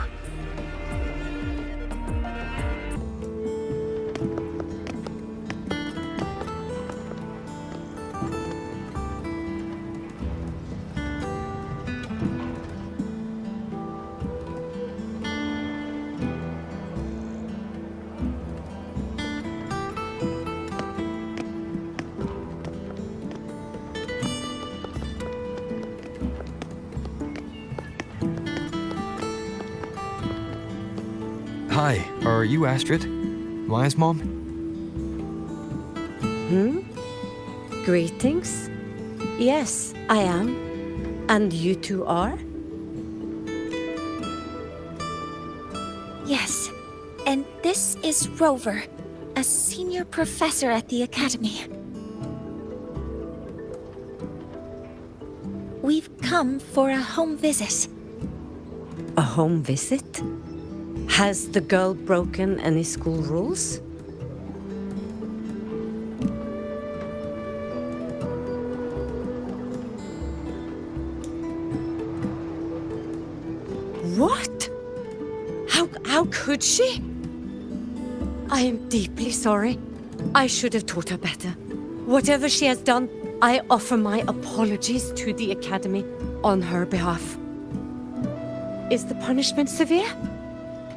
Hi, are you Astrid? Maya's mom? Greetings. Yes, I am. And you two are? Yes. And this is Rover, a senior professor at the academy. We've come for a home visit. A home visit? Has the girl broken any school rules? What? How could she? I am deeply sorry. I should have taught her better. Whatever she has done, I offer my apologies to the Academy on her behalf. Is the punishment severe?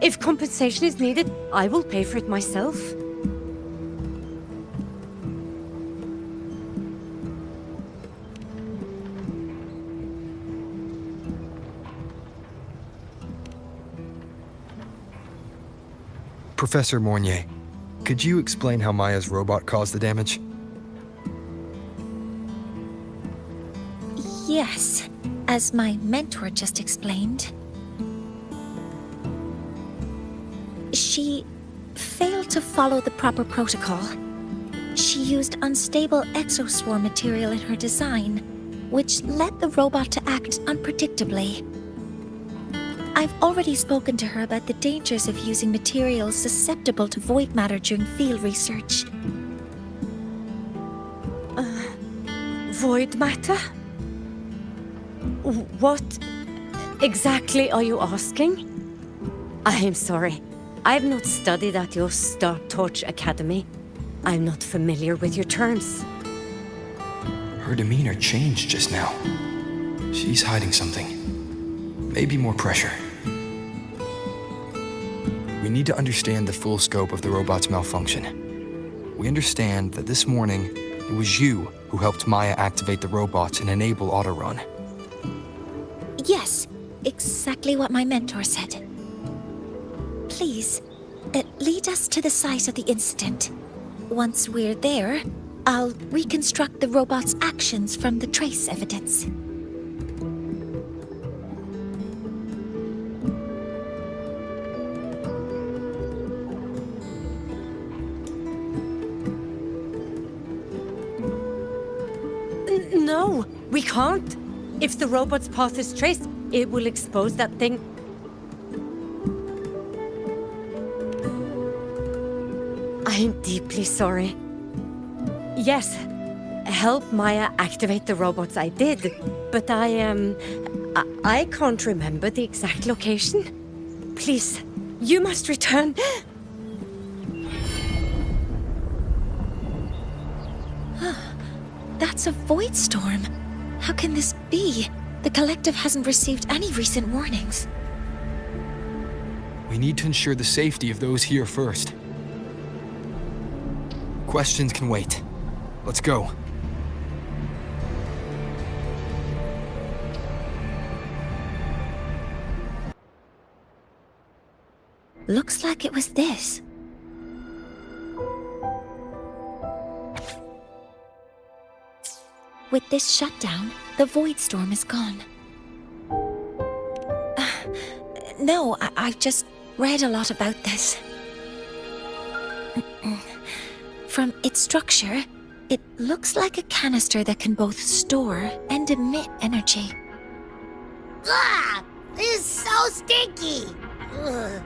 If compensation is needed, I will pay for it myself. Professor Mornier, could you explain how Maya's robot caused the damage? Yes, as my mentor just explained. She failed to follow the proper protocol. She used unstable exoswarm material in her design, which led the robot to act unpredictably. I've already spoken to her about the dangers of using materials susceptible to void matter during field research. Void matter? What exactly are you asking? I am sorry. I've not studied at your Star Torch Academy. I'm not familiar with your terms. Her demeanor changed just now. She's hiding something. Maybe more pressure. We need to understand the full scope of the robot's malfunction. We understand that this morning, it was you who helped Maya activate the robots and enable autorun. Yes, exactly what my mentor said. Please, lead us to the site of the incident. Once we're there, I'll reconstruct the robot's actions from the trace evidence. No, we can't. If the robot's path is traced, it will expose that thing. I am deeply sorry. Yes, help Maya activate the robots I did, but I can't remember the exact location. Please, you must return. That's a void storm. How can this be? The collective hasn't received any recent warnings. We need to ensure the safety of those here first. Questions can wait. Let's go. Looks like it was this. With this shutdown, the void storm is gone. No, I've just read a lot about this. From its structure, it looks like a canister that can both store and emit energy. Ah! This is so stinky! Ugh.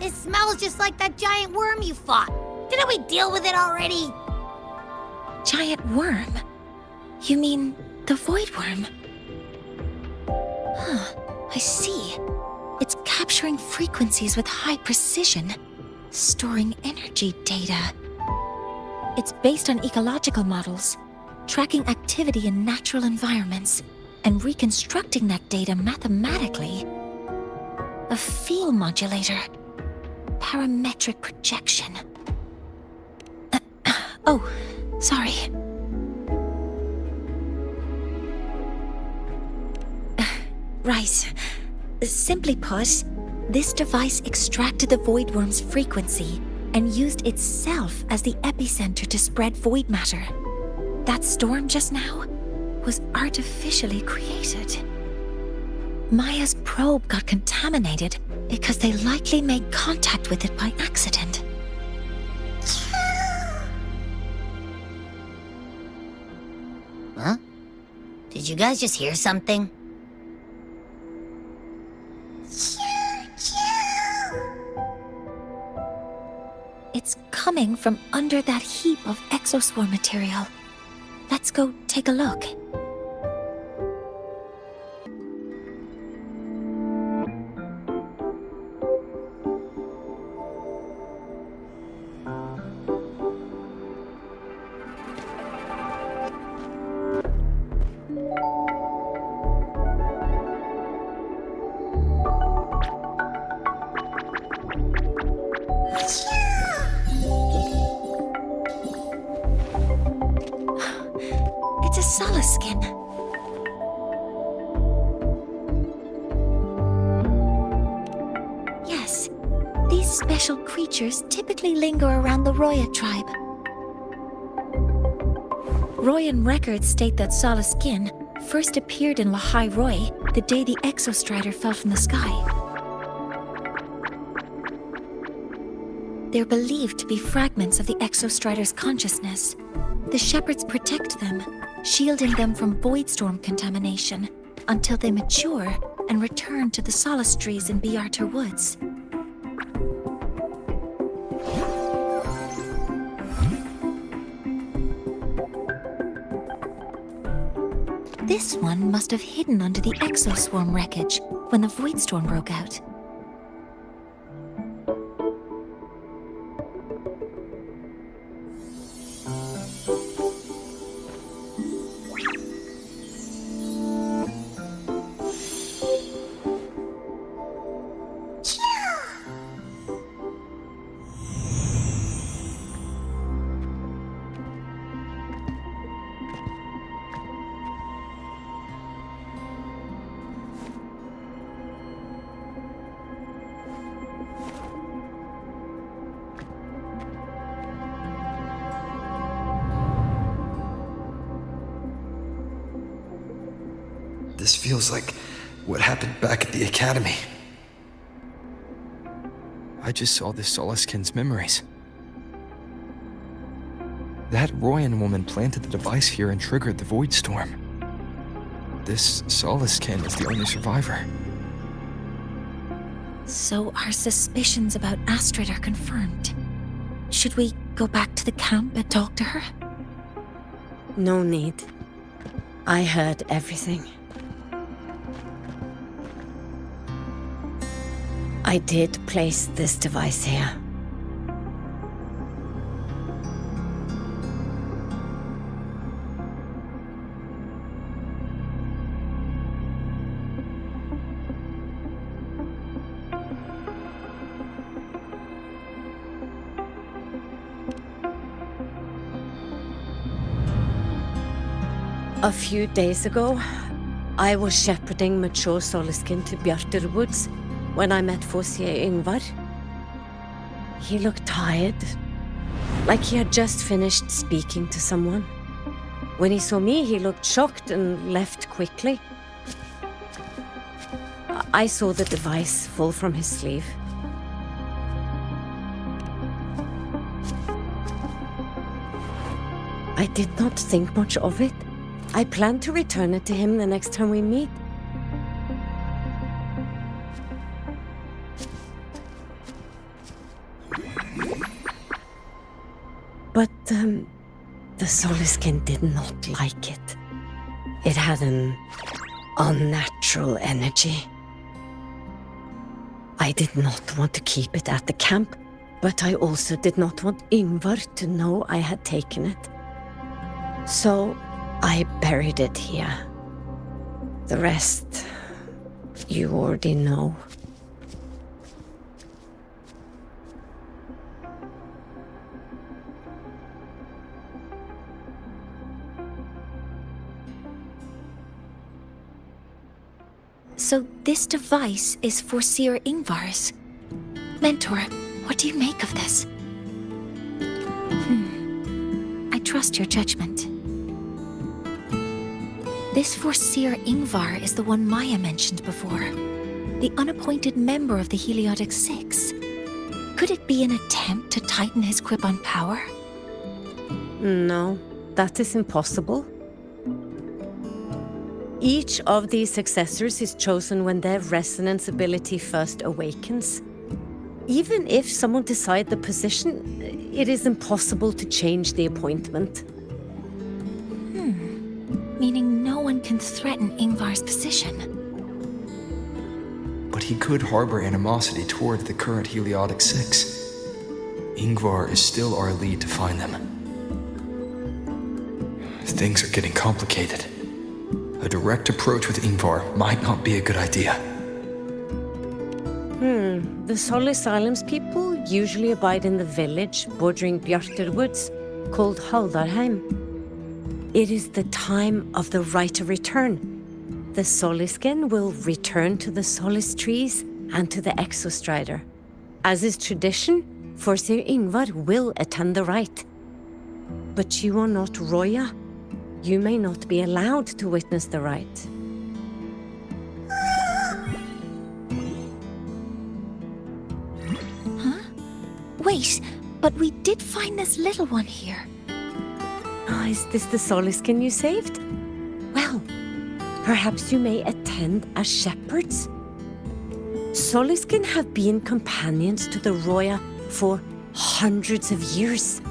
It smells just like that giant worm you fought. Didn't we deal with it already? Giant worm? You mean the void worm? Huh, I see. It's capturing frequencies with high precision, storing energy data. It's based on ecological models, tracking activity in natural environments, and reconstructing that data mathematically. A field modulator. Parametric projection. Oh, sorry. Right. Simply put, this device extracted the void worm's frequency and used itself as the epicenter to spread void matter. That storm just now was artificially created. Maya's probe got contaminated because they likely made contact with it by accident. Huh? Did you guys just hear something? from under that heap of exoswarm material. Let's go take a look. It's a solace skin. Yes, these special creatures typically linger around the Roya tribe. Royan records state that Solace skin first appeared in Lahai Roy the day the Exostrider fell from the sky. They're believed to be fragments of the Exostrider's consciousness. The shepherds protect them, shielding them from voidstorm contamination until they mature and return to the solace trees in Biarter Woods. This one must have hidden under the exoswarm wreckage when the voidstorm broke out. This feels like what happened back at the academy. I just saw this Solaskin's memories. That Royan woman planted the device here and triggered the Voidstorm. This Solaskin is the only survivor. So our suspicions about Astrid are confirmed. Should we go back to the camp and talk to her? No need. I heard everything. I did place this device here. A few days ago, I was shepherding mature Solaskin to Bjarter Woods when I met Fossier Ingvar. He looked tired, like he had just finished speaking to someone. When he saw me, he looked shocked and left quickly. I saw the device fall from his sleeve. I did not think much of it. I plan to return it to him the next time we meet. But the Solaskin did not like it. It had an unnatural energy. I did not want to keep it at the camp, but I also did not want Ingvar to know I had taken it. So I buried it here. The rest, you already know. So this device is Foreseer Ingvar's. Mentor, what do you make of this? I trust your judgment. This Foreseer Ingvar is the one Maya mentioned before. The unappointed member of the Heliotic Six. Could it be an attempt to tighten his grip on power? No, that is impossible. Each of these successors is chosen when their resonance ability first awakens. Even if someone decides the position, it is impossible to change the appointment. Meaning no one can threaten Ingvar's position. But he could harbor animosity toward the current Heliotic Six. Ingvar is still our lead to find them. Things are getting complicated. A direct approach with Ingvar might not be a good idea. The Solis Islands people usually abide in the village bordering Bjarter Woods, called Haldarheim. It is the time of the right of return. The Soliskin will return to the Solis trees and to the Exostrider. As is tradition, Forseer Ingvar will attend the rite. But you are not Roya. You may not be allowed to witness the rite. Wait, but we did find this little one here. Is this the Soliskin you saved? Well, perhaps you may attend as shepherds. Soliskin have been companions to the Roya for hundreds of years.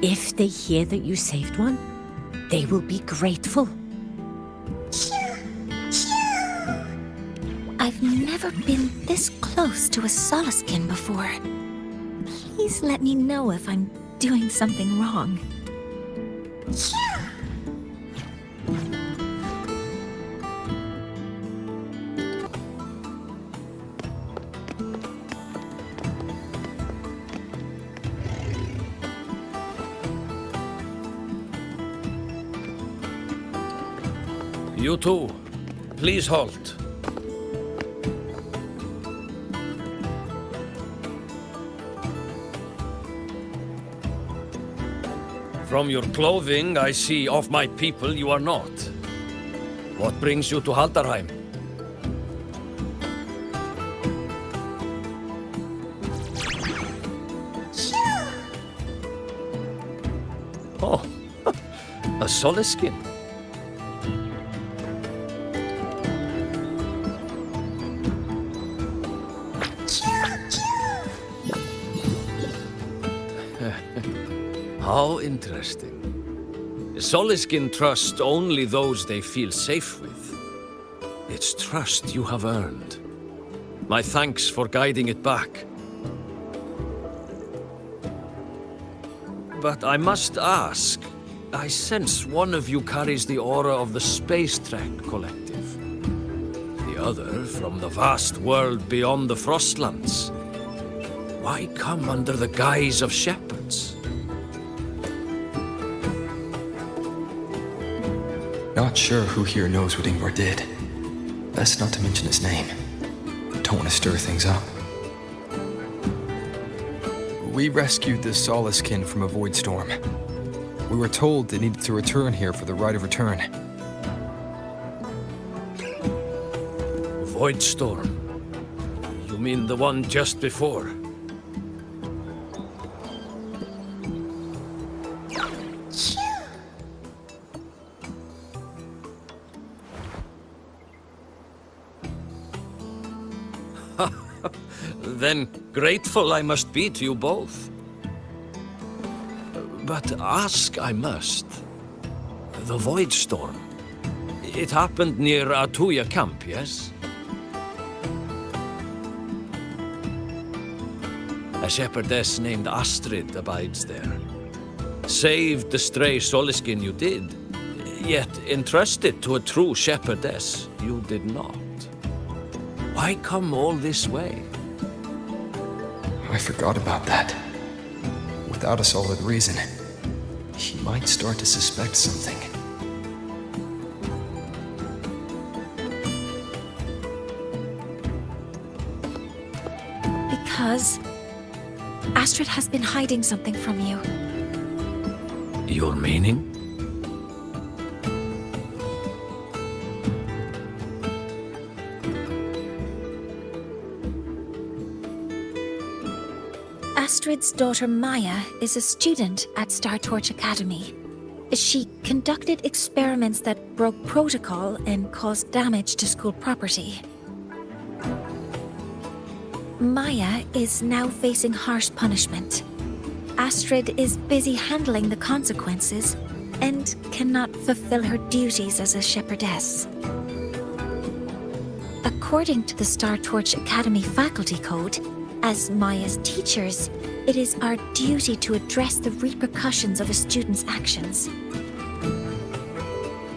If they hear that you saved one, they will be grateful. I've never been this close to a Soliskin before. Please let me know if I'm doing something wrong. You two, please halt. From your clothing, I see of my people you are not. What brings you to Haldarheim? Oh, a Soliskin. How interesting. Soliskin trust only those they feel safe with. It's trust you have earned. My thanks for guiding it back. But I must ask, I sense one of you carries the aura of the Space Trek Collective. The other from the vast world beyond the Frostlands. Why come under the guise of shepherds? Not sure who here knows what Ingvar did. Best not to mention his name. Don't want to stir things up. We rescued the Soliskin from a void storm. We were told they needed to return here for the rite of return. Void storm? You mean the one just before? Then grateful I must be to you both. But ask I must. The Void Storm. It happened near Atuya camp, yes? A shepherdess named Astrid abides there. Saved the stray Soliskin you did, yet entrusted to a true shepherdess you did not. Why come all this way? I forgot about that. Without a solid reason, he might start to suspect something. Because Astrid has been hiding something from you. Your meaning? Astrid's daughter Maya is a student at Star Torch Academy. She conducted experiments that broke protocol and caused damage to school property. Maya is now facing harsh punishment. Astrid is busy handling the consequences and cannot fulfill her duties as a shepherdess. According to the Star Torch Academy Faculty Code, as Maya's teachers, it is our duty to address the repercussions of a student's actions.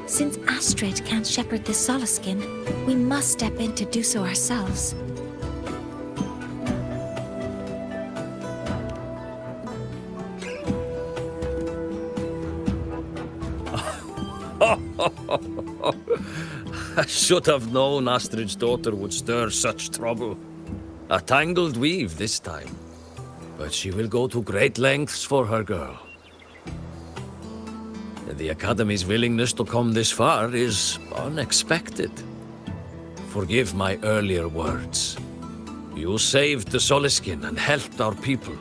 Since Astrid can't shepherd this Soliskin, we must step in to do so ourselves. I should have known Astrid's daughter would stir such trouble. A tangled weave this time. But she will go to great lengths for her girl. The Academy's willingness to come this far is unexpected. Forgive my earlier words. You saved the Soliskin and helped our people.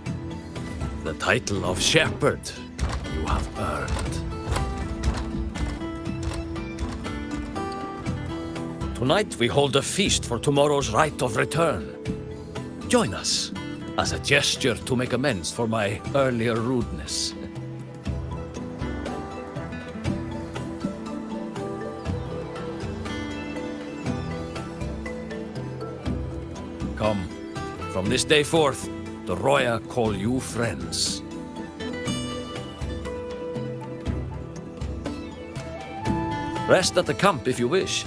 The title of Shepherd you have earned. Tonight we hold a feast for tomorrow's rite of return. Join us, as a gesture to make amends for my earlier rudeness. Come, from this day forth, the Roya call you friends. Rest at the camp if you wish.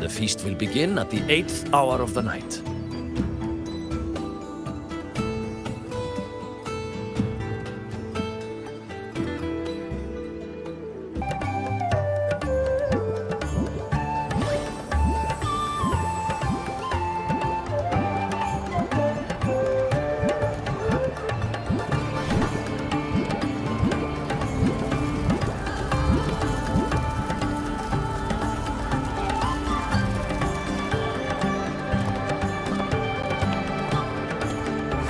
The feast will begin at the 8th hour of the night.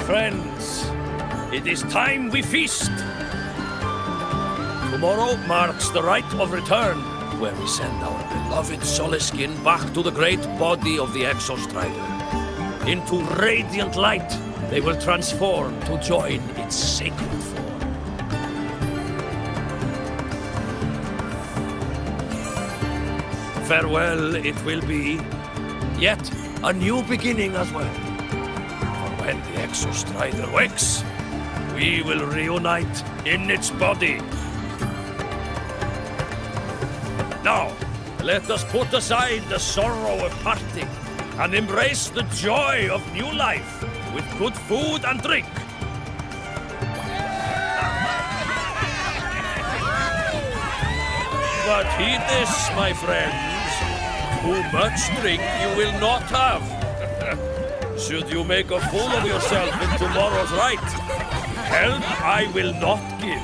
Friends, it is time we feast. Tomorrow marks the rite of return, where we send our beloved Soliskin back to the great body of the Exostrider. Into radiant light, they will transform to join its sacred form. Farewell it will be, yet a new beginning as well. When the Exostrider wakes, we will reunite in its body. Now, let us put aside the sorrow of parting and embrace the joy of new life with good food and drink. But heed this, my friends. Too much drink you will not have. Should you make a fool of yourself in tomorrow's rite, help I will not give.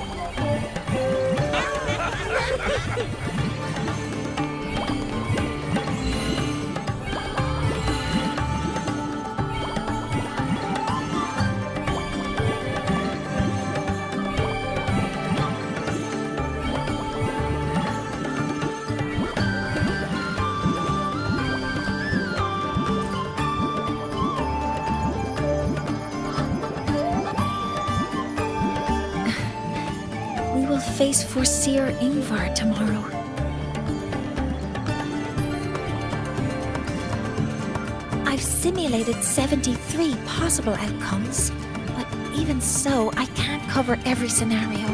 Face Foreseer Ingvar tomorrow. I've simulated 73 possible outcomes, but even so, I can't cover every scenario.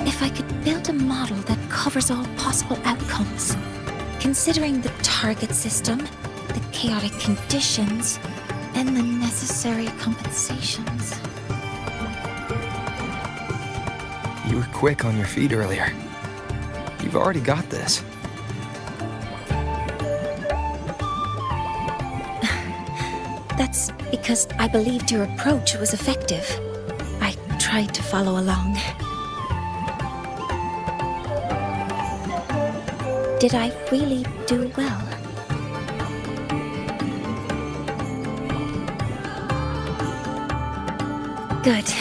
If I could build a model that covers all possible outcomes, considering the target system, the chaotic conditions, and the necessary compensations. You were quick on your feet earlier. You've already got this. That's because I believed your approach was effective. I tried to follow along. Did I really do well? Good.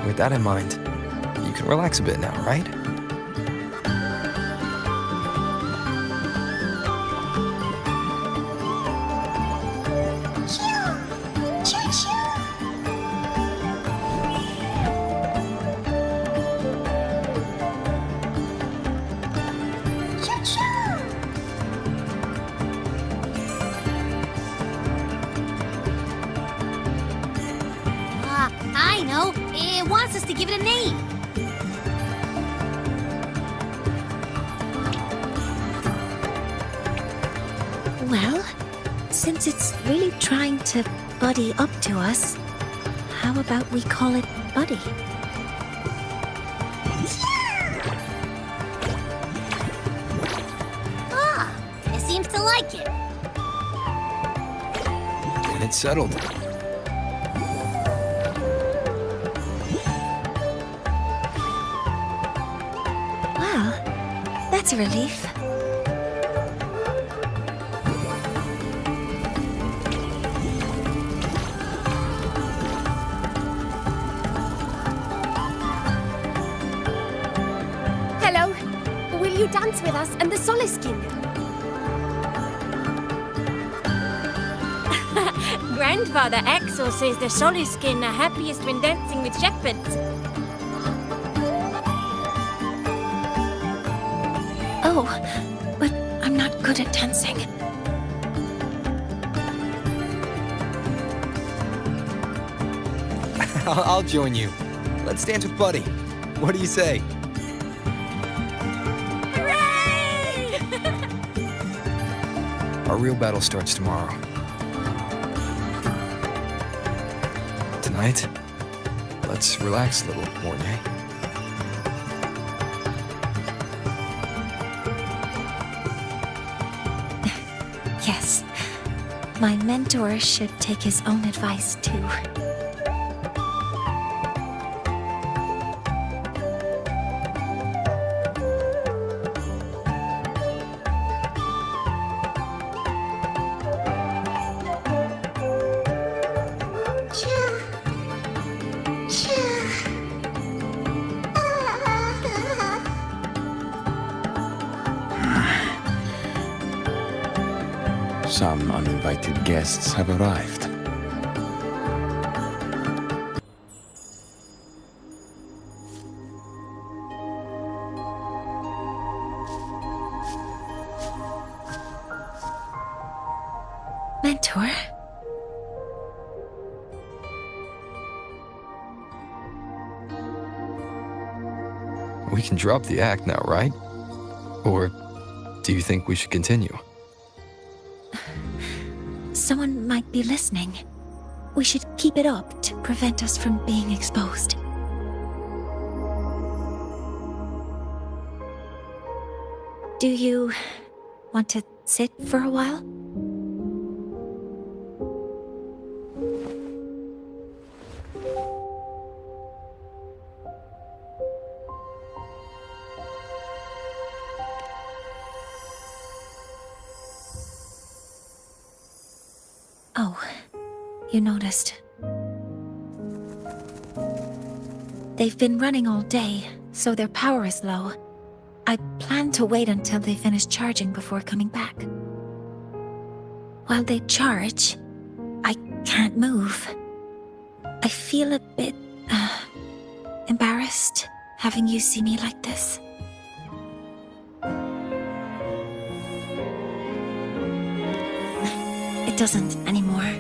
With that in mind, you can relax a bit now, right? It wants us to give it a name. Well, since it's really trying to buddy up to us, how about we call it Buddy? Ah, it seems to like it. And it's settled. Well, that's a relief. Hello. Will you dance with us and the Soliskin? Grandfather Axel says the Soliskin are happiest when dancing with shepherds. Oh, but I'm not good at dancing. I'll join you. Let's dance with Buddy. What do you say? Hooray! Our real battle starts tomorrow. Tonight, let's relax a little, Mornay. Yes. My mentor should take his own advice, too. Some uninvited guests have arrived. Mentor? We can drop the act now, right? Or do you think we should continue? Someone might be listening. We should keep it up to prevent us from being exposed. Do you want to sit for a while? Oh, you noticed. They've been running all day, so their power is low. I plan to wait until they finish charging before coming back. While they charge, I can't move. I feel a bit, embarrassed having you see me like this. It doesn't anymore.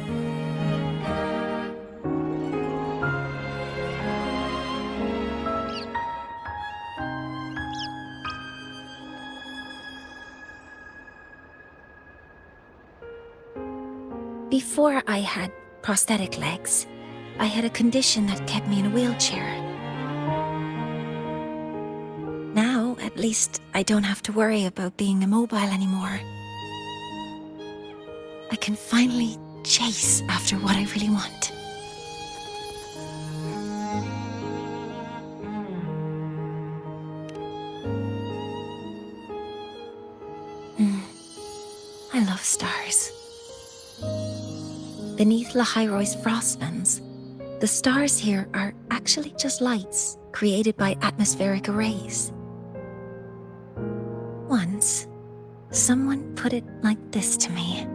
Before I had prosthetic legs, I had a condition that kept me in a wheelchair. Now, at least, I don't have to worry about being immobile anymore. I can finally chase after what I really want. I love stars. Beneath Lahairoy's frostlands, the stars here are actually just lights created by atmospheric arrays. Once, someone put it like this to me.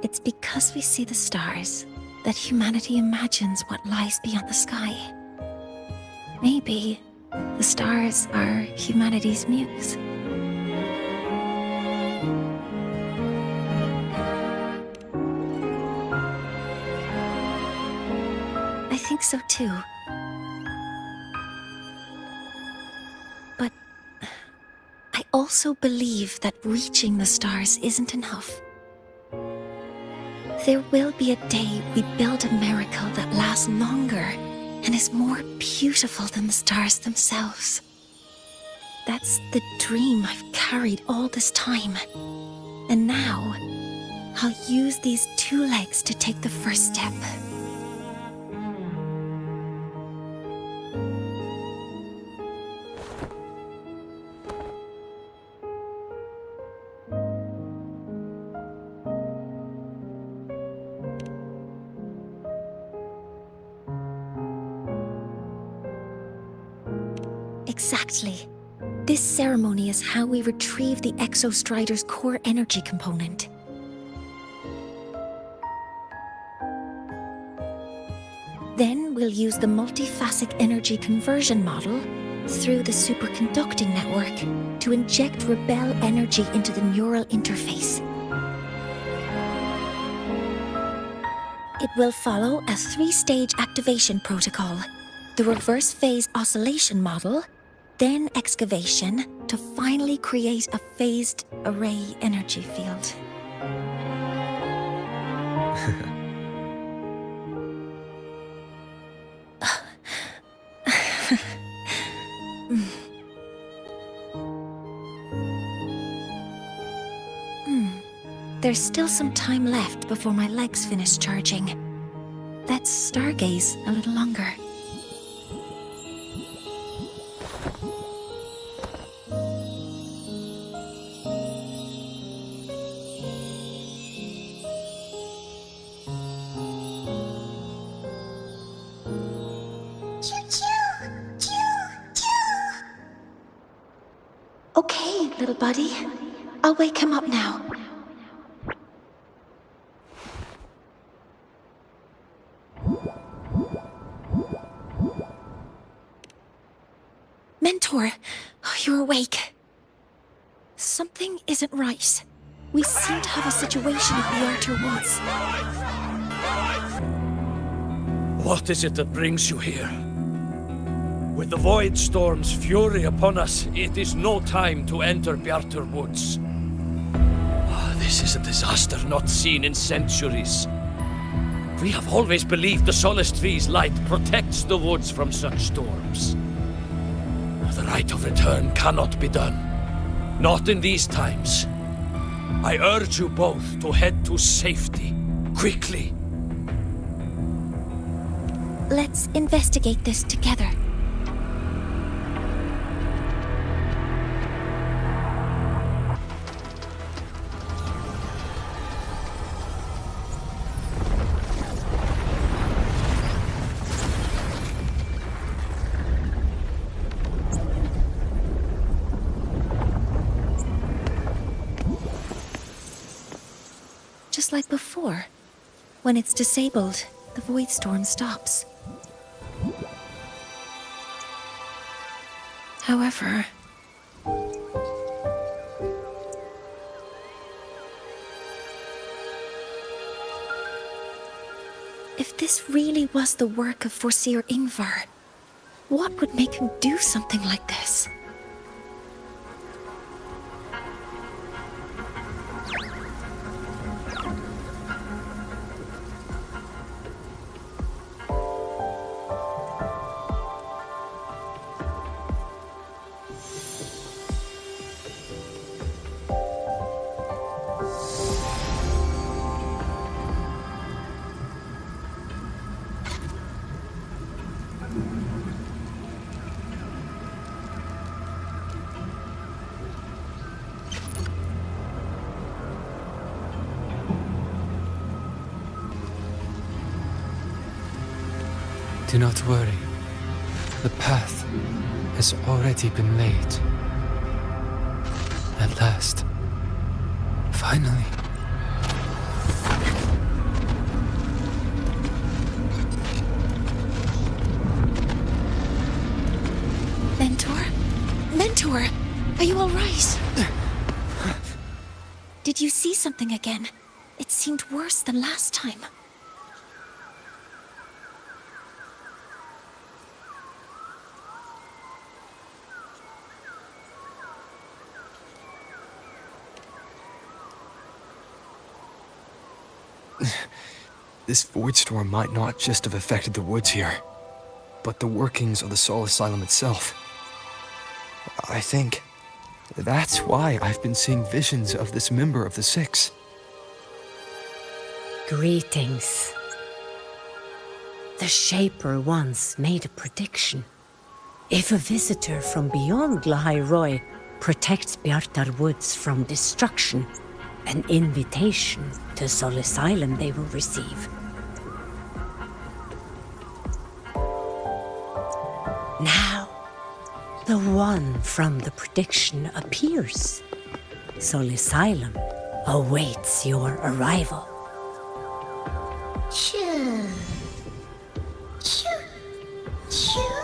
It's because we see the stars that humanity imagines what lies beyond the sky. Maybe the stars are humanity's muse. I think so too. But I also believe that reaching the stars isn't enough. There will be a day we build a miracle that lasts longer and is more beautiful than the stars themselves. That's the dream I've carried all this time. And now, I'll use these 2 legs to take the first step. Exactly. This ceremony is how we retrieve the Exostrider's core energy component. Then we'll use the multiphasic energy conversion model through the superconducting network to inject rebel energy into the neural interface. It will follow a 3-stage activation protocol: the reverse phase oscillation model, then excavation, to finally create a phased array energy field. There's still some time left before my legs finish charging. Let's stargaze a little longer. Okay, little buddy. I'll wake him up now. Mentor, you're awake. Something isn't right. We seem to have a situation at the Outer Woods. What is it that brings you here? With the Void Storm's fury upon us, it is no time to enter Bjartur Woods. This is a disaster not seen in centuries. We have always believed the Solace Tree's light protects the woods from such storms. The rite of return cannot be done. Not in these times. I urge you both to head to safety, quickly. Let's investigate this together. Just like before. When it's disabled, the Void Storm stops. However... if this really was the work of Foreseer Ingvar, what would make him do something like this? Do not worry. The path has already been laid. At last. Finally. Mentor? Mentor! Are you alright? Did you see something again? It seemed worse than last time. This void storm might not just have affected the woods here, but the workings of the Soul Asylum itself. I think that's why I've been seeing visions of this member of the Six. Greetings. The Shaper once made a prediction. If a visitor from beyond Lahairoi protects Bjartar Woods from destruction, an invitation to Soul Asylum they will receive. Now, the one from the prediction appears. Soul Asylum awaits your arrival. Choo. Choo. Choo.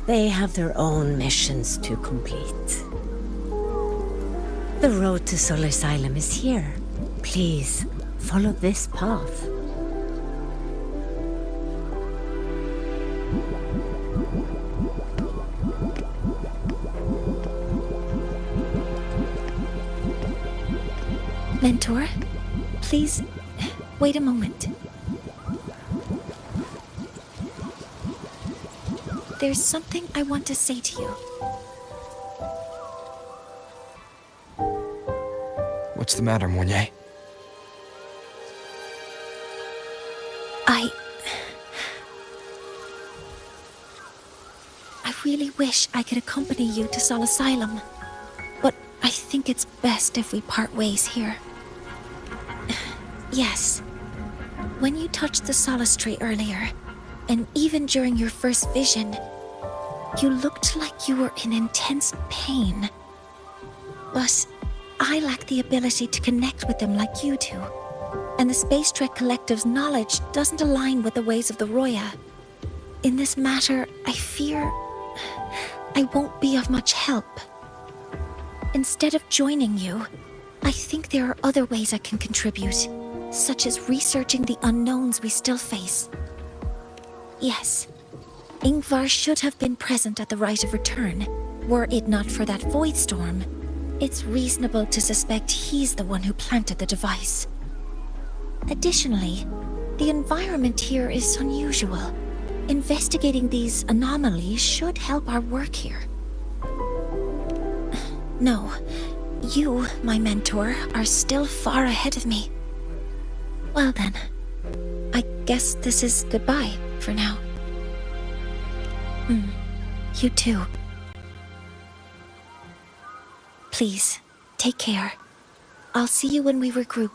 They have their own missions to complete. The road to Soul Asylum is here. Please, follow this path. Mentor, please, wait a moment. There's something I want to say to you. What's the matter, Mornier? I really wish I could accompany you to Soul Asylum, but I think it's best if we part ways here. Yes, when you touched the Solace Tree earlier, and even during your first vision, you looked like you were in intense pain. But I lack the ability to connect with them like you do, and the Space Trek Collective's knowledge doesn't align with the ways of the Roya. In this matter, I fear I won't be of much help. Instead of joining you, I think there are other ways I can contribute, such as researching the unknowns we still face. Yes, Ingvar should have been present at the Rite of Return. Were it not for that void storm, it's reasonable to suspect he's the one who planted the device. Additionally, the environment here is unusual. Investigating these anomalies should help our work here. No, you, my mentor, are still far ahead of me. Well then, I guess this is goodbye for now. You too. Please, take care. I'll see you when we regroup.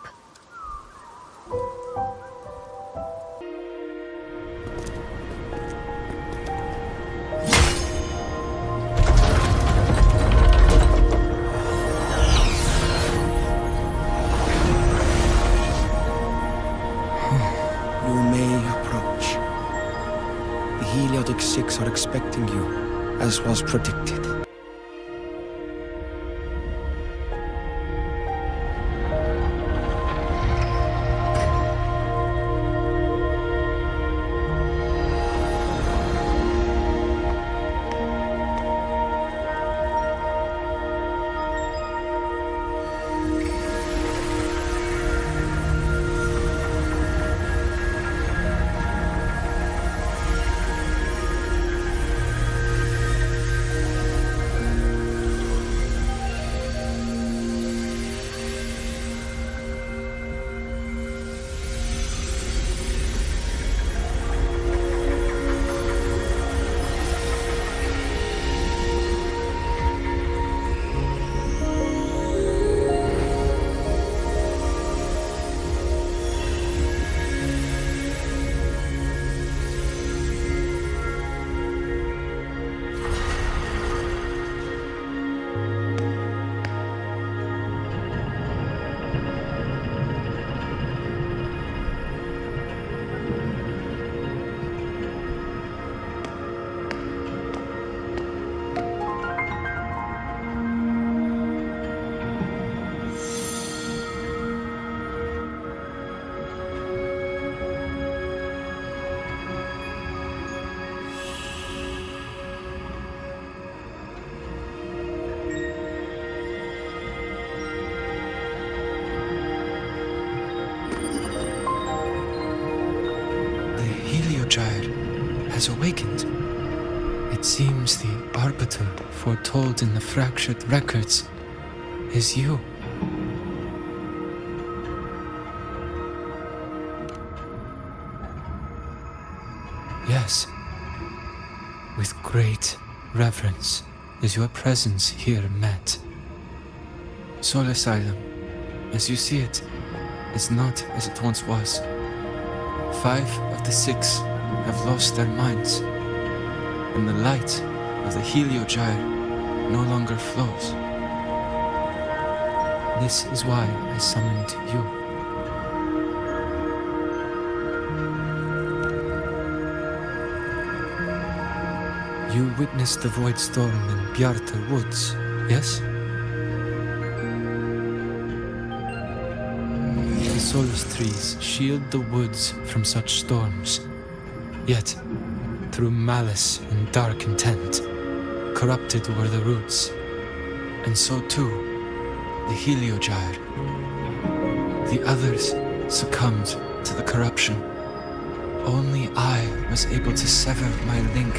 You may approach. The Heliotic Six are expecting you, as was predicted. Heliogyre has awakened. It seems the arbiter foretold in the fractured records is you. Yes, with great reverence is your presence here met. Soul Asylum, as you see it, is not as it once was. 5 of the 6 have lost their minds, and the light of the Heliogyre no longer flows. This is why I summoned you. You witnessed the void storm in Bjartar Woods, yes? The solace trees shield the woods from such storms. Yet, through malice and dark intent, corrupted were the roots. And so too, the Heliogyre. The others succumbed to the corruption. Only I was able to sever my link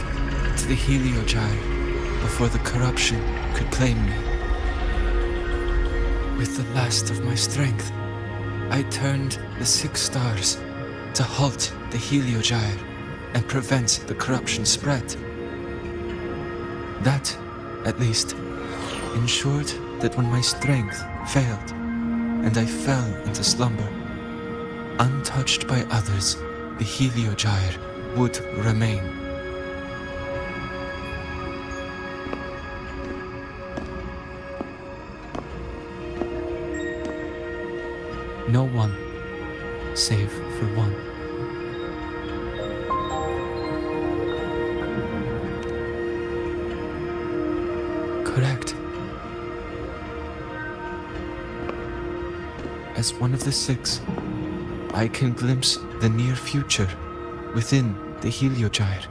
to the Heliogyre before the corruption could claim me. With the last of my strength, I turned the 6 stars to halt the Heliogyre and prevent the corruption spread. That, at least, ensured that when my strength failed and I fell into slumber, untouched by others, the Heliogyre would remain. No one, save for one. Correct. As one of the 6, I can glimpse the near future within the Heliogyre.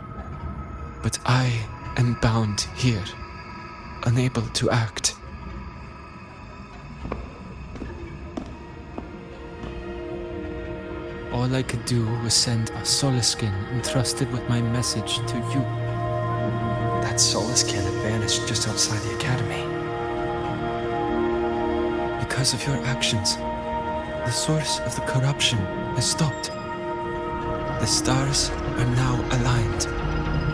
But I am bound here, unable to act. All I could do was send a Solaskin entrusted with my message to you. That Solaskin had vanished just outside the academy. Because of your actions, the source of the corruption has stopped. The stars are now aligned,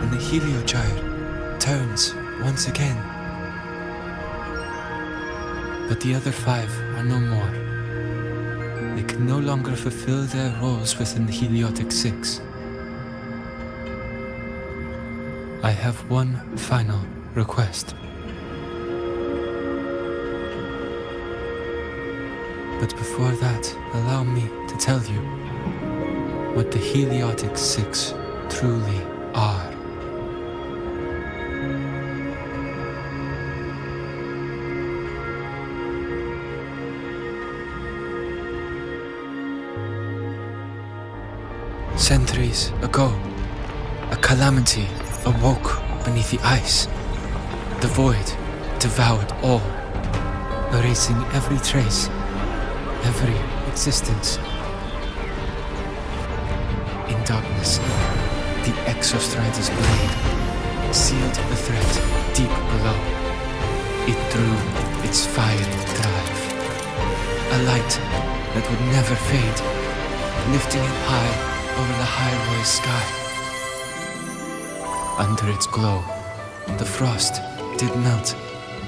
and the Heliogyre turns once again. But the other 5 are no more. They can no longer fulfill their roles within the Heliotic 6. I have one final request. But before that, allow me to tell you what the Heliotic 6 truly are. Centuries ago, a calamity awoke beneath the ice. The void devoured all, erasing every trace, every existence. In darkness, the Exostrider's blade sealed the threat deep below. It drew its fiery drive, a light that would never fade, lifting it high over the highway sky. Under its glow, the frost did melt,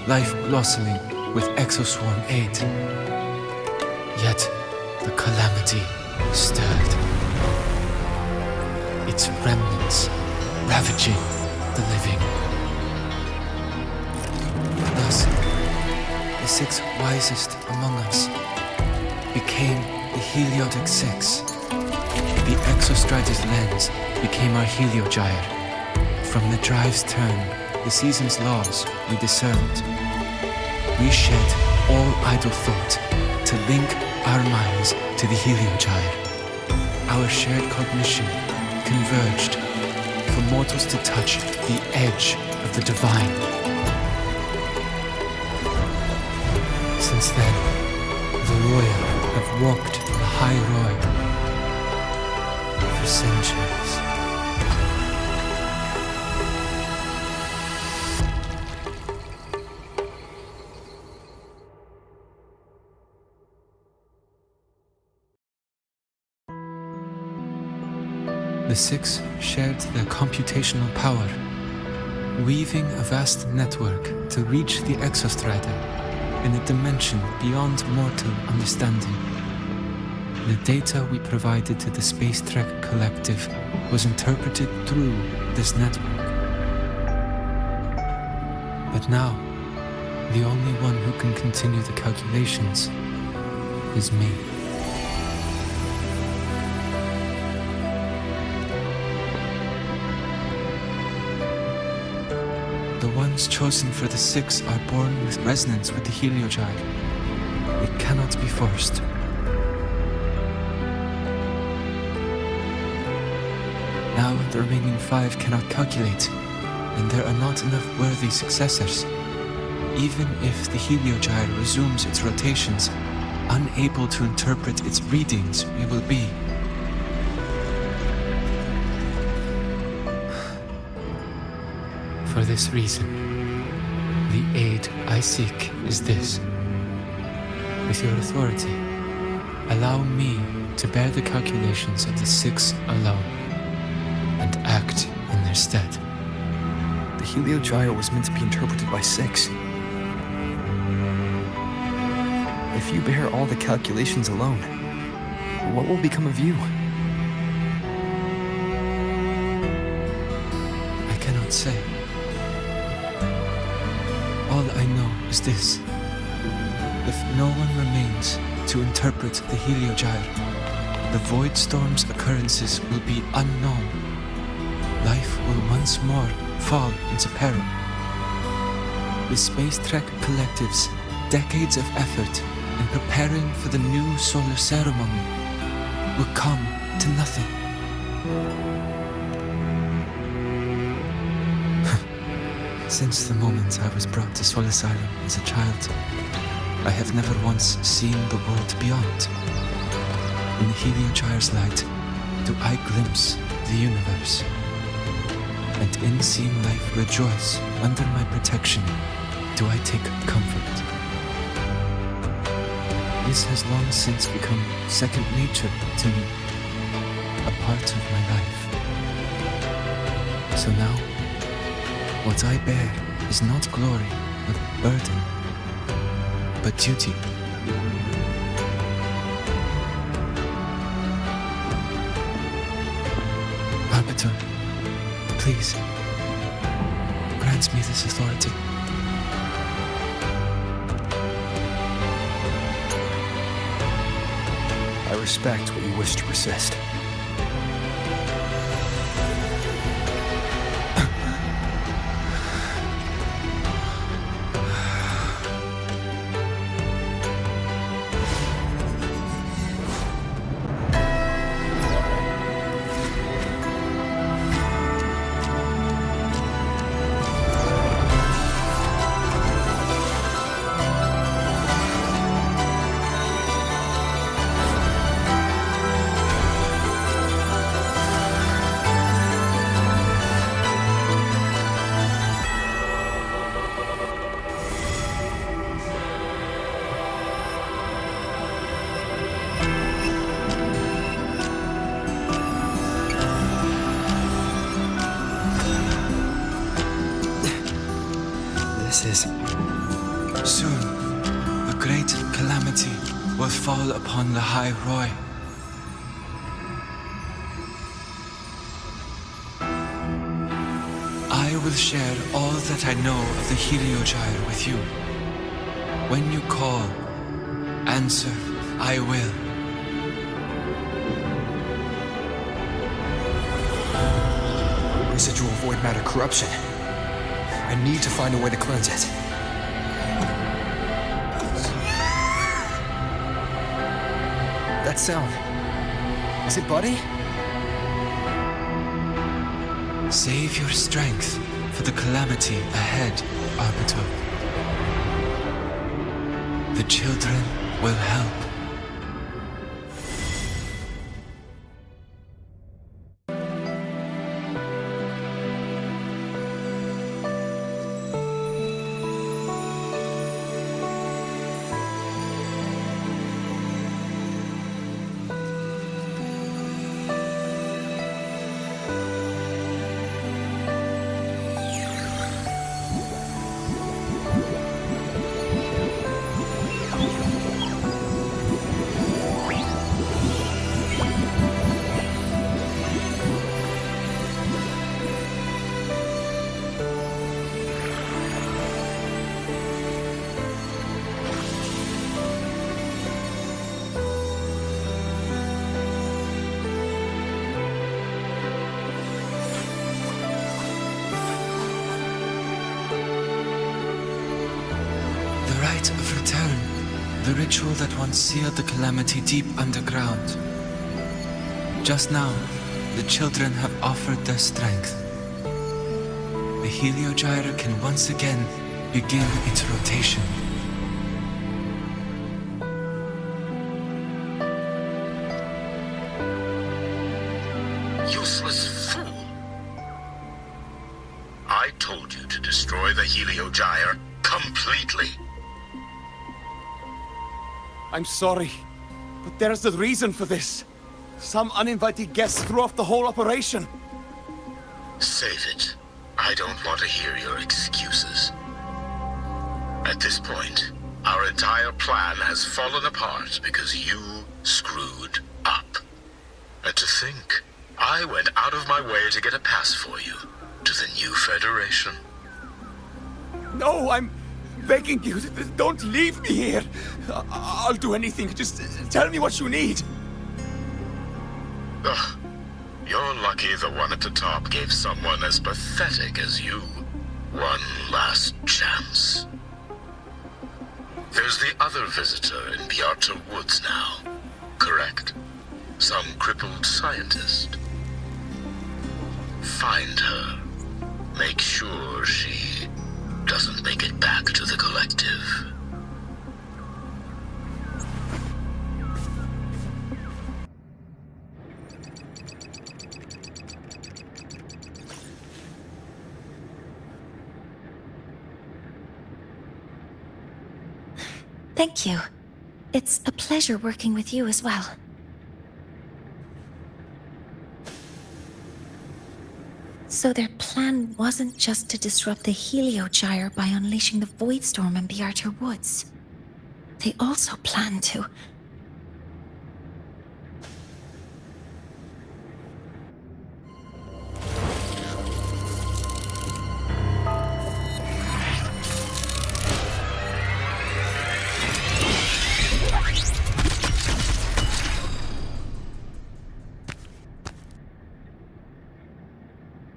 life blossoming with Exoswarm aid. Yet the calamity stirred, its remnants ravaging the living. Thus, the 6 wisest among us became the Heliotic 6. The Exostrider's lens became our Heliogyre. From the drive's turn, the season's laws we discerned. We shed all idle thought to link our minds to the Heliogyre. Our shared cognition converged for mortals to touch the edge of the divine. Since then, the royal have walked the high road. For centuries, The six shared their computational power, weaving a vast network to reach the Exostrider in a dimension beyond mortal understanding. The data we provided to the Space Trek Collective was interpreted through this network. But now, the only one who can continue the calculations is me. The ones chosen for the six are born with resonance with the Heliogyre. It cannot be forced. Now the remaining five cannot calculate, and there are not enough worthy successors. Even if the Heliogyre resumes its rotations, unable to interpret its readings, we will be. For this reason, the aid I seek is this. With your authority, allow me to bear the calculations of the six alone, and act in their stead. The Heliogyre was meant to be interpreted by six. If you bear all the calculations alone, what will become of you? I cannot say. All I know is this. If no one remains to interpret the Heliogyre, the Void Storm's occurrences will be unknown. Life will once more fall into peril. The Space Trek Collective's decades of effort in preparing for the new solar ceremony will come to nothing. Since the moment I was brought to Sol Asylum as a child, I have never once seen the world beyond. In the Heliogyre's light, do I glimpse the universe. And in seeing life rejoice under my protection, do I take comfort. This has long since become second nature to me, a part of my life. So now, what I bear is not glory, but burden, but duty. Arbiter, please, grant me this authority. I respect what you wish to persist. Soon, a great calamity will fall upon the High Roy. I will share all that I know of the Heliogyre with you. When you call, answer, I will. Residual void matter corruption. I need to find a way to cleanse it. That sound. Is it Buddy? Save your strength for the calamity ahead, Arbiter. The children will help. rite of return. The ritual that once sealed the calamity deep underground. Just now, the children have offered their strength. The Heliogyre can once again begin its rotation. Useless fool! I told you to destroy the Heliogyre completely. I'm sorry, but there's a reason for this. Some uninvited guests threw off the whole operation. Save it. I don't want to hear your excuses. At this point, our entire plan has fallen apart because you screwed up. And to think, I went out of my way to get a pass for you to the new Federation. No, I'm begging you, don't leave me here. I'll do anything, just tell me what you need. Ugh. You're lucky the one at the top gave someone as pathetic as you one last chance. There's the other visitor in Bjarta Woods now, correct? Some crippled scientist. Find her. Make sure she doesn't make it back to the collective. Thank you. It's a pleasure working with you as well. So their plan wasn't just to disrupt the Heliogyre by unleashing the Voidstorm in Bjarta Woods. They also planned to...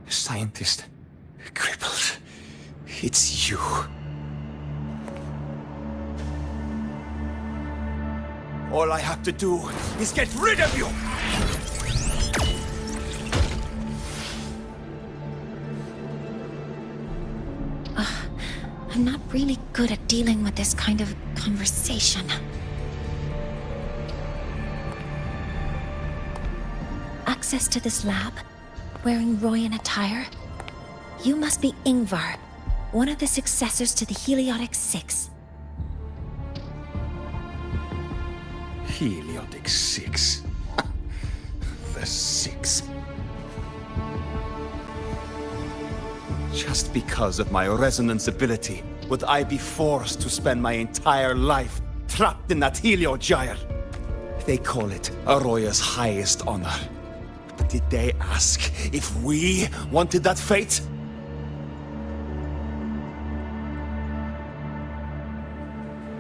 Scientist. Crippled. It's you. All I have to do is get rid of you! I'm not really good at dealing with this kind of conversation. Access to this lab? Wearing Royan attire? You must be Ingvar, one of the successors to the Heliotic Six. Heliotic Six. The Six. Just because of my resonance ability, would I be forced to spend my entire life trapped in that Heliogyre? They call it Aroya's highest honor. But did they ask if we wanted that fate?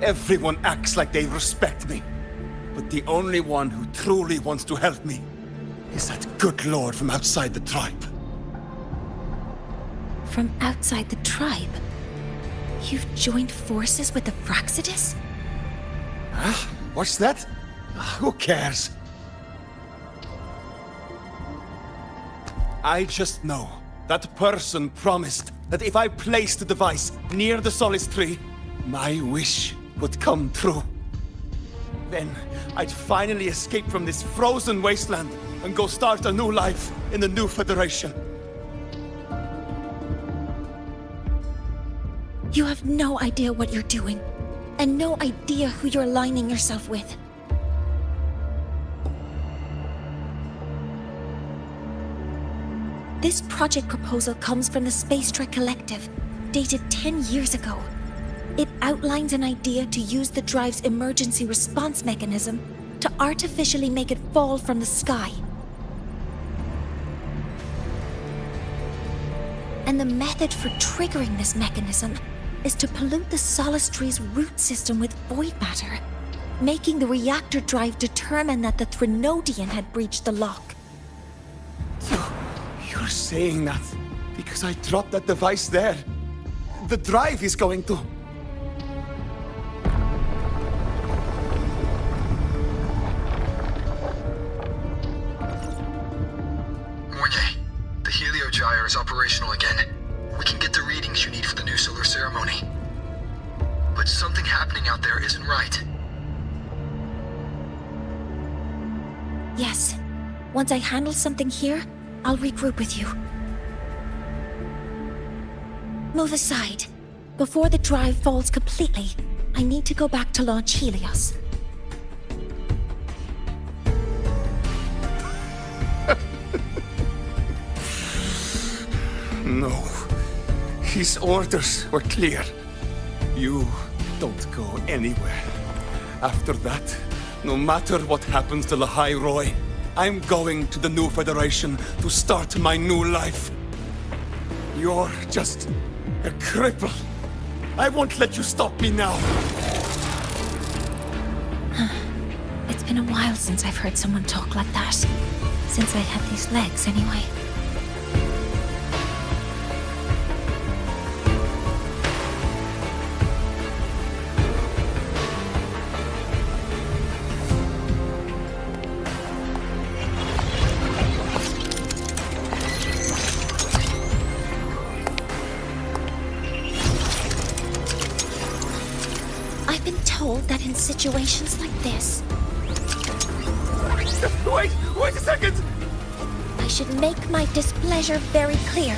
Everyone acts like they respect me. But the only one who truly wants to help me is that good lord from outside the tribe. From outside the tribe? You've joined forces with the Fraxidus? Huh? What's that? Who cares? I just know that person promised that if I placed the device near the Solace Tree, my wish would come true. Then I'd finally escape from this frozen wasteland and go start a new life in the new Federation. You have no idea what you're doing, and no idea who you're aligning yourself with. This project proposal comes from the Space Trek Collective, dated 10 years ago. It outlines an idea to use the drive's emergency response mechanism to artificially make it fall from the sky. And the method for triggering this mechanism is to pollute the Solace Tree's root system with void matter, making the reactor drive determine that the Threnodian had breached the lock. You're saying that because I dropped that device there. The drive is going to... is operational again. We can get the readings you need for the new solar ceremony. But something happening out there isn't right. Yes. Once I handle something here, I'll regroup with you. Move aside. Before the drive falls completely, I need to go back to launch Helios. No. His orders were clear. You don't go anywhere. After that, no matter what happens to Lahai Roy, I'm going to the new Federation to start my new life. You're just a cripple. I won't let you stop me now. It's been a while since I've heard someone talk like that. Since I had these legs, anyway. I've been told that in situations like this... Wait a second! I should make my displeasure very clear.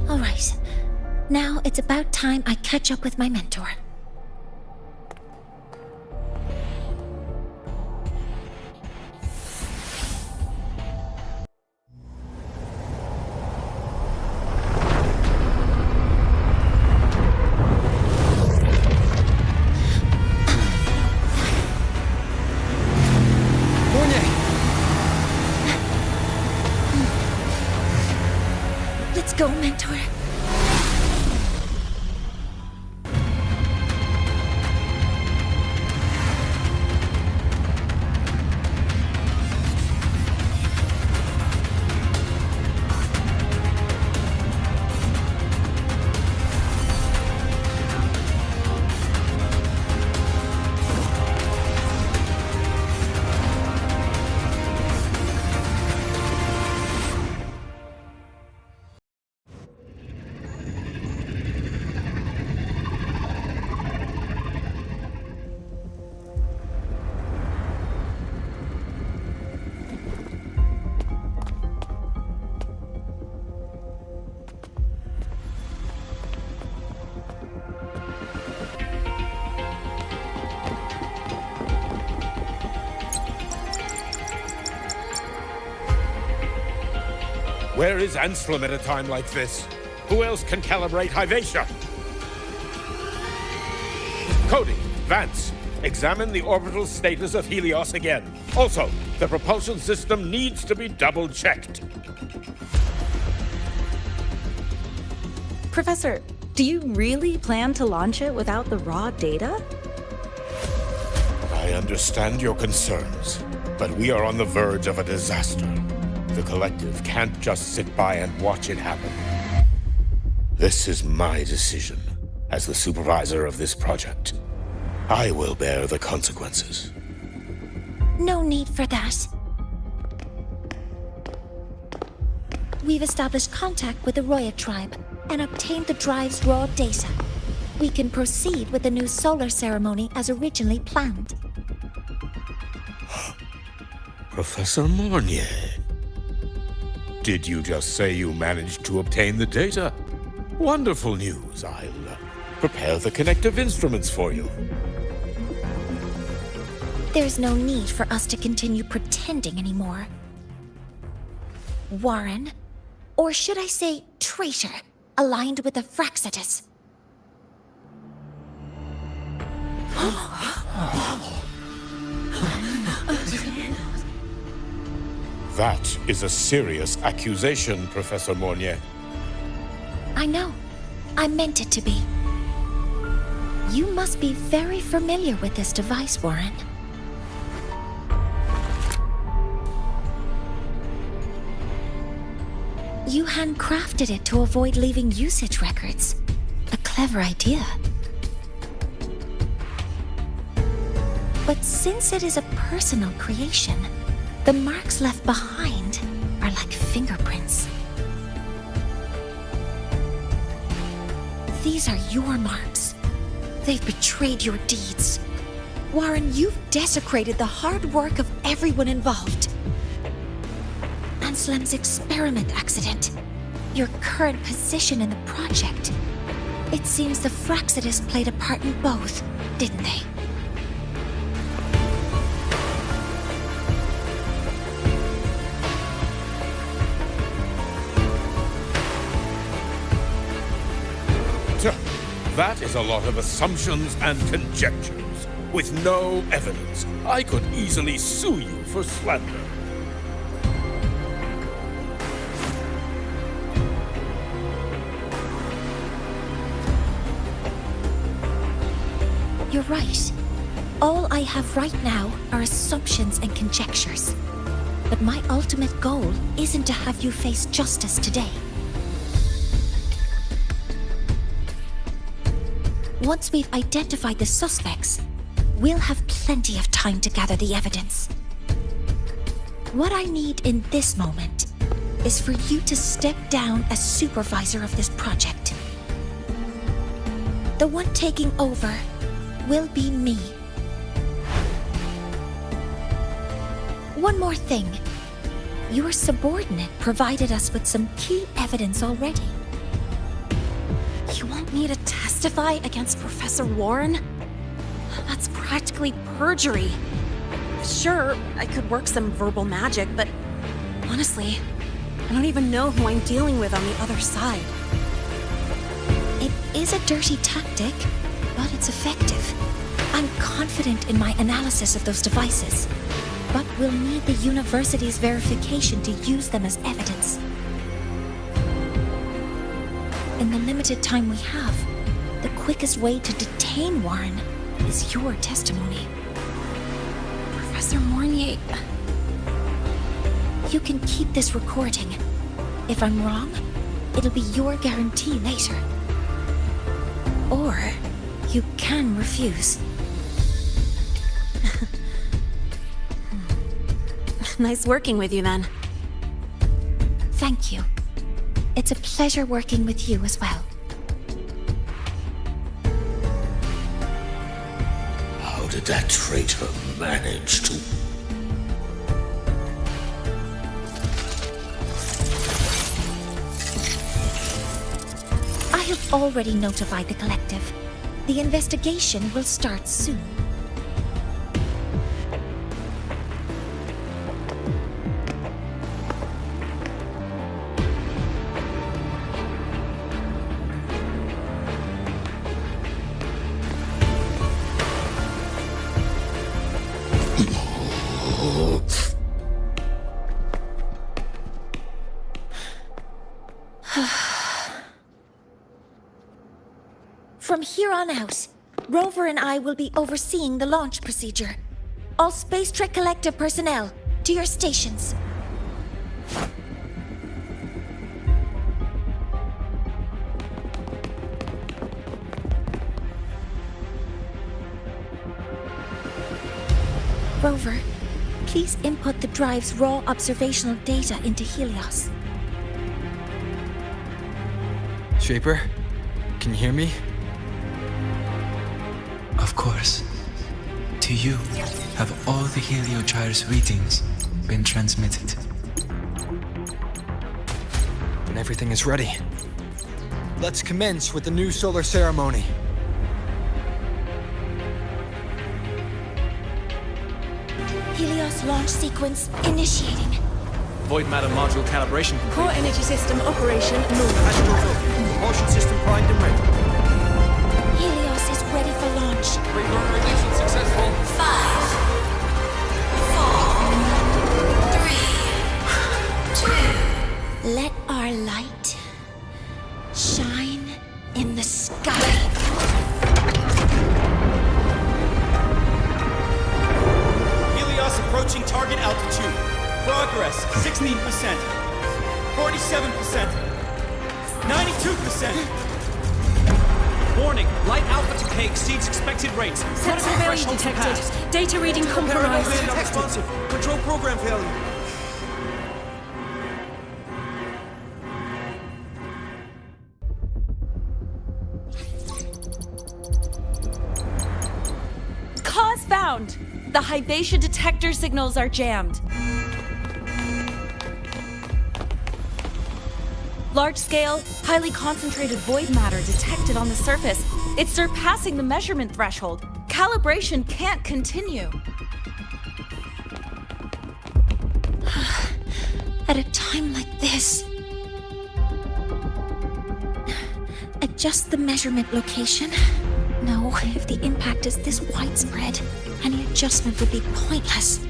All right. Now it's about time I catch up with my mentor. Let's go, mentor. Where is Anselm at a time like this? Who else can calibrate Hyvatia? Cody, Vance, examine the orbital status of Helios again. Also, the propulsion system needs to be double-checked. Professor, do you really plan to launch it without the raw data? I understand your concerns, but we are on the verge of a disaster. The Collective can't just sit by and watch it happen. This is my decision as the supervisor of this project. I will bear the consequences. No need for that. We've established contact with the Roya tribe and obtained the drive's raw data. We can proceed with the new solar ceremony as originally planned. Professor Mornier, did you just say you managed to obtain the data? Wonderful news. I'll prepare the connective instruments for you. There's no need for us to continue pretending anymore. Warren, or should I say traitor, aligned with the Fraxitus. That is a serious accusation, Professor Mornier. I know. I meant it to be. You must be very familiar with this device, Warren. You handcrafted it to avoid leaving usage records. A clever clever idea. But since it is a personal creation, the marks left behind are like fingerprints. These are your marks. They've betrayed your deeds. Warren, you've desecrated the hard work of everyone involved. Anslem's experiment accident, your current position in the project. It seems the Fraxidus played a part in both, didn't they? That is a lot of assumptions and conjectures, with no evidence. I could easily sue you for slander. You're right. All I have right now are assumptions and conjectures. But my ultimate goal isn't to have you face justice today. Once we've identified the suspects, we'll have plenty of time to gather the evidence. What I need in this moment is for you to step down as supervisor of this project. The one taking over will be me. One more thing. Your subordinate provided us with some key evidence already. You want me to testify against Professor Warren? That's practically perjury. Sure, I could work some verbal magic, but honestly, I don't even know who I'm dealing with on the other side. It is a dirty tactic, but it's effective. I'm confident in my analysis of those devices, but we'll need the university's verification to use them as evidence. In the limited time we have, the quickest way to detain Warren is your testimony. Professor Mornier... You can keep this recording. If I'm wrong, it'll be your guarantee later. Or you can refuse. Nice working with you, then. Thank you. It's a pleasure working with you as well. How did that traitor manage to... I have already notified the collective. The investigation will start soon. From here on out, Rover and I will be overseeing the launch procedure. All Space Trek Collective personnel, to your stations. Rover, please input the drive's raw observational data into Helios. Shaper, can you hear me? Of course. To you, have all the Heliogyre's readings been transmitted? Then everything is ready. Let's commence with the new solar ceremony. Helios launch sequence initiating. Void matter module calibration complete. Core energy system operation normal. Astral propulsion system primed and ready. Helios is ready for launch. Reconfirmation successful. 5, 4, 3, 2. Let our light shine in the sky. Helios approaching target altitude. Progress 16%, 47%, 92%. Warning, light alpha to K exceeds expected rates. Sensor Critical failure threshold detected. surpassed. Data reading Parameter compromised. unresponsive. Control program failure. Cause found! The Hypatia detector signals are jammed. Large-scale, highly concentrated void matter detected on the surface. It's surpassing the measurement threshold. Calibration can't continue. At a time like this, adjust the measurement location. No, if the impact is this widespread, any adjustment would be pointless.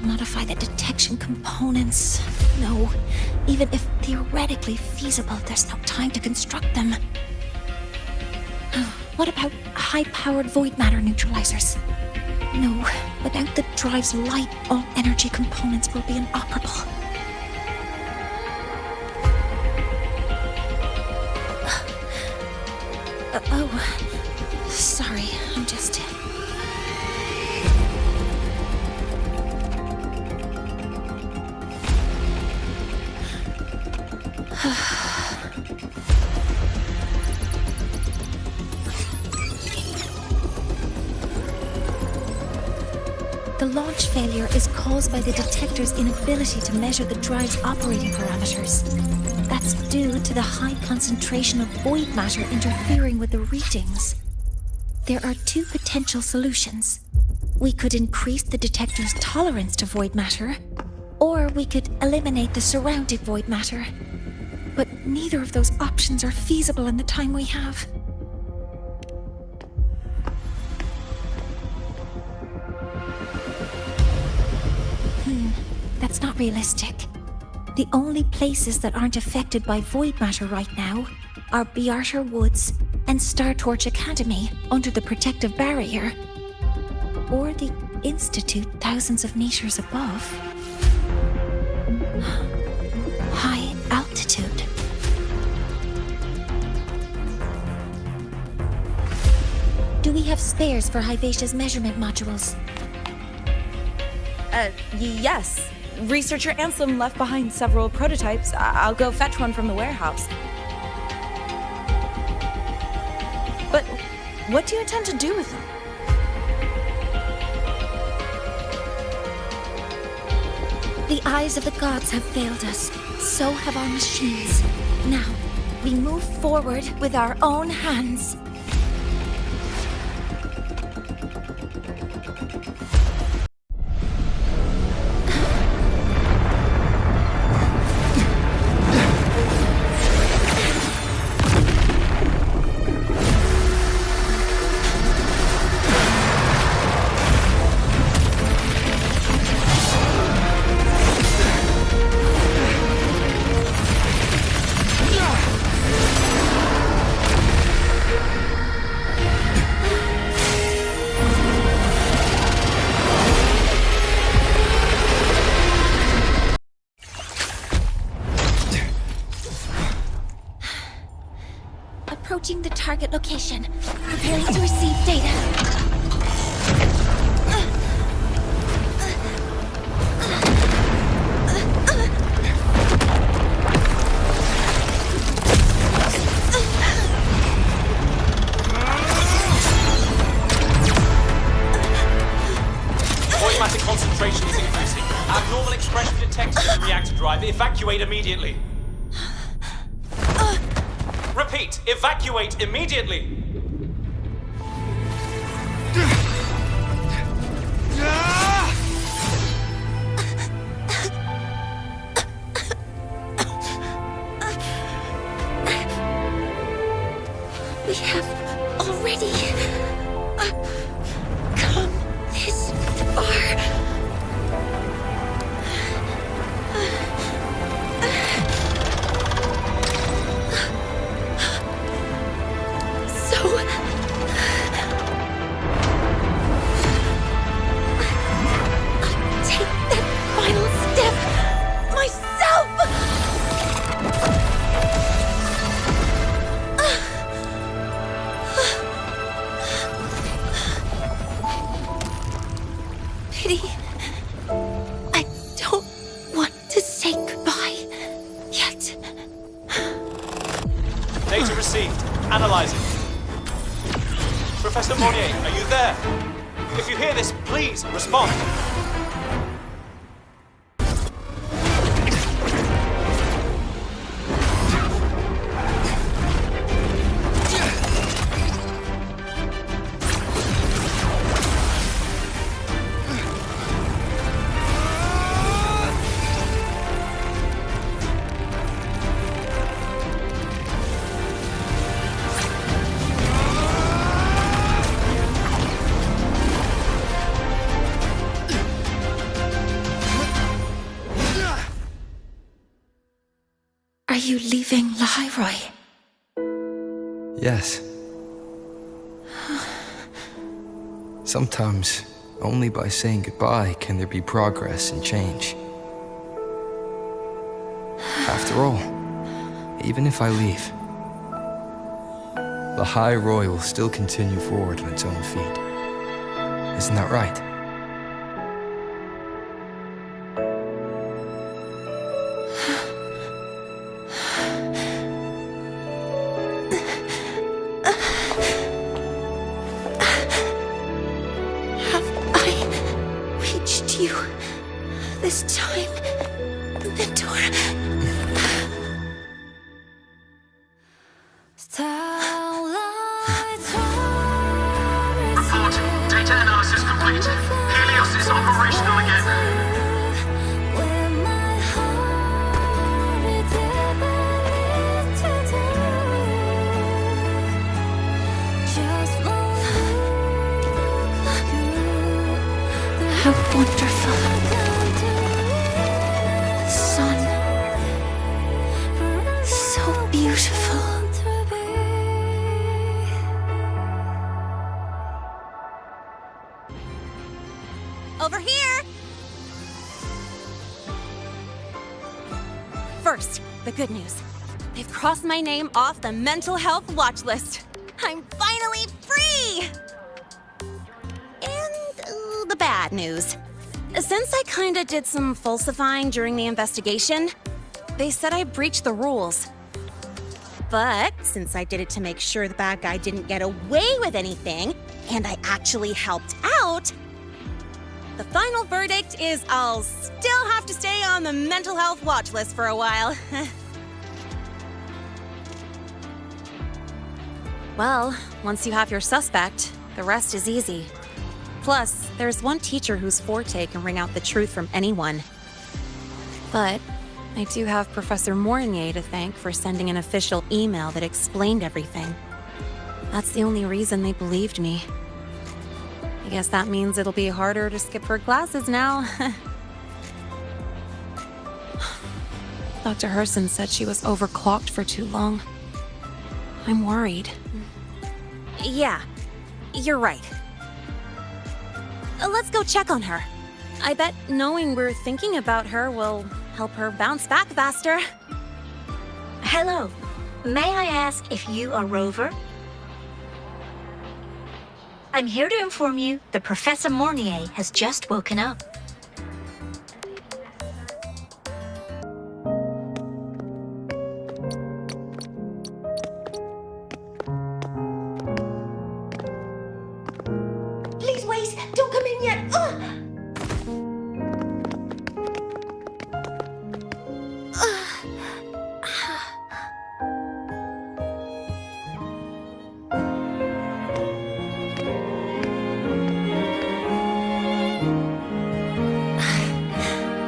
Modify the detection components. No, even if theoretically feasible, there's no time to construct them. What about high-powered void matter neutralizers? No, without the drive's light, all energy components will be inoperable. Oh, sorry, I'm just... The launch failure is caused by the detector's inability to measure the drive's operating parameters. That's due to the high concentration of void matter interfering with the readings. There are two potential solutions. We could increase the detector's tolerance to void matter, or we could eliminate the surrounding void matter. But neither of those options are feasible in the time we have. That's not realistic. The only places that aren't affected by void matter right now are Bearter Woods and Star Torch Academy under the protective barrier, or the Institute thousands of meters above. High altitude. Do we have spares for Hypatia's measurement modules? Yes. Researcher Ansem left behind several prototypes. I'll go fetch one from the warehouse. But what do you intend to do with them? The eyes of the gods have failed us. So have our machines. Now, we move forward with our own hands. Approaching the target location. Preparing to receive data. Void matter concentration is increasing. Abnormal expression detected in the reactor drive. Evacuate immediately. Repeat, evacuate immediately! We have already come this far. received. Analyzing. Professor Monnier, are you there? If you hear this, please respond. Are you leaving Lahairoi? Yes. Sometimes, only by saying goodbye can there be progress and change. After all, even if I leave, Lahairoi will still continue forward on its own feet. Isn't that right? This time, Mentor. Report. Data analysis complete. Helios is operational again. How wonderful. Sun. So beautiful. Over here! First, the good news. They've crossed my name off the mental health watch list. I'm finally free! And the bad news. Since I kinda did some falsifying during the investigation, they said I breached the rules. But since I did it to make sure the bad guy didn't get away with anything, and I actually helped out, the final verdict is I'll still have to stay on the mental health watch list for a while. Well, once you have your suspect, the rest is easy. Plus, there's one teacher whose forte can wring out the truth from anyone. But I do have Professor Mornier to thank for sending an official email that explained everything. That's the only reason they believed me. I guess that means it'll be harder to skip her classes now. Dr. Herson said she was overclocked for too long. I'm worried. Yeah, you're right. Let's go check on her. I bet knowing we're thinking about her will help her bounce back faster. Hello. May I ask if you are Rover? I'm here to inform you that Professor Mornier has just woken up. Please wait! Don't come in yet!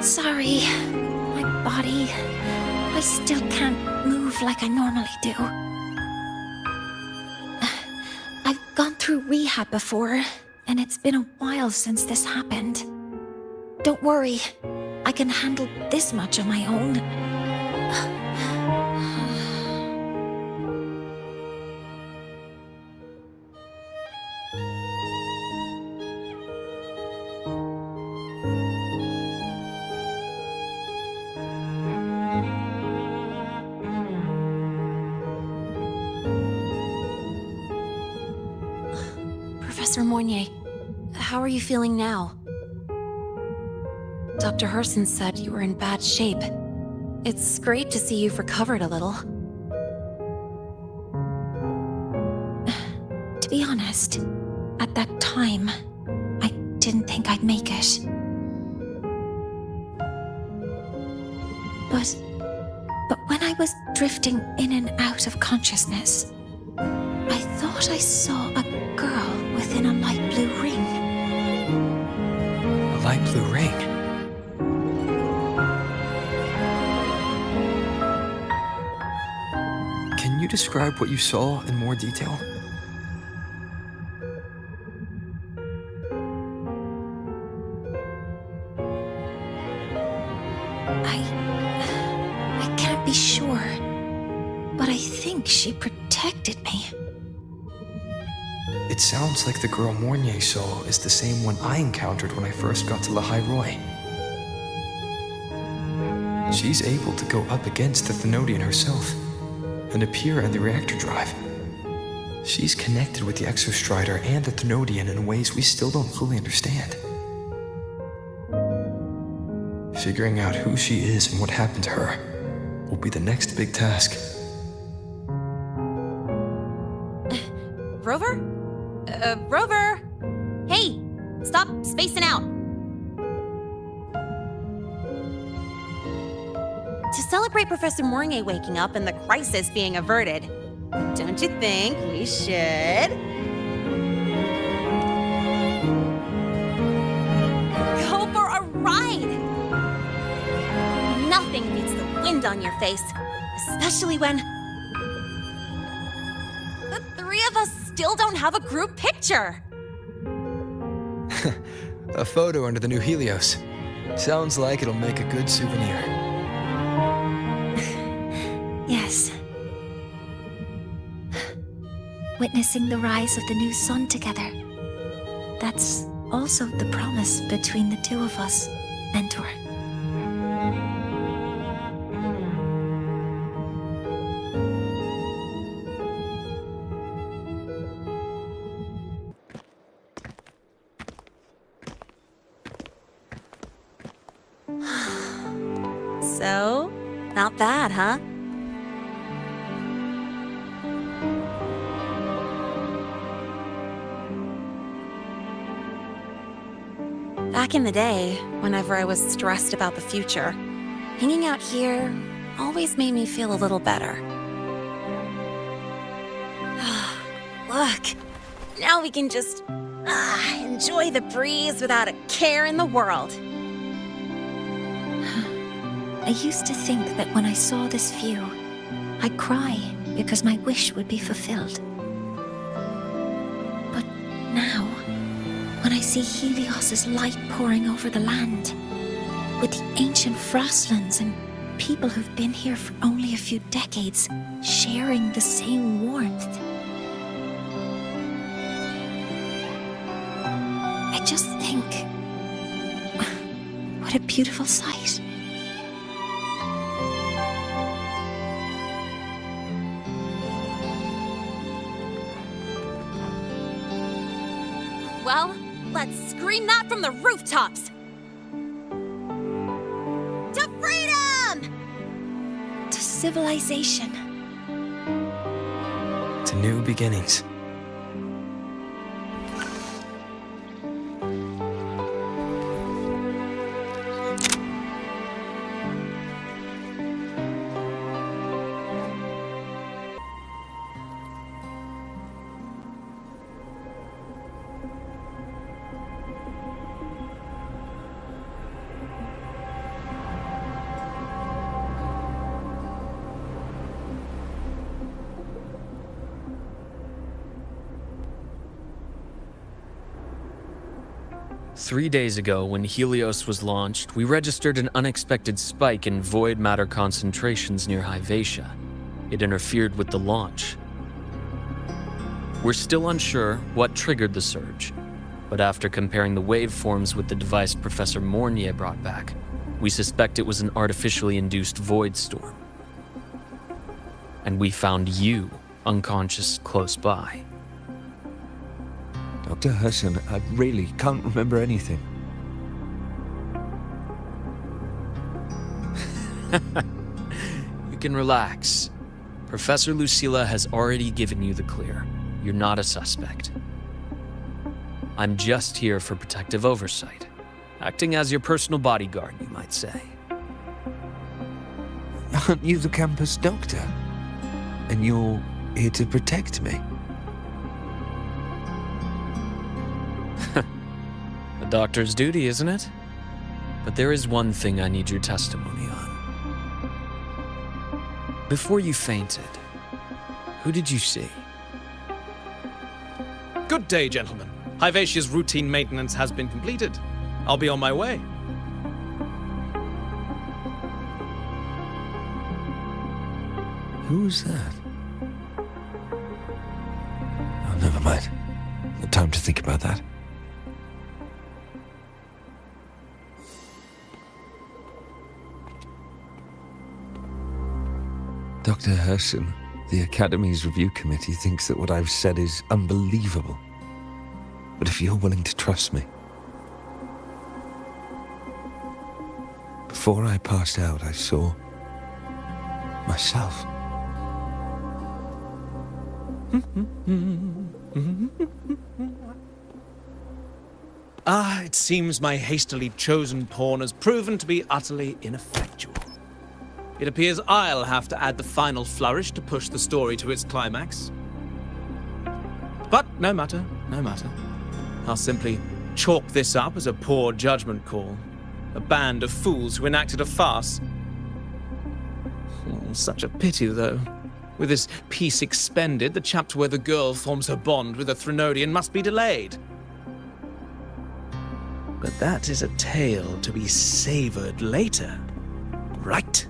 Sorry. My body. I still can't move like I normally do. I've gone through rehab before, and it's been a while since this happened. Don't worry. I can handle this much on my own. Professor Mornier, how are you feeling now? Dr. Herson said you were in bad shape. It's great to see you've recovered a little. be honest, at that time, I didn't think I'd make it. But when I was drifting in and out of consciousness, I thought I saw a girl within a light blue ring. A light blue ring? Can you describe what you saw in more detail? I can't be sure, but I think she protected me. It sounds like the girl Mornier saw is the same one I encountered when I first got to La Roy. She's able to go up against the Thenodian herself and appear at the reactor drive. She's connected with the Exostrider and the Thenodian in ways we still don't fully understand. Figuring out who she is and what happened to her will be the next big task. Rover? Rover! Hey! Stop spacing out! To celebrate Professor Mornier waking up and the crisis being averted, don't you think we should go for a ride? Nothing beats the wind on your face, especially when the three of us still don't have a group picture. A photo under the new Helios. Sounds like it'll make a good souvenir. Yes. Witnessing the rise of the new sun together. That's also the promise between the two of us, Mentor. So, not bad, huh? Back in the day, whenever I was stressed about the future, hanging out here always made me feel a little better. Look, now we can just enjoy the breeze without a care in the world. I used to think that when I saw this view, I'd cry because my wish would be fulfilled. But now, when I see Helios's light pouring over the land, with the ancient frostlands and people who've been here for only a few decades sharing the same warmth, I just think, what a beautiful sight. Well, let's scream that from the rooftops! To freedom! To civilization. To new beginnings. Three days ago, when Helios was launched, we registered an unexpected spike in void matter concentrations near Hyvatia. It interfered with the launch. We're still unsure what triggered the surge, but after comparing the waveforms with the device Professor Mornier brought back, we suspect it was an artificially induced void storm. And we found you unconscious close by. Dr. Hudson, I really can't remember anything. You can relax. Professor Lucilla has already given you the clear. you're not a suspect. I'm just here for protective oversight, acting as your personal bodyguard, you might say. Aren't you the campus doctor? And you're here to protect me? A doctor's duty, isn't it? But there is one thing I need your testimony on. Before you fainted, who did you see? Good day, gentlemen. Hyvatia's routine maintenance has been completed. I'll be on my way. Who's that? Oh, never mind. No time to think about that. Dr. Herson, the Academy's review committee thinks that what I've said is unbelievable. But if you're willing to trust me... Before I passed out, I saw... myself. It seems my hastily chosen pawn has proven to be utterly ineffectual. It appears I'll have to add the final flourish to push the story to its climax. But no matter, no matter. I'll simply chalk this up as a poor judgment call. A band of fools who enacted a farce. Oh, such a pity, though. With this piece expended, the chapter where the girl forms her bond with a Threnodian must be delayed. But that is a tale to be savoured later, right?